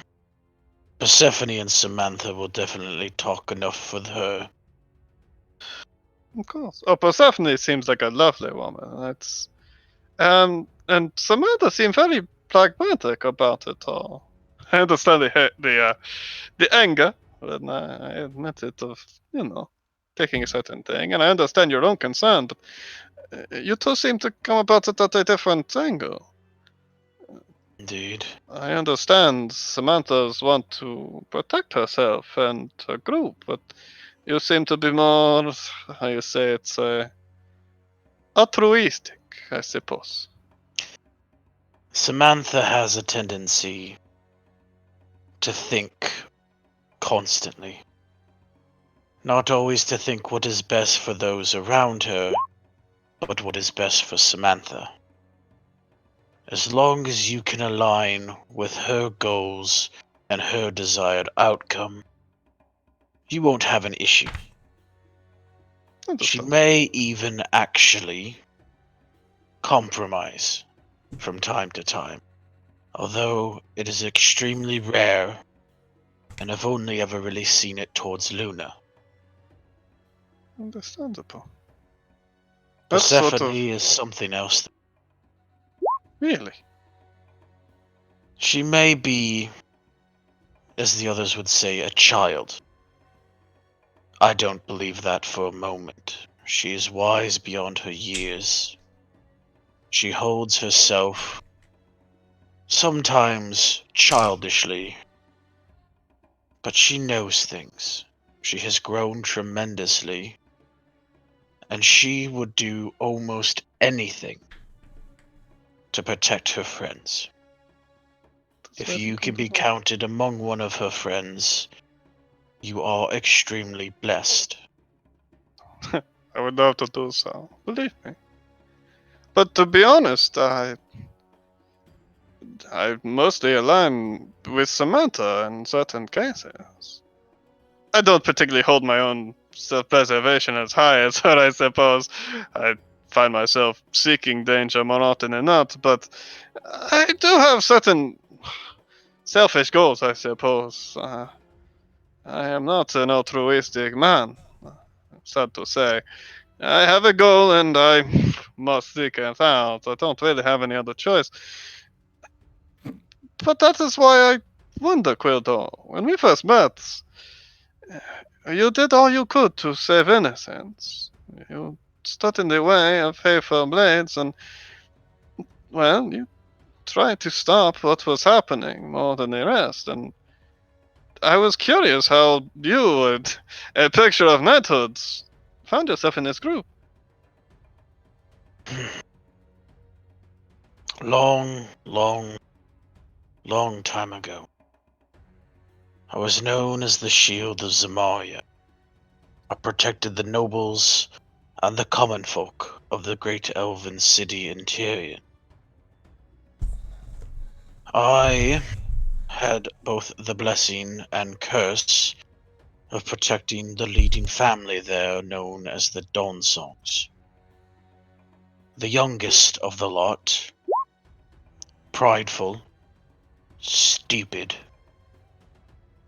Persephone and Samantha will definitely talk enough with her. Of course. Oh, Persephone seems like a lovely woman. And Samantha seemed very pragmatic about it all. I understand the anger, and I admit it of, taking a certain thing, and I understand your own concern, but you two seem to come about it at a different angle. Indeed. I understand Samantha's want to protect herself and her group, but you seem to be more, how you say it's, altruistic, I suppose. Samantha has a tendency to think constantly. Not always to think what is best for those around her, but what is best for Samantha. As long as you can align with her goals and her desired outcome, you won't have an issue. She may even actually compromise from time to time, although it is extremely rare, and I've only ever really seen it towards Luna. Understandable. Persephone is something else. Really? She may be, as the others would say, a child. I don't believe that for a moment. She is wise beyond her years. She holds herself, sometimes childishly, but she knows things. She has grown tremendously, and she would do almost anything to protect her friends. If you can be counted among one of her friends, you are extremely blessed. I would love to do so, believe me. But to be honest, I mostly align with Samantha in certain cases. I don't particularly hold my own self-preservation as high as her, I suppose. I find myself seeking danger more often than not, but I do have certain selfish goals, I suppose. I am not an altruistic man, sad to say. I have a goal and I must seek it out. I don't really have any other choice. But that is why I wonder, Quildo. When we first met, you did all you could to save innocence. You stood in the way of faithful blades and, well, you tried to stop what was happening more than the rest. And I was curious how you, a picture of knighthood, found yourself in this group. Long, long, long time ago, I was known as the Shield of Zamaria. I protected the nobles and the common folk of the great elven city in Tyrion. I had both the blessing and curse of protecting the leading family there known as the Donsongs. The youngest of the lot, prideful, stupid,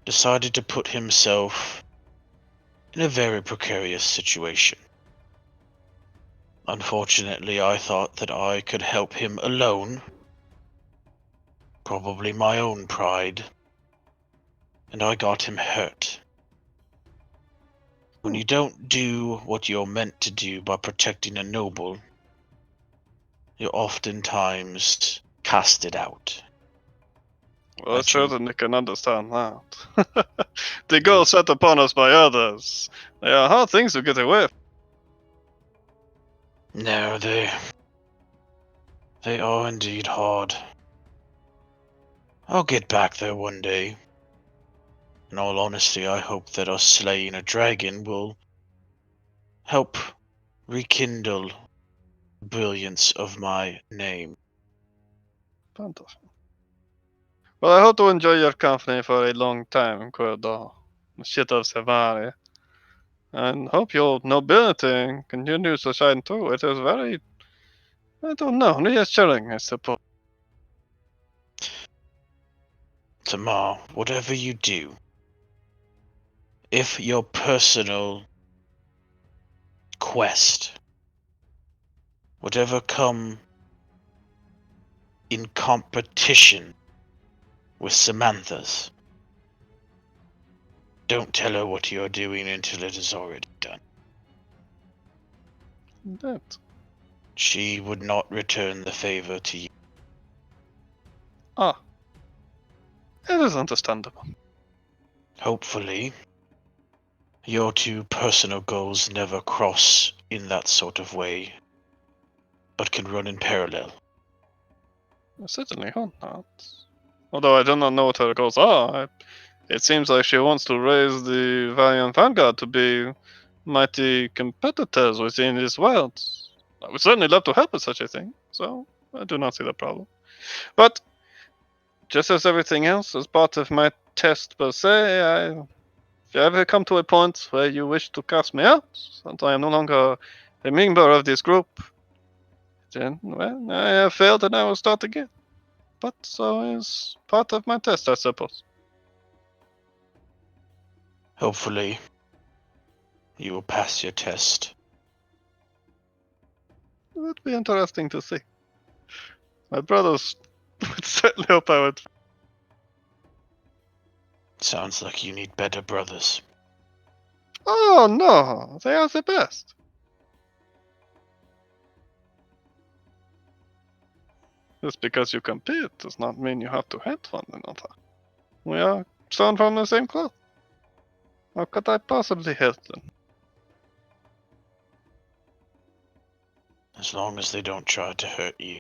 decided to put himself in a very precarious situation. Unfortunately, I thought that I could help him alone. Probably my own pride. And I got him hurt. When you don't do what you're meant to do by protecting a noble, you're oftentimes casted out. Well, I I chose- certainly can understand that. The goal set upon us by others. They are hard things to get away from. No, they are indeed hard. I'll get back there one day. In all honesty, I hope that us slaying a dragon will help rekindle the brilliance of my name. Fantastic. Well, I hope to enjoy your company for a long time, Quildo. Shit of Savari. And hope your nobility continues to shine through. It is very, I don't know, reassuring, I suppose. Tamar, whatever you do, if your personal quest would ever come in competition with Samantha's, don't tell her what you're doing until it is already done. That. She would not return the favor to you. Ah. It is understandable. Hopefully, your two personal goals never cross in that sort of way, but can run in parallel. I certainly hope not. Although I do not know what her goals are. It seems like she wants to raise the Valiant Vanguard to be mighty competitors within this world. I would certainly love to help with such a thing, so I do not see the problem. But, just as everything else, as part of my test per se, if you ever come to a point where you wish to cast me out, and I am no longer a member of this group, then, well, I have failed and I will start again. But so is part of my test, I suppose. Hopefully, you will pass your test. It would be interesting to see. My brothers would certainly hope I would. Sounds like you need better brothers. Oh no, they are the best. Just because you compete does not mean you have to hate one another. We are sewn from the same cloth. How could I possibly hate them? As long as they don't try to hurt you.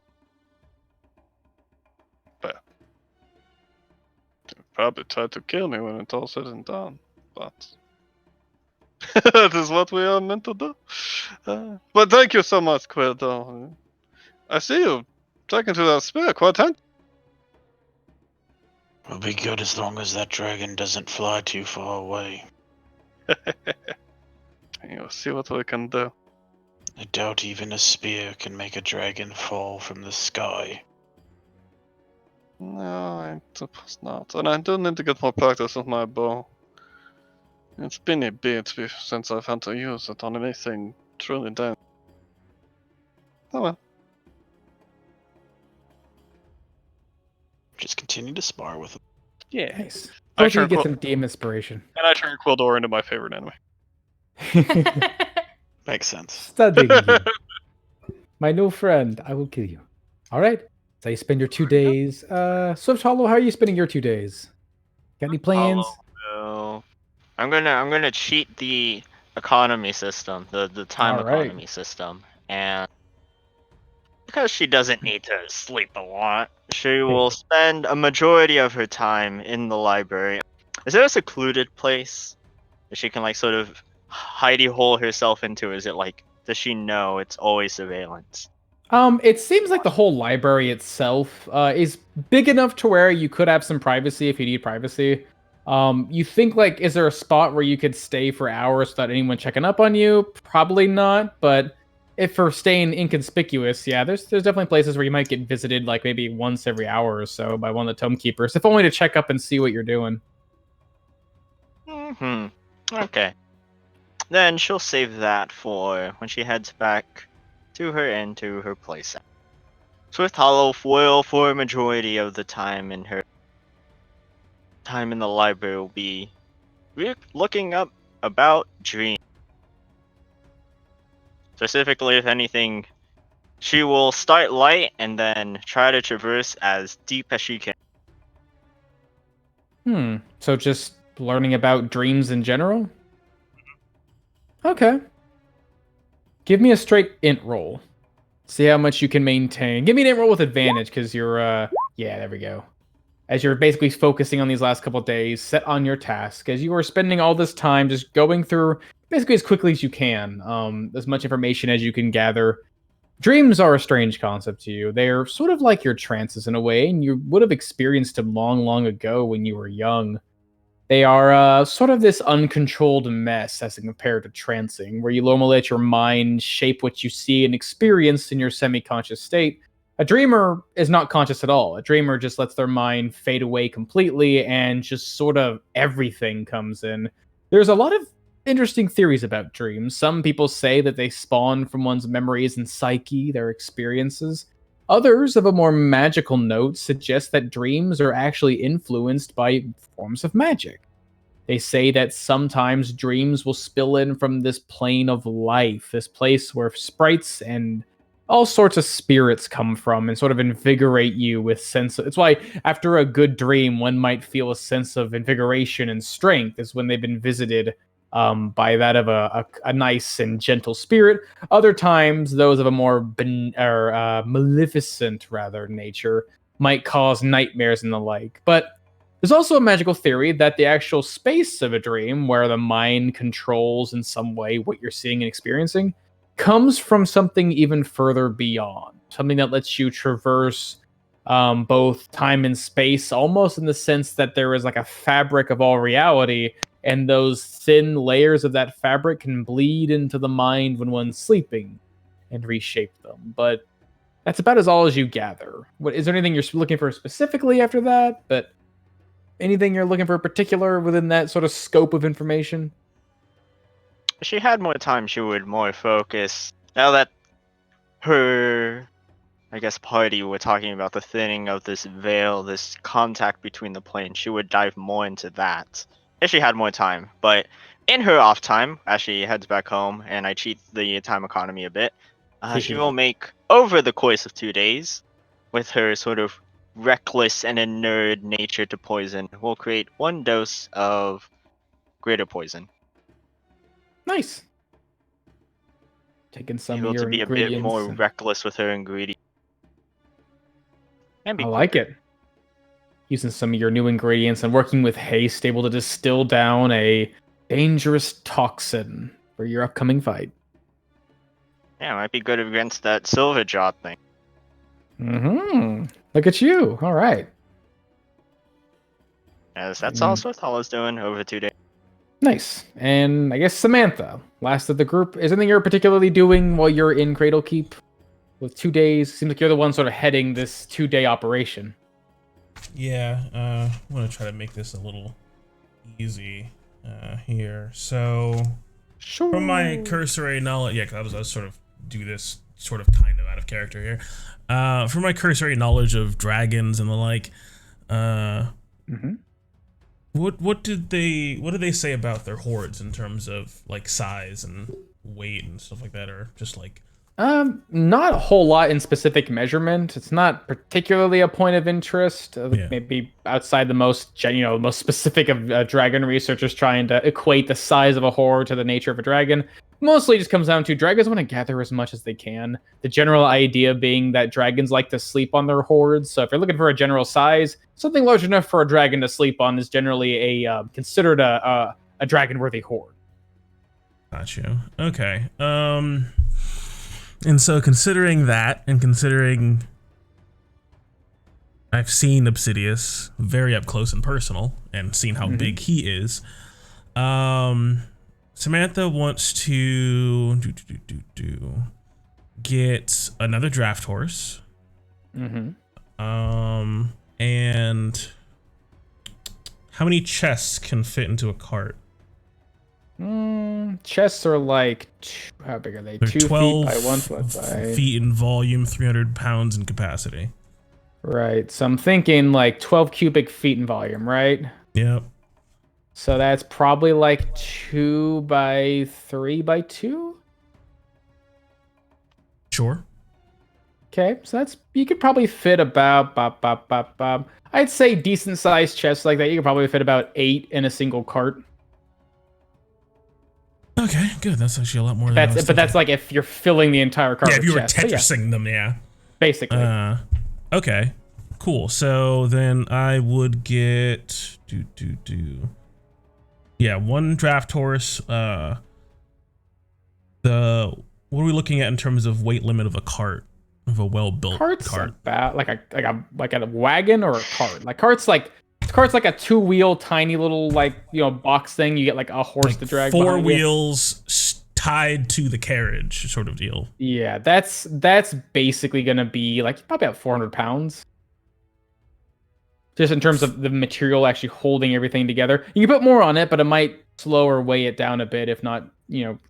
Probably try to kill me when it's all said and done, but that is what we are meant to do. But thank you so much, Quildo. I see you taking to that spear quite handy. Will be good as long as that dragon doesn't fly too far away. You'll see what we can do. I doubt even a spear can make a dragon fall from the sky. No, I suppose not. And I do need to get more practice with my bow. It's been a bit since I've had to use it on anything truly dangerous. Oh well. Just continue to spar with him. Yeah. Nice. I Hopefully you turn get Quil- some DM inspiration. And I turn Quildor into my favorite enemy. Makes sense. Studying you. My new friend, I will kill you. All right. So you spend your 2 days. Swift Hollow, how are you spending your 2 days? Got any plans? So I'm gonna cheat the economy system, the time All right. economy system, and because she doesn't need to sleep a lot, she will spend a majority of her time in the library. Is there a secluded place that she can like sort of hidey hole herself into? Is it like, does she know it's always surveillance? It seems like the whole library itself is big enough to where you could have some privacy if you need privacy. You think like, is there a spot where you could stay for hours without anyone checking up on you? Probably not, but if for staying inconspicuous, yeah, there's definitely places where you might get visited like maybe once every hour or so by one of the tome keepers, if only to check up and see what you're doing. Okay. Then she'll save that for when she heads back to her inn to her place. Swift Hollow will, for a majority of the time in her time in the library, will be looking up about dreams. Specifically, if anything, she will start light and then try to traverse as deep as she can. So just learning about dreams in general? Okay. Give me a straight int roll. See how much you can maintain. Give me an int roll with advantage, because you're, yeah, there we go. As you're basically focusing on these last couple days, set on your task, as you are spending all this time just going through basically as quickly as you can, as much information as you can gather. Dreams are a strange concept to you. They're sort of like your trances in a way, and you would have experienced them long, long ago when you were young. They are sort of this uncontrolled mess as compared to trancing, where you normally let your mind shape what you see and experience in your semi conscious state. A dreamer is not conscious at all. A dreamer just lets their mind fade away completely and just sort of everything comes in. There's a lot of interesting theories about dreams. Some people say that they spawn from one's memories and psyche, their experiences. Others, of a more magical note, suggest that dreams are actually influenced by forms of magic. They say that sometimes dreams will spill in from this plane of life, this place where sprites and all sorts of spirits come from and sort of invigorate you with sense of, it's why after a good dream one might feel a sense of invigoration and strength is when they've been visited by that of a nice and gentle spirit. Other times, those of a more maleficent, rather, nature might cause nightmares and the like. But there's also a magical theory that the actual space of a dream, where the mind controls in some way what you're seeing and experiencing, comes from something even further beyond. Something that lets you traverse both time and space, almost in the sense that there is like a fabric of all reality, and those thin layers of that fabric can bleed into the mind when one's sleeping and reshape them. But that's about all as you gather. What is there anything you're looking for specifically after that? But anything you're looking for particular within that sort of scope of information? If she had more time, she would more focus. Now that her, I guess, party were talking about the thinning of this veil, this contact between the planes, she would dive more into that if she had more time. But in her off time, as she heads back home, and I cheat the time economy a bit, she will make, over the course of 2 days, with her sort of reckless and a nerd nature to poison, will create 1 dose of greater poison. Nice. Taking some Able of your to be ingredients. a bit more reckless with her ingredients. And be I like quicker. it. Using some of your new ingredients and working with haste, able to distill down a dangerous toxin for your upcoming fight. Yeah, might be good against that silver jaw thing. Look at you. All right. Yes, that's all Swift Hollow's doing over 2 days. Nice. And I guess Samantha, last of the group. Is anything you're particularly doing while you're in Cradle Keep? With 2 days, seems like you're the one sort of heading this 2-day operation. Yeah, I'm gonna try to make this a little easy here. So, from my cursory knowledge, yeah, because I was sort of do this sort of kind of out of character here. From my cursory knowledge of dragons and the like, what did they say about their hordes in terms of like size and weight and stuff like that, or just like? Not a whole lot in specific measurement. It's not particularly a point of interest. Maybe outside the most, most specific of dragon researchers trying to equate the size of a horde to the nature of a dragon. Mostly just comes down to dragons want to gather as much as they can. The general idea being that dragons like to sleep on their hordes. So if you're looking for a general size, something large enough for a dragon to sleep on is generally considered a dragon-worthy horde. Got you. Okay. And so considering that, and considering I've seen Obsidius very up close and personal, and seen how big he is, Samantha wants to get another draft horse. And how many chests can fit into a cart? Chests are like how big are they? They're 2 12 feet by 1 foot by. feet in volume, 300 pounds in capacity. Right. So I'm thinking like 12 cubic feet in volume, right? Yep. So that's probably like 2 by 3 by 2. Sure. Okay, so that's you could probably fit about I'd say decent sized chests like that. You could probably fit about 8 in a single cart. Okay, good. That's actually a lot more than I was But thinking. that's like if you're filling the entire cart. Yeah, if with you were chests. But yeah, Tetrising them, yeah. basically. Okay, cool. So then I would get yeah, 1 draft horse. What are we looking at in terms of weight limit of a cart, of a well-built Cart's cart? about like a wagon or a cart. Like cart's like a 2-wheel tiny little box thing. You get like a horse Like to drag 4 behind you. wheels tied to the carriage, sort of deal. Yeah, that's basically gonna be like probably about 400 pounds. Just in terms of the material actually holding everything together. You can put more on it, but it might slow or weigh it down a bit, if not,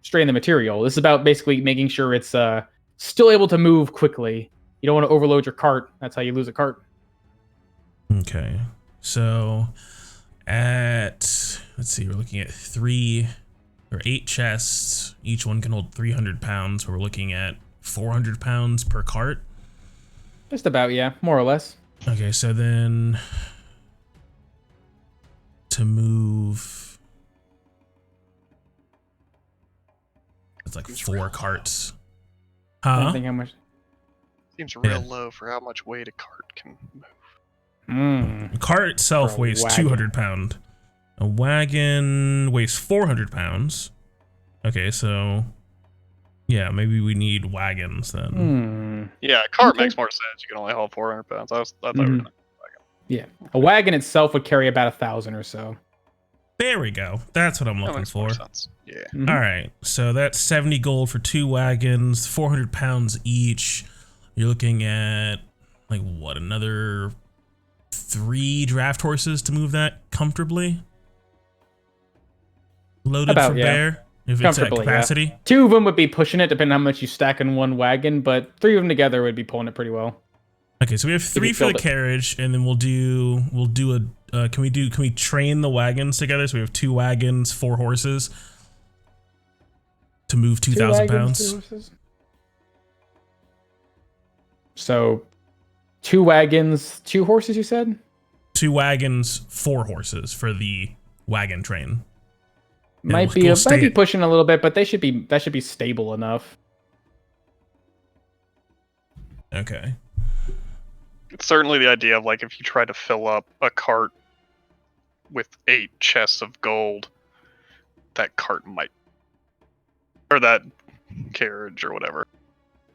strain the material. This is about basically making sure it's still able to move quickly. You don't want to overload your cart. That's how you lose a cart. Okay, so let's see, we're looking at 8 chests. Each one can hold 300 pounds. So we're looking at 400 pounds per cart. Just about, yeah, more or less. Okay, so then to move, it's like 4 carts. I don't Huh? think how much. Seems real Yeah. low for how much weight a cart can move. The cart itself For a weighs wagon. 200 pounds. A wagon weighs 400 pounds. Okay, so yeah, maybe we need wagons then. Yeah, a cart Okay. makes more sense. You can only haul 400 pounds. I thought we were Mhm. gonna. Yeah, a wagon itself would carry about 1,000 or so. There we go. That's what I'm That looking makes more for. sense. Yeah. Mhm. All right, so that's 70 gold for 2 wagons, 400 pounds each. You're looking at like what, another 3 draft horses to move that comfortably? Loaded About, for yeah. bear, if it's at Comfortably, yeah. capacity. 2 of them would be pushing it, depending on how much you stack in one wagon, but 3 of them together would be pulling it pretty well. Okay, so we have 3 you for the filled it. carriage, and then we'll do a. Can we train the wagons together? So we have 2 wagons, 4 horses to move 2,000 2 wagons, pounds. 2 horses. So 2 wagons, 2 horses, you said? 2 wagons, 4 horses for the wagon train. Might we'll be stay at- pushing a little bit, but that should be stable enough. Okay. It's certainly the idea of like if you try to fill up a cart with 8 chests of gold, that cart might, or that carriage or whatever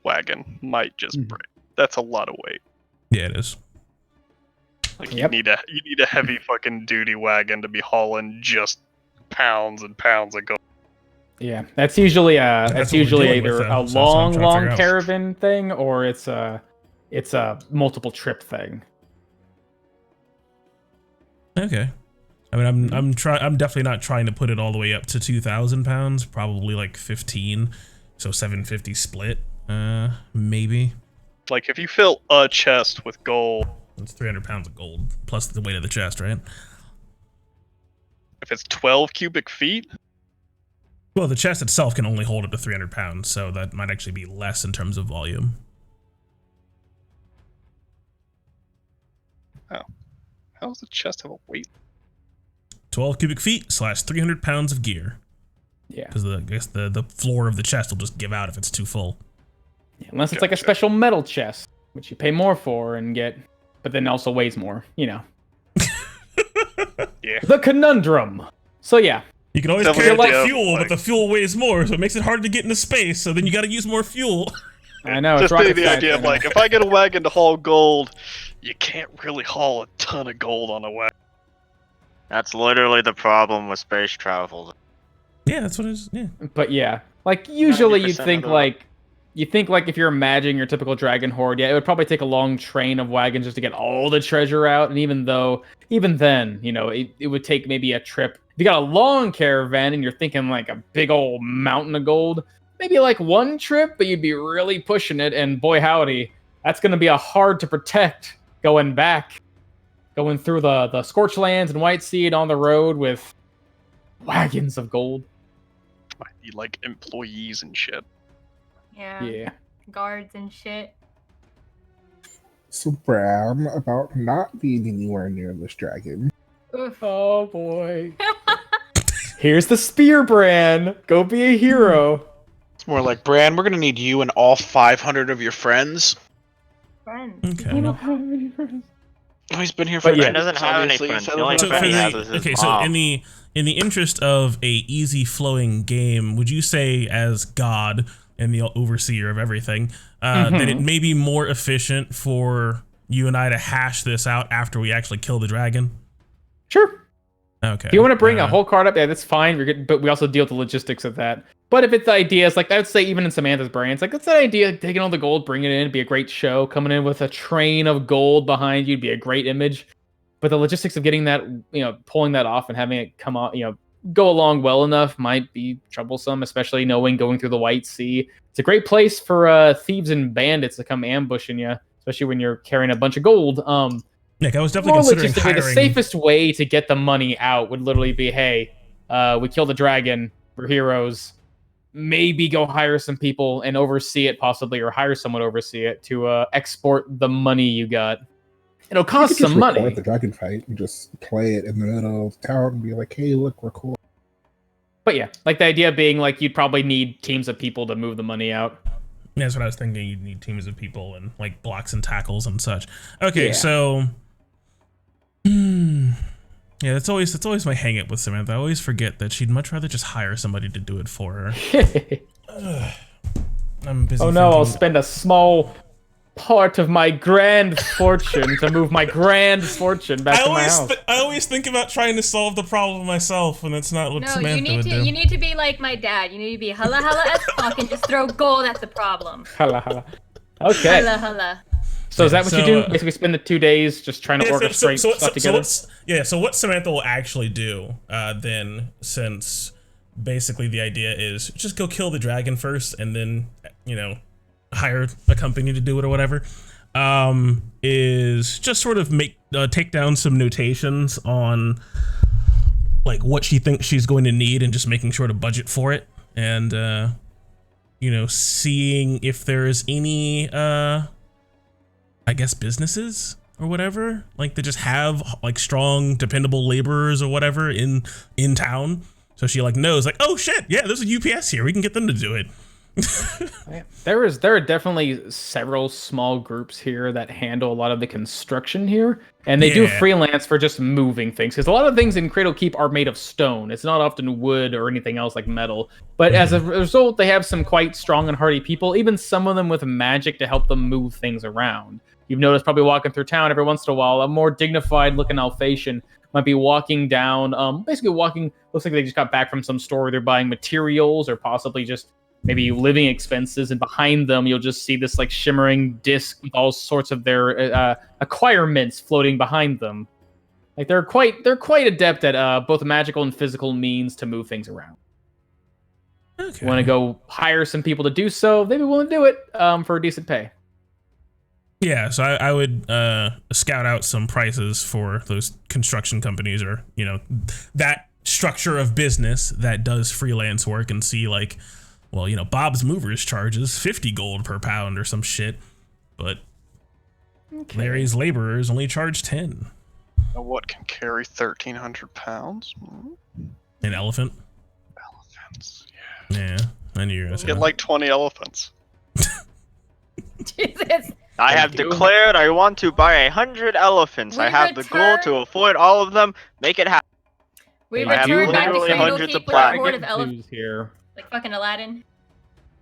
wagon might just break. That's a lot of weight. Yeah, it is. Like Yep. you need a heavy fucking duty wagon to be hauling just pounds and pounds of gold. Yeah, that's usually That's what we're either dealing with, though, a so that's what I'm long trying to figure out. caravan thing, or it's a multiple trip thing. Okay. I mean, I'm definitely not trying to put it all the way up to 2,000 pounds. Probably like 15, so 750 split. Maybe. Like if you fill a chest with gold, It's 300 pounds of gold plus the weight of the chest, right? if it's 12 cubic feet, Well, the chest itself can only hold up to 300 pounds, so that might actually be less in terms of volume. how does the chest have a weight? 12 cubic feet / 300 pounds of gear. Yeah. Because I guess the floor of the chest will just give out if it's too full. Yeah, unless it's like a Gotcha. special metal chest, which you pay more for and get, but then also weighs more. Yeah. The conundrum. So yeah, You can always Definitely carry idea the of, fuel, like- but the fuel weighs more, so it makes it hard to get into space, so then you gotta use more fuel. I know. it's Just rocket the science idea right of now. like, if I get a wagon to haul gold, you can't really haul a ton of gold on a wagon. That's literally the problem with space travel. Yeah, that's what it is. Yeah. But yeah, like usually 90% you'd think like if you're imagining your typical dragon horde, yeah, it would probably take a long train of wagons just to get all the treasure out. And even then, it would take maybe a trip you got a long caravan and you're thinking like a big old mountain of gold, maybe like one trip, but you'd be really pushing it. And boy, howdy, that's going to be a hard to protect going back, going through the scorched lands and white seed on the road with wagons of gold. Might be like employees and shit. Yeah. Guards and shit. So, Bram, about not being anywhere near this dragon. Oof. Oh boy. Here's the spear, Bran. Go be a hero. It's more like, Bran, we're gonna need you and all 500 of your friends. Friends. Okay. I don't have any friends. Oh, he's been here for But yeah. Bran doesn't have any obviously, friends. so The only So friend he for has the, is his okay, so mom. in the interest of a easy flowing game, would you say as God and the overseer of everything, that it may be more efficient for you and I to hash this out after we actually kill the dragon? Sure. Okay. If you want to bring a whole card up, yeah, that's fine. We're good, but we also deal with the logistics of that. But if it's the ideas, like I would say, even in Samantha's brain, it's like that's the idea. Taking all the gold, bringing it in, it'd be a great show. Coming in with a train of gold behind you, would be a great image. But the logistics of getting that, pulling that off and having it come out, go along well enough might be troublesome, especially knowing going through the White Sea. It's a great place for thieves and bandits to come ambushing you, especially when you're carrying a bunch of gold. Nick, I was definitely considering logistically, hiring. the safest way to get the money out would literally be, hey, we killed the dragon. We're heroes. Maybe go hire some people and oversee it, possibly, or hire someone to oversee it to export the money you got. It'll cost You could just some record money. the dragon fight and just play it in the middle of town and be like, "Hey, look, we're cool." But yeah, like the idea being like you'd probably need teams of people to move the money out. Yeah, that's what I was thinking. You'd need teams of people and like blocks and tackles and such. Okay, Yeah. so yeah, that's always my hang up with Samantha. I always forget that she'd much rather just hire somebody to do it for her. I'm busy. Oh no, I'll thinking- spend a small part of my grand fortune to move my grand fortune back to my house. I always think about trying to solve the problem myself, and that's not what No, Samantha would do. you need to be like my dad. You need to be hella as fuck and just throw gold at the problem. Hala, hala. Okay. Hella. So is that what So, you do? Basically spend the 2 days just trying to orchestrate stuff together? So what Samantha will actually do then, since basically the idea is just go kill the dragon first and then, hire a company to do it or whatever, is just sort of take down some notations on like what she thinks she's going to need and just making sure to budget for it, and seeing if there's any I guess businesses or whatever, like they just have like strong, dependable laborers or whatever in town. So she like knows like, oh shit, yeah, there's a UPS here. We can get them to do it. There are definitely several small groups here that handle a lot of the construction here, and they do Yeah. freelance for just moving things, because a lot of things in Cradle Keep are made of stone. It's not often wood or anything else like metal, but as a result, they have some quite strong and hardy people, even some of them with magic to help them move things around. You've noticed probably walking through town every once in a while, a more dignified looking Alphatian might be walking down, basically walking, looks like they just got back from some store where they're buying materials or possibly just maybe living expenses, and behind them you'll just see this like shimmering disc with all sorts of their acquirements floating behind them. Like they're quite adept at both magical and physical means to move things around. Okay. Want to go hire some people to do so? They'd be willing to do it for a decent pay. Yeah, so I would scout out some prices for those construction companies, or that structure of business that does freelance work, and see like, well, Bob's Movers charges 50 gold per pound or some shit, but Larry's laborers only charge 10. What can carry 1,300 pounds? An elephant? Elephants. Yeah, I knew you were gonna Let's say get that. like 20 elephants. Jesus. I have declared I want to buy 100 elephants. We I have the goal return- to afford all of them. Make it happen. We I have return back to literally Cradle hundreds Keep of with a horde platinum. of elephants, Here. like fucking Aladdin.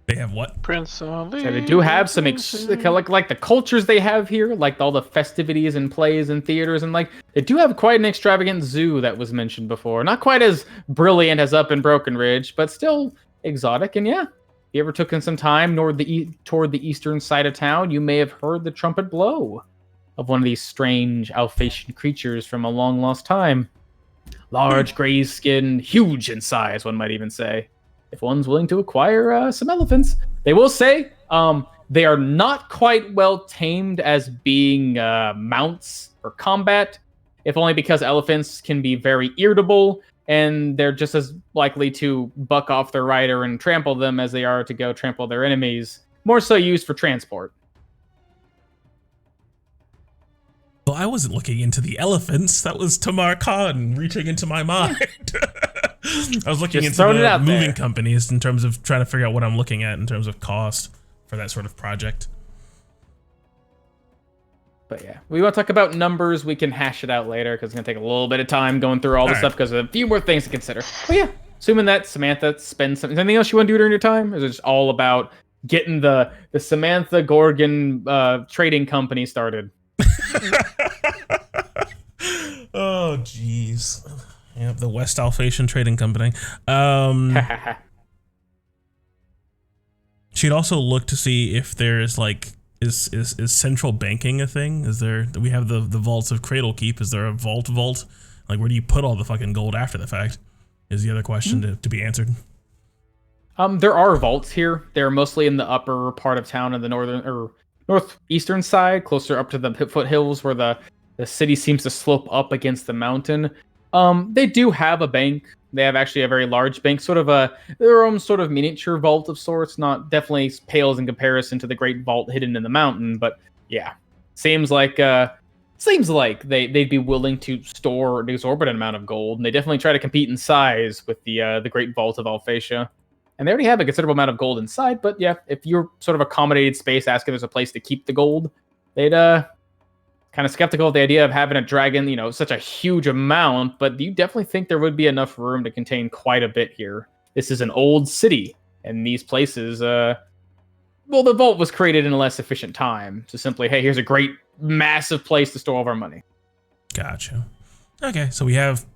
They have what? Prince Ali. So they do have some like the cultures they have here, like all the festivities and plays and theaters, and like they do have quite an extravagant zoo that was mentioned before. Not quite as brilliant as up in Broken Ridge, but still exotic. And yeah, if you ever took in some time toward the eastern side of town, you may have heard the trumpet blow of one of these strange Alphatian creatures from a long lost time. large gray skin, huge in size, one might even say. If one's willing to acquire some elephants, they will say they are not quite well tamed as being mounts for combat, if only because elephants can be very irritable, and they're just as likely to buck off their rider and trample them as they are to go trample their enemies. More so used for transport. Well, I wasn't looking into the elephants. That was Tamar Khan reaching into my mind. I was looking Just into throwing it the out moving there. companies in terms of trying to figure out what I'm looking at in terms of cost for that sort of project. But yeah, we want to talk about numbers. We can hash it out later because it's going to take a little bit of time going through all this All stuff right. because of a few more things to consider. But yeah, assuming that Samantha spends something. Anything else you want to do during your time? Or is it just all about getting the Samantha Gorgon trading company started? Oh, jeez. Yep, the West Alphatian Trading Company. She'd also look to see if there's like is central banking a thing? Is there? We have the vaults of Cradle Keep. Is there a vault? Like, where do you put all the fucking gold after the fact? Is the other question to be answered. There are vaults here. They're mostly in the upper part of town in the northern or northeastern side, closer up to the foothills where the city seems to slope up against the mountain. They do have a bank. They have actually a very large bank, sort of their own sort of miniature vault of sorts. Not definitely pales in comparison to the great vault hidden in the mountain, but yeah, seems like they'd be willing to store an exorbitant amount of gold, and they definitely try to compete in size with the great vault of Alphatia. And they already have a considerable amount of gold inside, but yeah, if you're sort of accommodated space, ask if there's a place to keep the gold, they'd kind of skeptical of the idea of having a dragon, such a huge amount, but you definitely think there would be enough room to contain quite a bit here. This is an old city, and these places, the vault was created in a less efficient time. So simply, hey, here's a great, massive place to store all of our money. Gotcha. Okay, so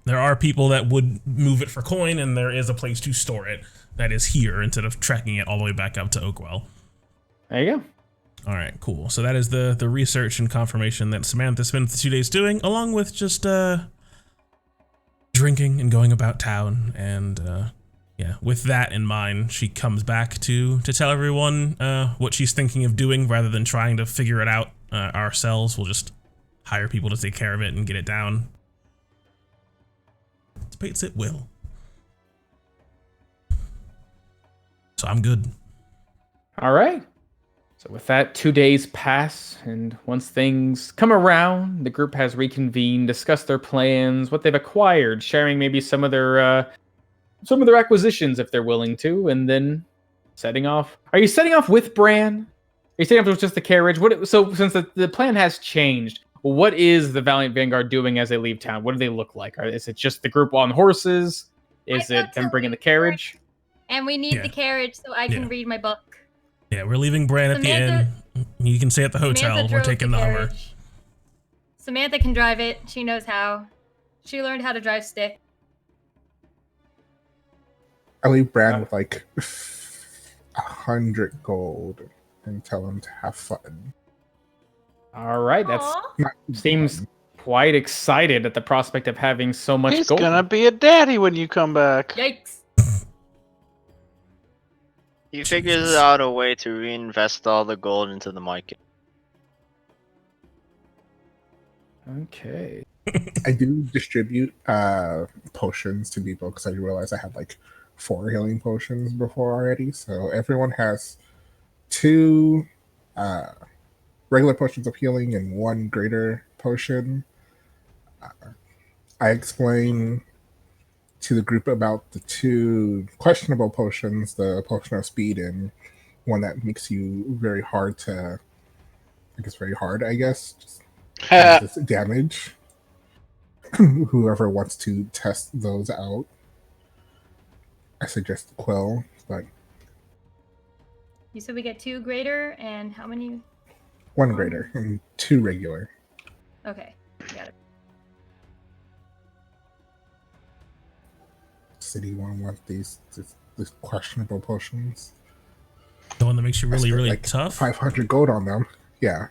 there are people that would move it for coin, and there is a place to store it that is here instead of tracking it all the way back up to Oakwell. There you go. All right, cool. So that is the research and confirmation that Samantha spent the 2 days doing, along with just drinking and going about town. And yeah, with that in mind, she comes back to tell everyone what she's thinking of doing, rather than trying to figure it out ourselves. We'll just hire people to take care of it and get it down. Dissipates at will. So I'm good. All right. So with that, 2 days pass, and once things come around, the group has reconvened, discussed their plans, what they've acquired, sharing maybe some of their acquisitions if they're willing to, and then setting off. Are you setting off with Bran? Are you setting off with just the carriage? So since the plan has changed, what is the Valiant Vanguard doing as they leave town? What do they look like? Is it just the group on horses? Is it them bringing the carriage? And we need the carriage so I can read my book. Yeah, we're leaving Bran at the inn. You can stay at the hotel. We're taking the Hummer. Samantha can drive it. She knows how. She learned how to drive stick. I leave Bran with like 100 gold and tell him to have fun. All right, seems quite excited at the prospect of having so much gold. He's gonna be a daddy when you come back. Yikes. He figures out a way to reinvest all the gold into the market. Okay. I do distribute potions to people because I realized I had like 4 healing potions before already. So everyone has 2 regular potions of healing and 1 greater potion. I explain to the group about the 2 questionable potions, the potion of speed and one that makes you very hard, I guess. Just causes damage. Whoever wants to test those out, I suggest Quill, but You said we get 2 greater and how many? 1 greater and 2 regular. Okay, got it. City want these questionable potions. The one that makes you really, really like tough? 500 gold on them. Yeah.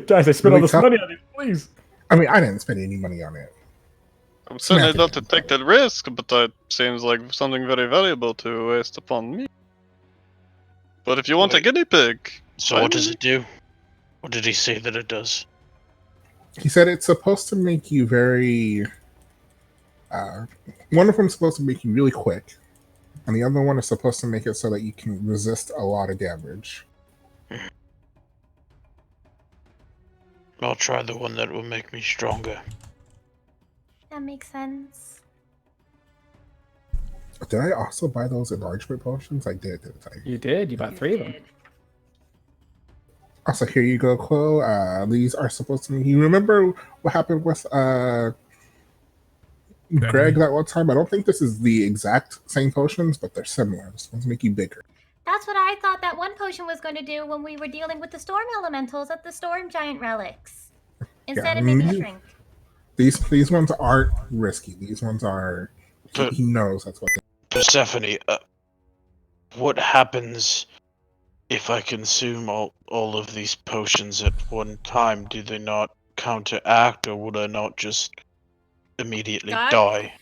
Guys, I spent all Really this tough. money on it, please. I mean, I didn't spend any money on it. I'm certainly not to Method. take that risk, but that seems like something very valuable to waste upon me. But if you want a Wait. guinea pig, So by what does me. it do? What did he say that it does? He said it's supposed to make you very. One of them is supposed to make you really quick, and the other one is supposed to make it so that you can resist a lot of damage. I'll try the one that will make me stronger. That makes sense. Did I also buy those enlargement potions? I did, didn't I? You did. You bought 3 of them. Also, here you go, Quill. These are supposed to. You remember what happened with Greg that one time? I don't think this is the exact same potions, but they're similar. This one's make you bigger. That's what I thought that one potion was going to do when we were dealing with the storm elementals at the storm giant relics. Instead of making shrink. These ones aren't risky. These ones are. But He knows that's what. Persephone, what happens if I consume all of these potions at one time? Do they not counteract, or would I not just immediately God? die?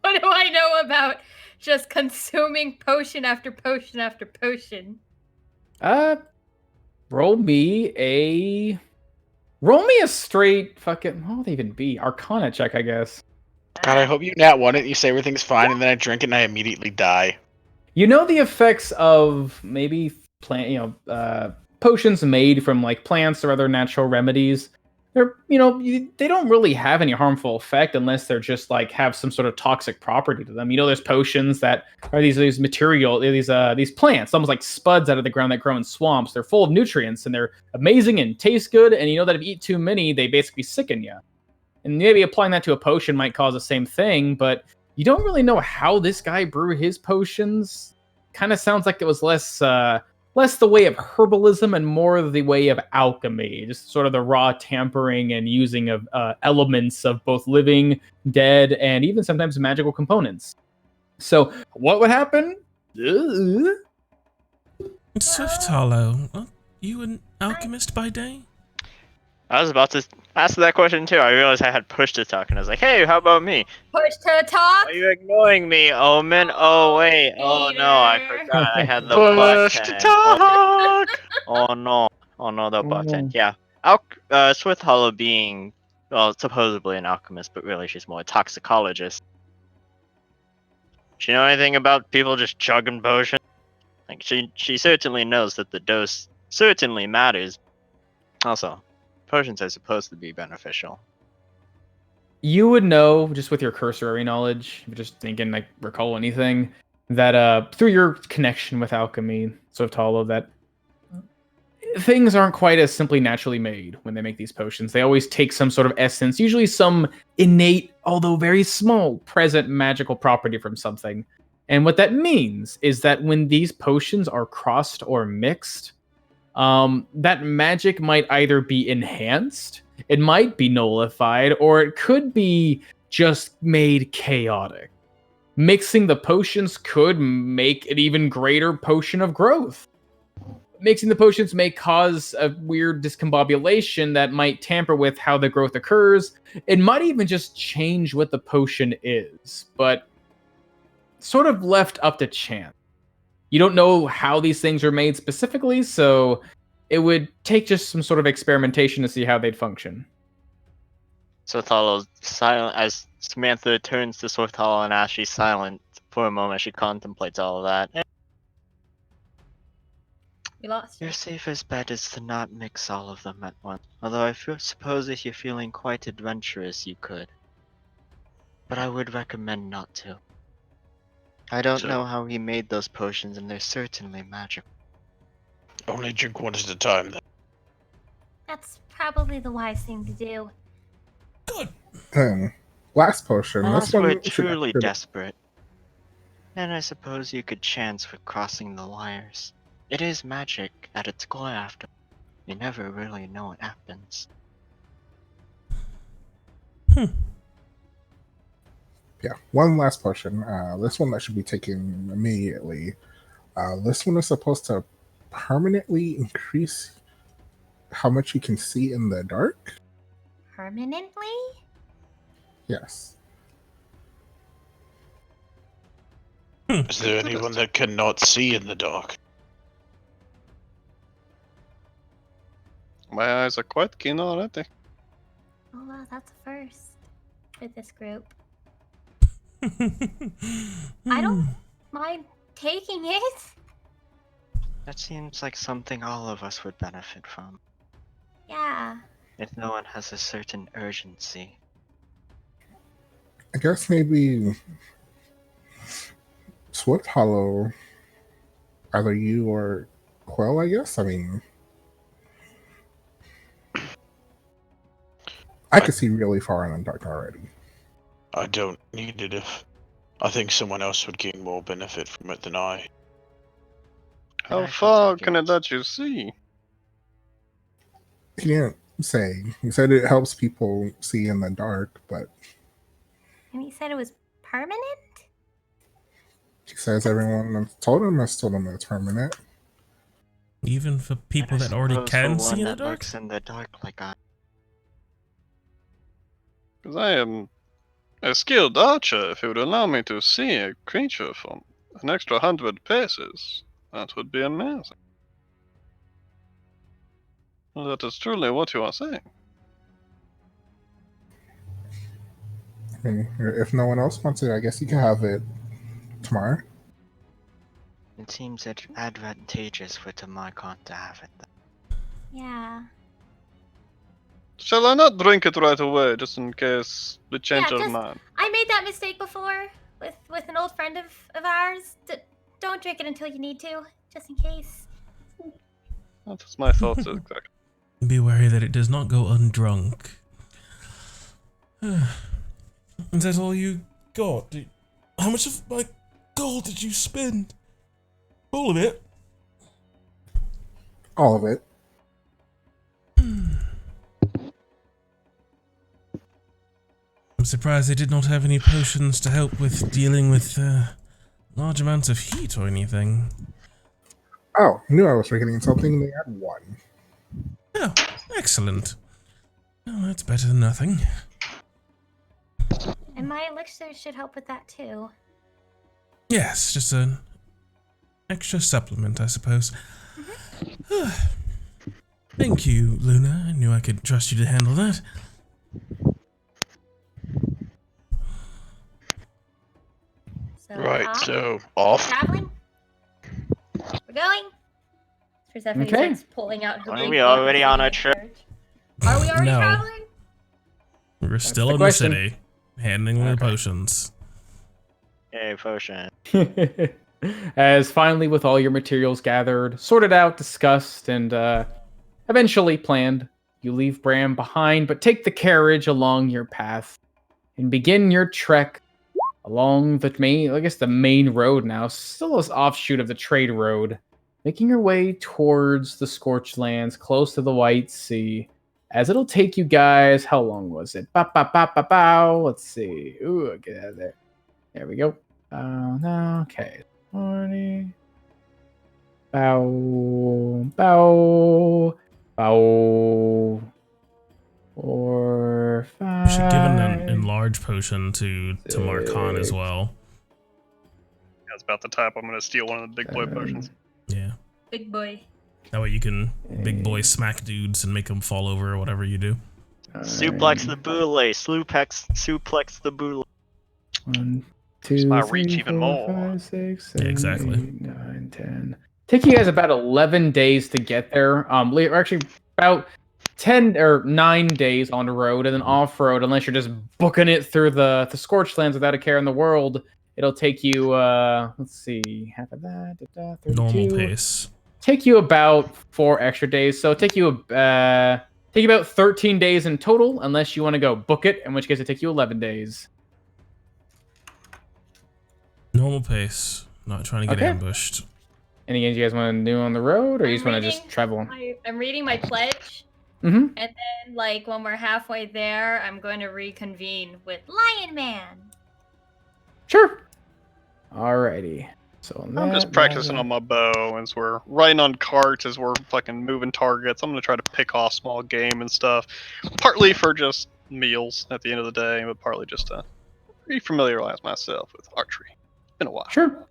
What do I know about just consuming potion after potion after potion? Roll me a straight fucking. What would they even be? Arcana check, I guess. God, I hope you nat one it and you say everything's fine, and then I drink it and I immediately die. You know the effects of maybe potions made from like plants or other natural remedies. They're they don't really have any harmful effect unless they're just like have some sort of toxic property to them. There's potions that are these these plants, almost like spuds out of the ground that grow in swamps. They're full of nutrients and they're amazing and taste good. And you know that if you eat too many, they basically sicken you. And maybe applying that to a potion might cause the same thing, but you don't really know how this guy brewed his potions. Kind of sounds like it was less the way of herbalism and more the way of alchemy, just sort of the raw tampering and using of elements of both living, dead, and even sometimes magical components. So what would happen? Swift Hollow, are you an alchemist by day? I was about to ask that question too. I realized I had Push to talk, and I was like, "Hey, how about me? Push to talk? Are you ignoring me, Omen? Oh wait, oh no, I forgot I had the Push to button. talk! Oh no, the button. no. Yeah, Swift Hollow being supposedly an alchemist, but really she's more a toxicologist. She know anything about people just chugging potions? Like she certainly knows that the dose certainly matters. Also, potions are supposed to be beneficial. You would know just with your cursory knowledge, if you're just thinking like recall anything, that through your connection with alchemy, Swift Hollow, that things aren't quite as simply naturally made when they make these potions. They always take some sort of essence, usually some innate, although very small, present magical property from something. And what that means is that when these potions are crossed or mixed, that magic might either be enhanced, it might be nullified, or it could be just made chaotic. Mixing the potions could make an even greater potion of growth. Mixing the potions may cause a weird discombobulation that might tamper with how the growth occurs. It might even just change what the potion is, but sort of left up to chance. You don't know how these things are made specifically, so it would take just some sort of experimentation to see how they'd function. Swift Hollow's silent as Samantha turns to Swift Hollow, and as she's silent for a moment, she contemplates all of that. We lost you. Your safest bet is to not mix all of them at once. Although suppose if you're feeling quite adventurous, you could. But I would recommend not to. I don't know how he made those potions, and they're certainly magical. Only drink one at a time, then. That's probably the wise thing to do. Last potion. Unless This one we're should truly actually- desperate. Then I suppose you could chance for crossing the wires. It is magic at its core after. You never really know what happens. Yeah, one last potion. This one that should be taken immediately. This one is supposed to permanently increase how much you can see in the dark. Permanently? Yes. Is there anyone that cannot see in the dark? My eyes are quite keen already. Oh, wow, that's a first for this group. I don't mind taking it. That seems like something all of us would benefit from, Yeah. if no one has a certain urgency. I guess maybe Swift Hollow, either you or Quill, I guess. I mean, I could see really far in the dark already. I don't need it if I think someone else would gain more benefit from it than I. How I shall far take can it. it let you see? He didn't say. He said it helps people see in the dark, but And he said it was permanent? he says everyone that's told him has told him it's permanent. Even for people And I that already suppose can for see one in the that dark? looks in the dark like I. Because I am a skilled archer. If it would allow me to see a creature from an extra 100 paces, that would be amazing. Well, that is truly what you are saying. I mean, if no one else wants it, I guess you can have it tomorrow. It seems advantageous for Tamarcon to have it. Yeah. Shall I not drink it right away, just in case we change Yeah, our just- mind? I made that mistake before with an old friend of ours. Don't drink it until you need to, just in case. That is my thoughts exactly. Be wary that it does not go undrunk. Is that all you got? How much of my gold did you spend? All of it? All of it. I'm surprised they did not have any potions to help with dealing with large amounts of heat or anything. Oh, knew I was forgetting something. They had one. Oh, excellent. Oh, that's better than nothing. And my elixir should help with that too. Yes, just an extra supplement, I suppose. Thank you, Luna. I knew I could trust you to handle that. So Right, off? so off. Traveling? We're going. Persephone Okay. starts pulling out her Are big we book and already sitting on in a the trip? carriage. Are we already No. traveling? We're still the in question. the city, handing the Okay. potions. Yay, potion. As finally, with all your materials gathered, sorted out, discussed, and eventually planned, you leave Bram behind, but take the carriage along your path and begin your trek along the main road now, still an offshoot of the trade road, making your way towards the Scorched Lands, close to the White Sea. As it'll take you guys, how long was it? Bow. Let's see. Ooh, get out of there. There we go. No, okay. 20. Bow. 4, 5. We should give an enlarged potion to Marcon as 6, well. That's about the type I'm going to steal one of the big boy potions. Yeah. Big boy. That way you can big boy smack dudes and make them fall over or whatever you do. Suplex the boule. Suplex the boule. 1, 2, my 3, reach even 4, more. 5, 6, 7, Yeah, exactly. 8, 9, 10. Take you guys about 11 days to get there. Or actually about 10 or 9 days on the road, and then off road, unless you're just booking it through the Scorched Lands without a care in the world. It'll take you, let's see, half of that, 32. Normal pace. Take you about 4 extra days. So take you about 13 days in total, unless you want to go book it, in which case it take you 11 days. Normal pace. Not trying to get Okay. ambushed. Any games you guys want to do on the road, or you I'm just want to reading- just travel? I'm reading my pledge, Mm-hmm. and then like when we're halfway there, I'm going to reconvene with Lion Man. Sure. Alrighty. So I'm just practicing on my bow as we're riding on carts, as we're fucking moving targets. I'm going to try to pick off small game and stuff. Partly for just meals at the end of the day, but partly just to refamiliarize myself with archery. It's been a while. Sure.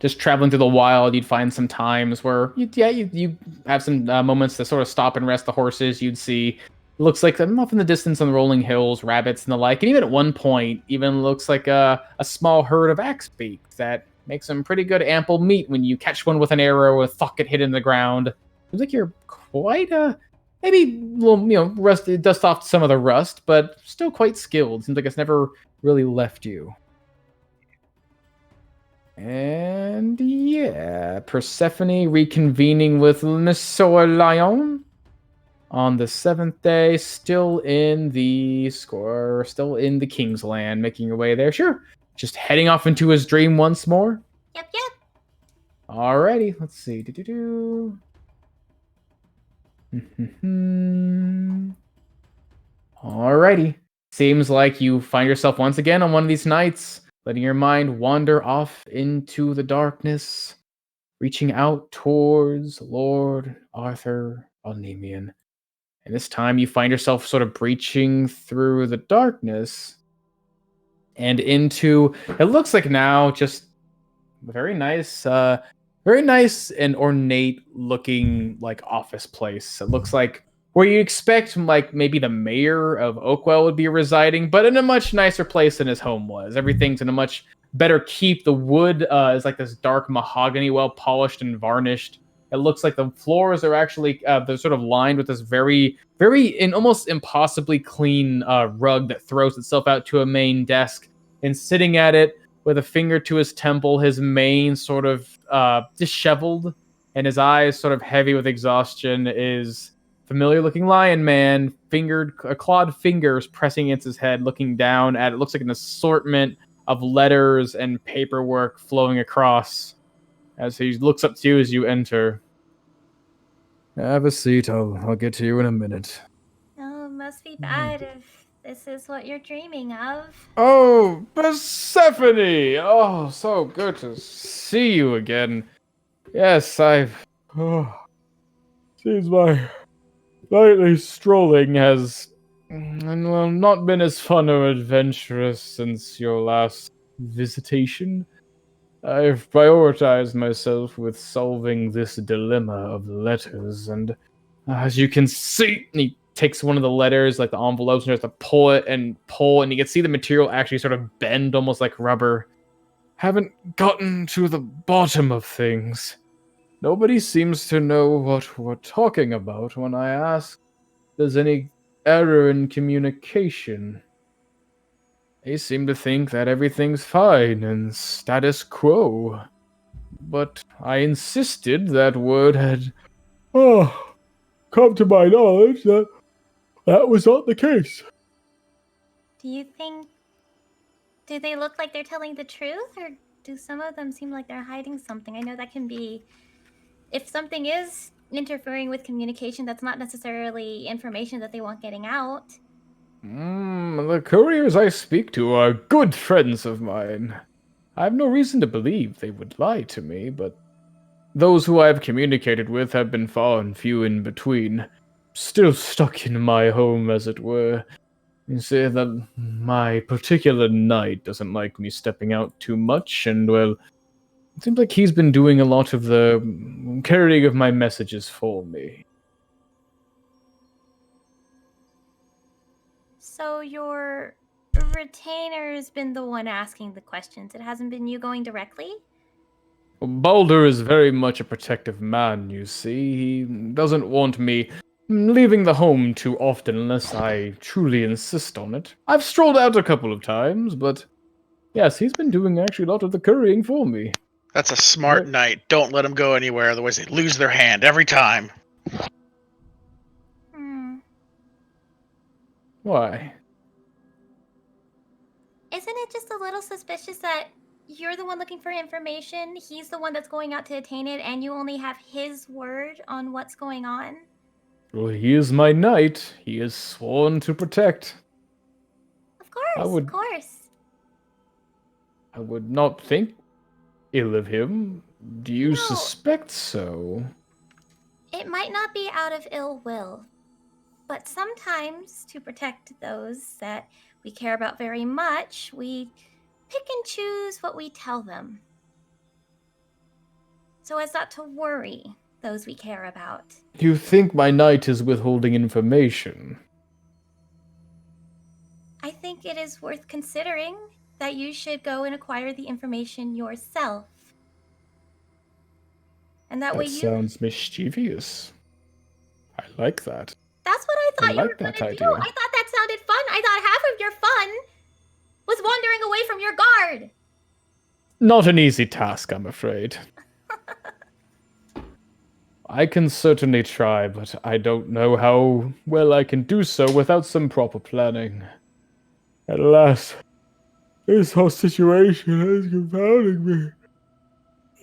just traveling through the wild, you'd find some times where you have some moments to sort of stop and rest the horses. You'd see, it looks like them off in the distance on the rolling hills, rabbits and the like. And even at one point, even looks like a small herd of axebeaks that makes some pretty good ample meat when you catch one with an arrow with thuck it hit in the ground. Seems like you're quite maybe a little, rusty, dust off some of the rust, but still quite skilled. Seems like it's never really left you. And yeah, Persephone reconvening with Monsieur Lion on the 7th day, still in the King's Land, making your way there. Sure. Just heading off into his dream once more. Yep. Alrighty, let's see. Alrighty. Seems like you find yourself once again on one of these nights, letting your mind wander off into the darkness, reaching out towards Lord Arthur Alnemian. And this time you find yourself sort of breaching through the darkness and into, it looks like now just a very nice and ornate looking like office place. It looks like where you expect like maybe the mayor of Oakwell would be residing, but in a much nicer place than his home was. Everything's in a much better keep. The wood is like this dark mahogany, well polished and varnished. It looks like the floors are actually they're sort of lined with this very, very almost impossibly clean rug that throws itself out to a main desk. And sitting at it with a finger to his temple, his mane sort of disheveled, and his eyes sort of heavy with exhaustion, is familiar-looking lion man, clawed fingers pressing against his head, looking down at it. Looks like an assortment of letters and paperwork flowing across as he looks up to you as you enter. Have a seat. I'll get to you in a minute. Oh, must be bad if this is what you're dreaming of. Oh, Persephone! Oh, so good to see you again. Yes, seems my nightly strolling has, not been as fun or adventurous since your last visitation. I've prioritized myself with solving this dilemma of letters, and as you can see, he takes one of the letters, like the envelopes, and has to pull, and you can see the material actually sort of bend almost like rubber. Haven't gotten to the bottom of things. Nobody seems to know what we're talking about when I ask if there's any error in communication. They seem to think that everything's fine and status quo. But I insisted that word had come to my knowledge that was not the case. Do they look like they're telling the truth, or do some of them seem like they're hiding something? I know that can be, if something is interfering with communication, that's not necessarily information that they want getting out. The couriers I speak to are good friends of mine. I have no reason to believe they would lie to me, but those who I have communicated with have been far and few in between. Still stuck in my home, as it were. You see that my particular knight doesn't like me stepping out too much, and, well, it seems like he's been doing a lot of the carrying of my messages for me. So your retainer's been the one asking the questions. It hasn't been you going directly? Baldur is very much a protective man, you see. He doesn't want me leaving the home too often unless I truly insist on it. I've strolled out a couple of times, but yes, he's been doing actually a lot of the currying for me. That's a smart knight. Don't let them go anywhere, otherwise they lose their hand every time. Why? Isn't it just a little suspicious that you're the one looking for information, he's the one that's going out to attain it, and you only have his word on what's going on? Well, he is my knight. He is sworn to protect. Of course. I would not think ill of him. Do you suspect so? It might not be out of ill will, but sometimes to protect those that we care about very much, we pick and choose what we tell them. so as not to worry those we care about. You think my knight is withholding information? I think it is worth considering that you should go and acquire the information yourself. And that way That you... sounds mischievous. I like that. That's what I thought you were like that gonna do. idea. I thought that sounded fun. I thought half of your fun was wandering away from your guard. Not an easy task, I'm afraid. I can certainly try, but I don't know how well I can do so without some proper planning. Alas, this whole situation is confounding me.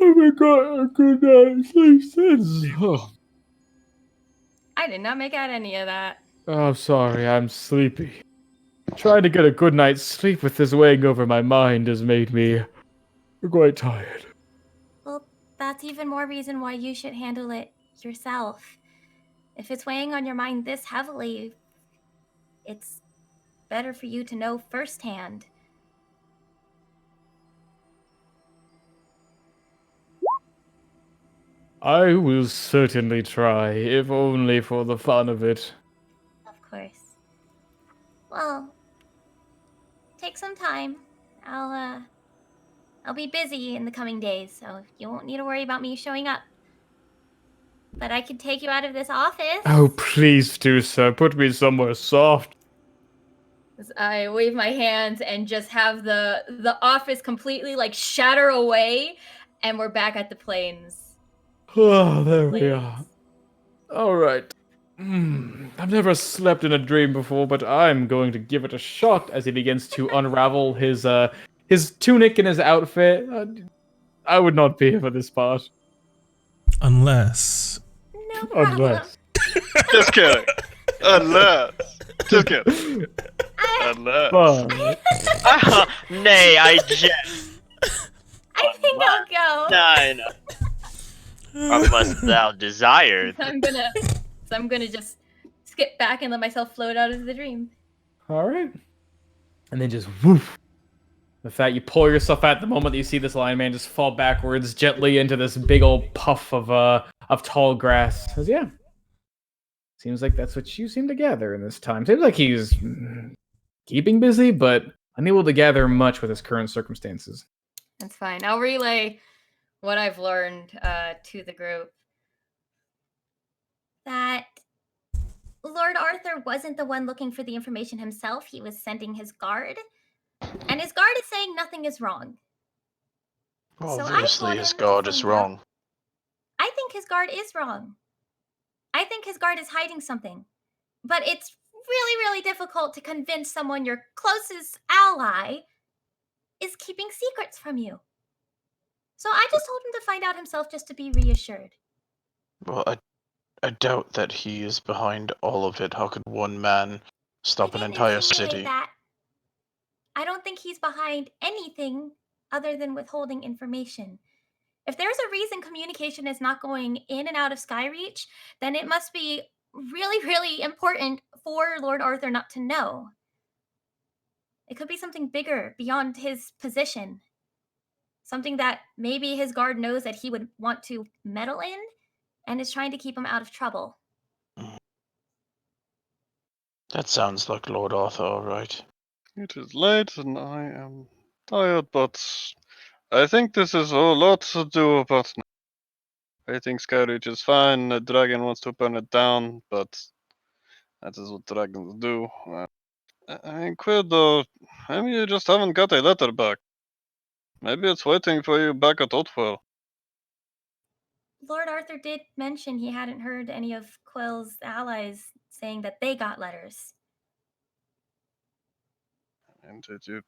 I haven't got a good night's sleep since. Oh, I did not make out any of that. I'm sorry, I'm sleepy. Trying to get a good night's sleep with this weighing over my mind has made me quite tired. Well, that's even more reason why you should handle it yourself. If it's weighing on your mind this heavily, it's better for you to know firsthand. I will certainly try, if only for the fun of it. Of course. Well, take some time. I'll be busy in the coming days, so you won't need to worry about me showing up. But I could take you out of this office. Oh, please do, sir. Put me somewhere soft. As I wave my hands and just have the office completely like shatter away, and we're back at the plains. Oh, there we are. All right. I've never slept in a dream before, but I'm going to give it a shot as he begins to unravel his tunic and his outfit. I would not be here for this part. Unless. No problem. Unless. Just kidding. Unless. Just kidding. Unless. But, Nay, I jest. I think I'll go. Nine. Unless thou desire. So I'm gonna just skip back and let myself float out of the dream. all right. And then just woof. The fact you pull yourself out the moment that you see this lion man just fall backwards gently into this big old puff of tall grass. 'Cause, yeah. Seems like that's what you seem to gather in this time. Seems like he's keeping busy, but unable to gather much with his current circumstances. That's fine. I'll relay what I've learned to the group. That Lord Arthur wasn't the one looking for the information himself. He was sending his guard. And his guard is saying nothing is wrong. Well, So I obviously told his him to god is find out. wrong. I think his guard is wrong. I think his guard is hiding something. But it's really, really difficult to convince someone your closest ally is keeping secrets from you. So I just told him to find out himself just to be reassured. Well, I doubt that he is behind all of it. How could one man stop I an didn't entire insinuate city? that. I don't think he's behind anything other than withholding information. If there's a reason communication is not going in and out of Skyreach, then it must be really, really important for Lord Arthur not to know. It could be something bigger beyond his position. Something that maybe his guard knows that he would want to meddle in and is trying to keep him out of trouble. That sounds like Lord Arthur, all right. It is late and I am tired, but I think this is a lot to do about now. I think Skyreach is fine. The dragon wants to burn it down, but that is what dragons do. I mean, Quid, maybe you just haven't got a letter back. Maybe it's waiting for you back at Oathwell. Lord Arthur did mention he hadn't heard any of Quill's allies saying that they got letters. And did you?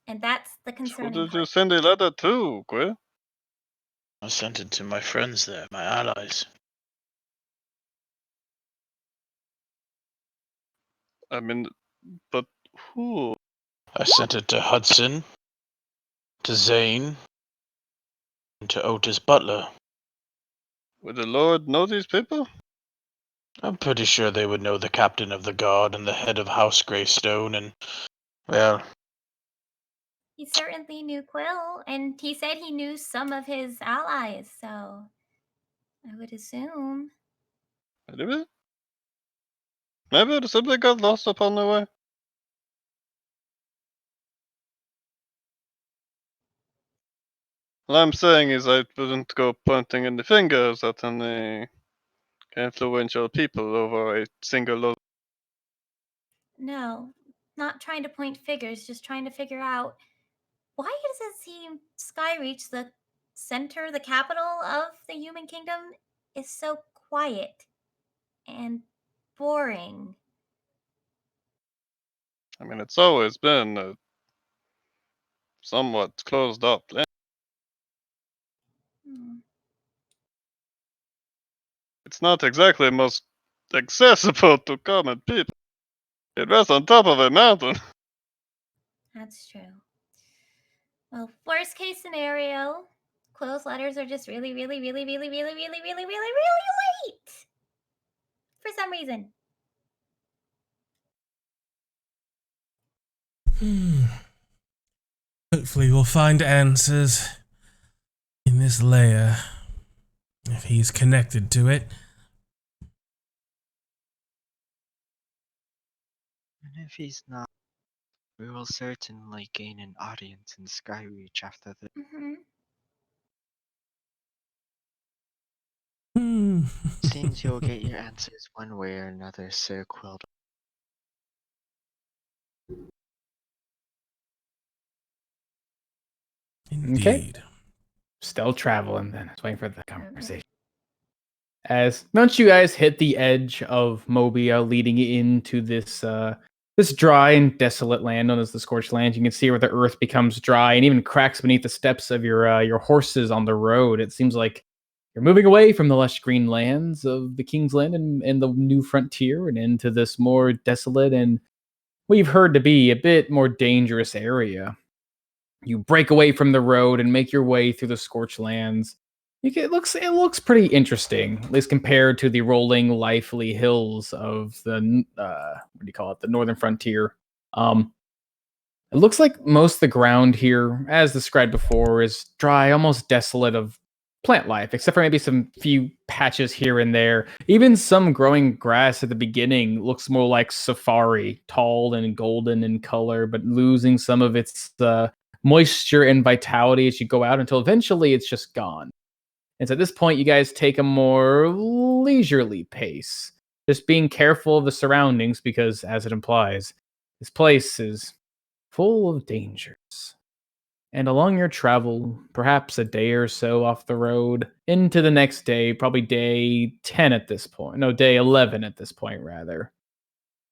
And that's the Who concerning did you part. send a letter to, Quid? I sent it to my friends there, my allies. I mean, but who? I sent it to Hudson, to Zane, and to Otis Butler. Would the Lord know these people? I'm pretty sure they would know the captain of the guard and the head of House Greystone, and, well, He certainly knew Quill, and he said he knew some of his allies, so I would assume. Maybe? Maybe somebody got lost upon the way. What I'm saying is I wouldn't go pointing any fingers at any influential people over a single. No, not trying to point figures, just trying to figure out why does it seem Skyreach, the center, the capital of the human kingdom, is so quiet and boring. I mean, it's always been a somewhat closed up land. Hmm. It's not exactly most accessible to common people. It rests on top of a mountain. That's true. Well, worst case scenario, Quill's letters are just really, really, really, really, really, really, really, really, really late. For some reason. Hopefully we'll find answers in this layer, if he's connected to it. And if he's not, we will certainly gain an audience in Skyreach after this. Mm-hmm. Seems you'll get your answers one way or another, Sir Quill. Indeed. Still traveling then. Just waiting for the conversation. As once you guys hit the edge of Mobia leading into this this dry and desolate land known as the Scorched Land, you can see where the earth becomes dry and even cracks beneath the steps of your horses on the road. It seems like you're moving away from the lush green lands of the King's Land and the new frontier and into this more desolate and what you've heard to be a bit more dangerous area. You break away from the road and make your way through the Scorched Lands. It looks pretty interesting, at least compared to the rolling, lively hills of the what do you call it, the northern frontier. It looks like most of the ground here, as described before, is dry, almost desolate of plant life, except for maybe some few patches here and there. Even some growing grass at the beginning looks more like safari, tall and golden in color, but losing some of its moisture and vitality as you go out until eventually it's just gone. And so at this point, you guys take a more leisurely pace, just being careful of the surroundings because, as it implies, this place is full of dangers. And along your travel, perhaps a day or so off the road, into the next day, probably day 10 at this point. No, day 11 at this point, rather.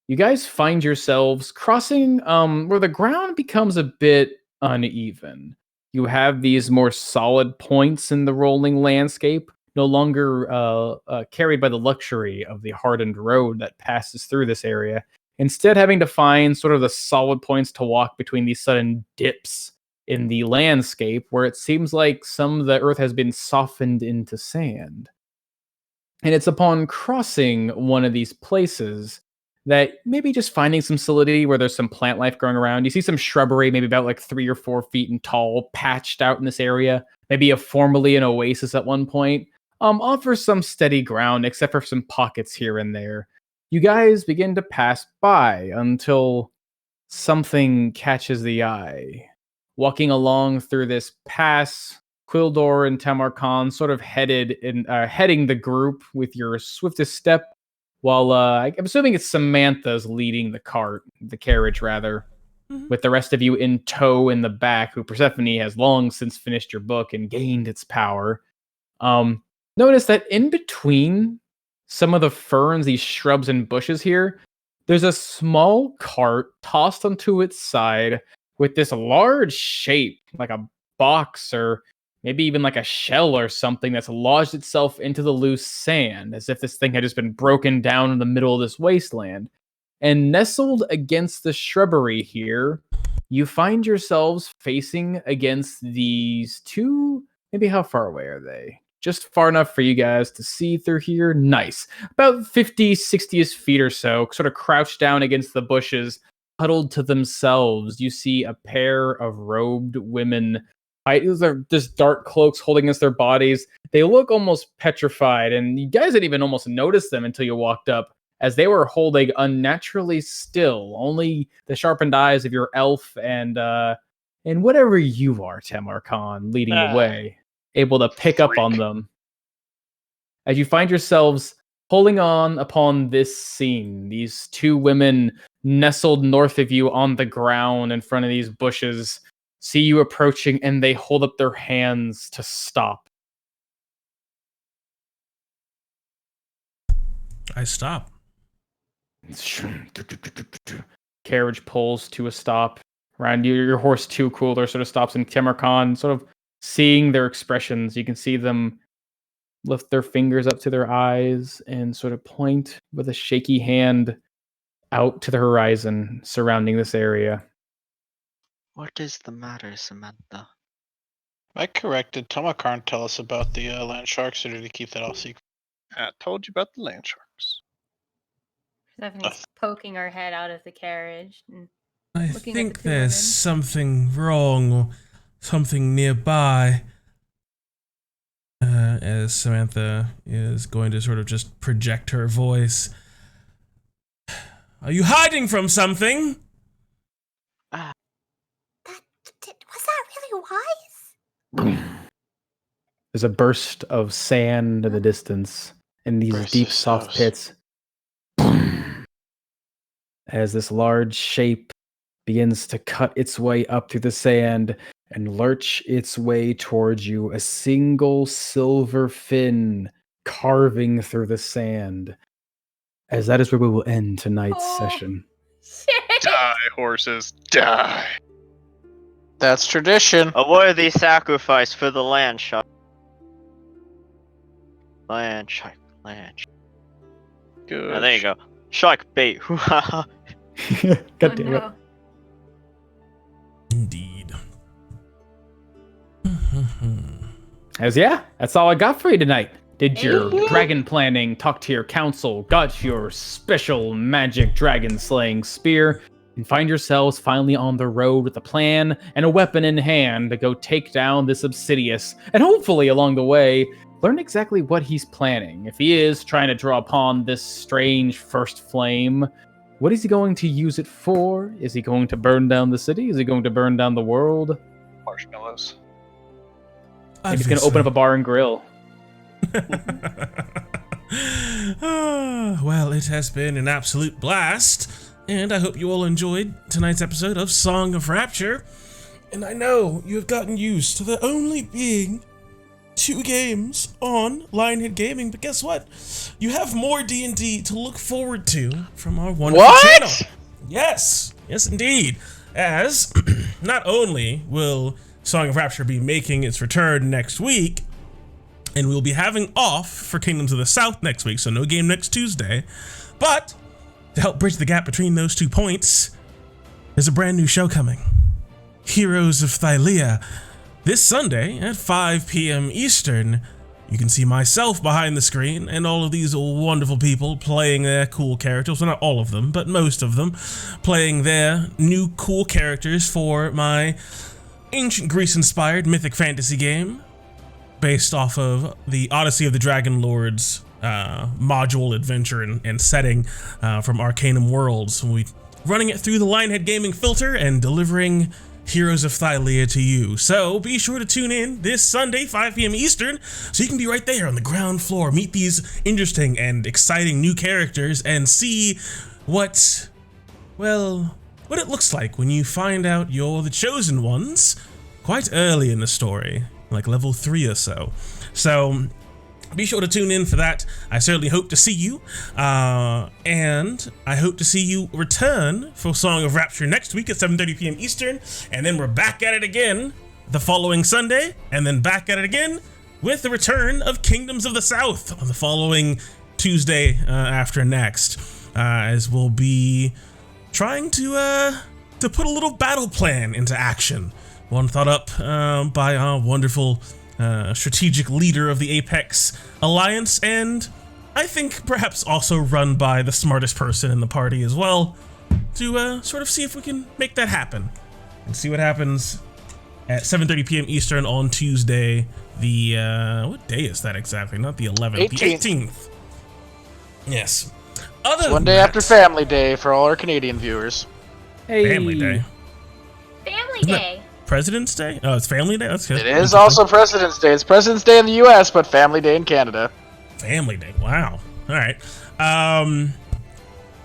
You guys find yourselves crossing where the ground becomes a bit uneven. You have these more solid points in the rolling landscape, no longer carried by the luxury of the hardened road that passes through this area. Instead, having to find sort of the solid points to walk between these sudden dips in the landscape where it seems like some of the earth has been softened into sand. And it's upon crossing one of these places that maybe just finding some solidity where there's some plant life growing around. You see some shrubbery, maybe about like 3 or 4 feet in tall, patched out in this area. Maybe formerly an oasis at one point. Offers some steady ground, except for some pockets here and there. You guys begin to pass by until something catches the eye. Walking along through this pass, Quildor and Tamarkan sort of heading the group with your swiftest step, while I'm assuming it's Samantha's leading the carriage rather, with the rest of you in tow in the back, who Persephone has long since finished your book and gained its power. Notice that in between some of the ferns, these shrubs and bushes here, there's a small cart tossed onto its side with this large shape, like a box or maybe even like a shell or something that's lodged itself into the loose sand, as if this thing had just been broken down in the middle of this wasteland. And nestled against the shrubbery here, you find yourselves facing against these two. Maybe how far away are they? Just far enough for you guys to see through here. Nice. About 50, 60 feet or so, sort of crouched down against the bushes. huddled to themselves. You see a pair of robed women. These are just dark cloaks holding against their bodies. They look almost petrified, and you guys didn't even almost notice them until you walked up, as they were holding unnaturally still. Only the sharpened eyes of your elf and whatever you are, Tamarkan, leading the way, able to pick up on them. As you find yourselves holding on upon this scene, these two women nestled north of you on the ground in front of these bushes, see you approaching, and they hold up their hands to stop. I stop. Carriage pulls to a stop. Around you, your horse Two Cooler sort of stops, and Tamarkan, sort of seeing their expressions, you can see them lift their fingers up to their eyes and sort of point with a shaky hand out to the horizon surrounding this area. What is the matter, Samantha? Am I correct? Did Tomakarn tell us about the land sharks, or did he keep that all secret? I told you about the land sharks. Stephanie's poking her head out of the carriage. And I looking at think the two there's women. something wrong or something nearby. As Samantha is going to sort of just project her voice. Are you hiding from something? Was that really wise? There's a burst of sand in the distance, in these Burst deep, of soft sauce. pits. As this large shape begins to cut its way up through the sand and lurch its way towards you, a single silver fin carving through the sand. As that is where we will end tonight's session. Shit! Die, horses, die. That's tradition. A worthy sacrifice for the land shark. Land shark, land shark. Good. Oh, there you go. Shark bait. God Oh, damn it. no. Indeed. That's all I got for you tonight. Did your dragon planning, talk to your council, got your special magic dragon slaying spear, and find yourselves finally on the road with a plan and a weapon in hand to go take down this Obsidious, and hopefully along the way, learn exactly what he's planning. If he is trying to draw upon this strange first flame, what is he going to use it for? Is he going to burn down the city? Is he going to burn down the world? Marshmallows. Maybe he's going to open up a bar and grill. Well, it has been an absolute blast, and I hope you all enjoyed tonight's episode of Song of Rapture. And I know you have gotten used to there only being 2 games on Lionhead Gaming, but guess what? You have more D&D to look forward to from our wonderful channel. Yes, indeed. As not only will Song of Rapture be making its return next week, and we'll be having off for Kingdoms of the South next week, so no game next Tuesday, but to help bridge the gap between those 2 points, there's a brand new show coming. Heroes of Thylea. This Sunday at 5 p.m. Eastern, you can see myself behind the screen and all of these wonderful people playing their cool characters. Well, not all of them, but most of them playing their new cool characters for my ancient Greece-inspired mythic fantasy game based off of the Odyssey of the Dragon Lords module adventure and setting from Arcanum Worlds. We'll be running it through the Lionhead Gaming filter and delivering Heroes of Thylea to you. So be sure to tune in this Sunday, 5 p.m. Eastern, so you can be right there on the ground floor, meet these interesting and exciting new characters, and see what it looks like when you find out you're the chosen ones quite early in the story, like level 3 or so. So be sure to tune in for that. I certainly hope to see you, and I hope to see you return for Song of Rapture next week at 7:30 p.m. Eastern, and then we're back at it again the following Sunday, and then back at it again with the return of Kingdoms of the South on the following Tuesday after next, as we'll be trying to put a little battle plan into action, one thought up by our wonderful strategic leader of the Apex Alliance, and I think perhaps also run by the smartest person in the party as well, to sort of see if we can make that happen and see what happens at 7:30 p.m. Eastern on Tuesday. The what day is that exactly? Not the 11th, the 18th. Yes. Other one day after Family Day for all our Canadian viewers. Hey. Family Day. Family Isn't Day. President's Day? Oh, it's Family Day? That's good. It is also President's Day. It's President's Day in the US, but Family Day in Canada. Family Day. Wow. All right.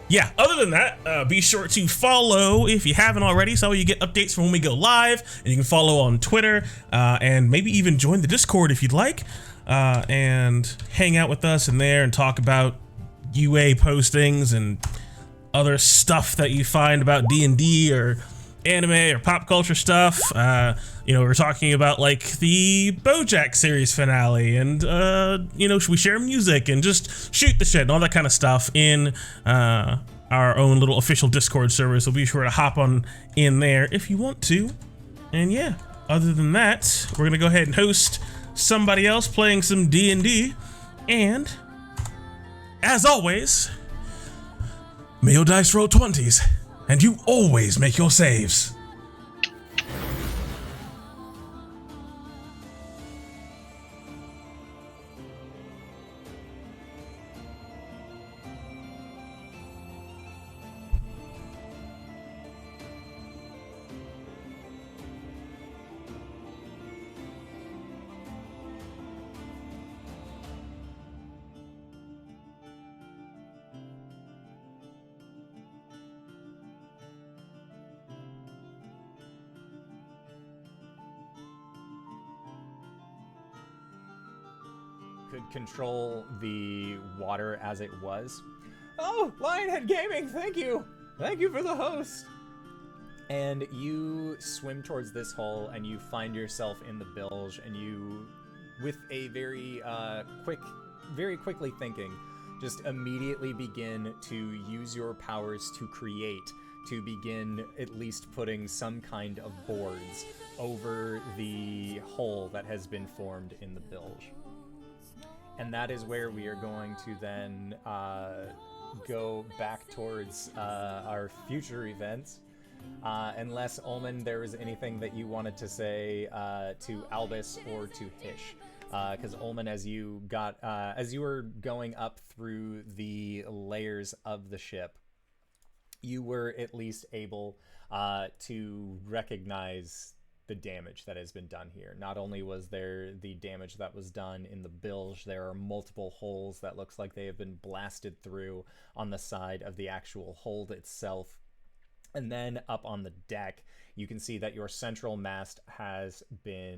Yeah, other than that, be sure to follow if you haven't already, so you get updates from when we go live, and you can follow on Twitter, and maybe even join the Discord if you'd like, and hang out with us in there and talk about UA postings and other stuff that you find about D&D or anime or pop culture stuff. You know, we're talking about like the BoJack series finale, and you know, should we share music and just shoot the shit and all that kind of stuff in our own little official Discord server. So be sure to hop on in there if you want to. And yeah, other than that, we're gonna go ahead and host somebody else playing some D&D, and as always, may your dice roll 20s, and you always make your saves. Could control the water as it was. Oh, Lionhead Gaming, thank you! Thank you for the host! And you swim towards this hole, and you find yourself in the bilge, and you, with a very quickly thinking, just immediately begin to use your powers to create, to begin at least putting some kind of boards over the hole that has been formed in the bilge. And that is where we are going to then go back towards our future events. Unless, Ullman, there was anything that you wanted to say to Albus or to Hish. Because Ullman, as you were going up through the layers of the ship, you were at least able to recognize the damage that has been done here. Not only was there the damage that was done in the bilge, there are multiple holes that looks like they have been blasted through on the side of the actual hold itself. And then up on the deck, you can see that your central mast has been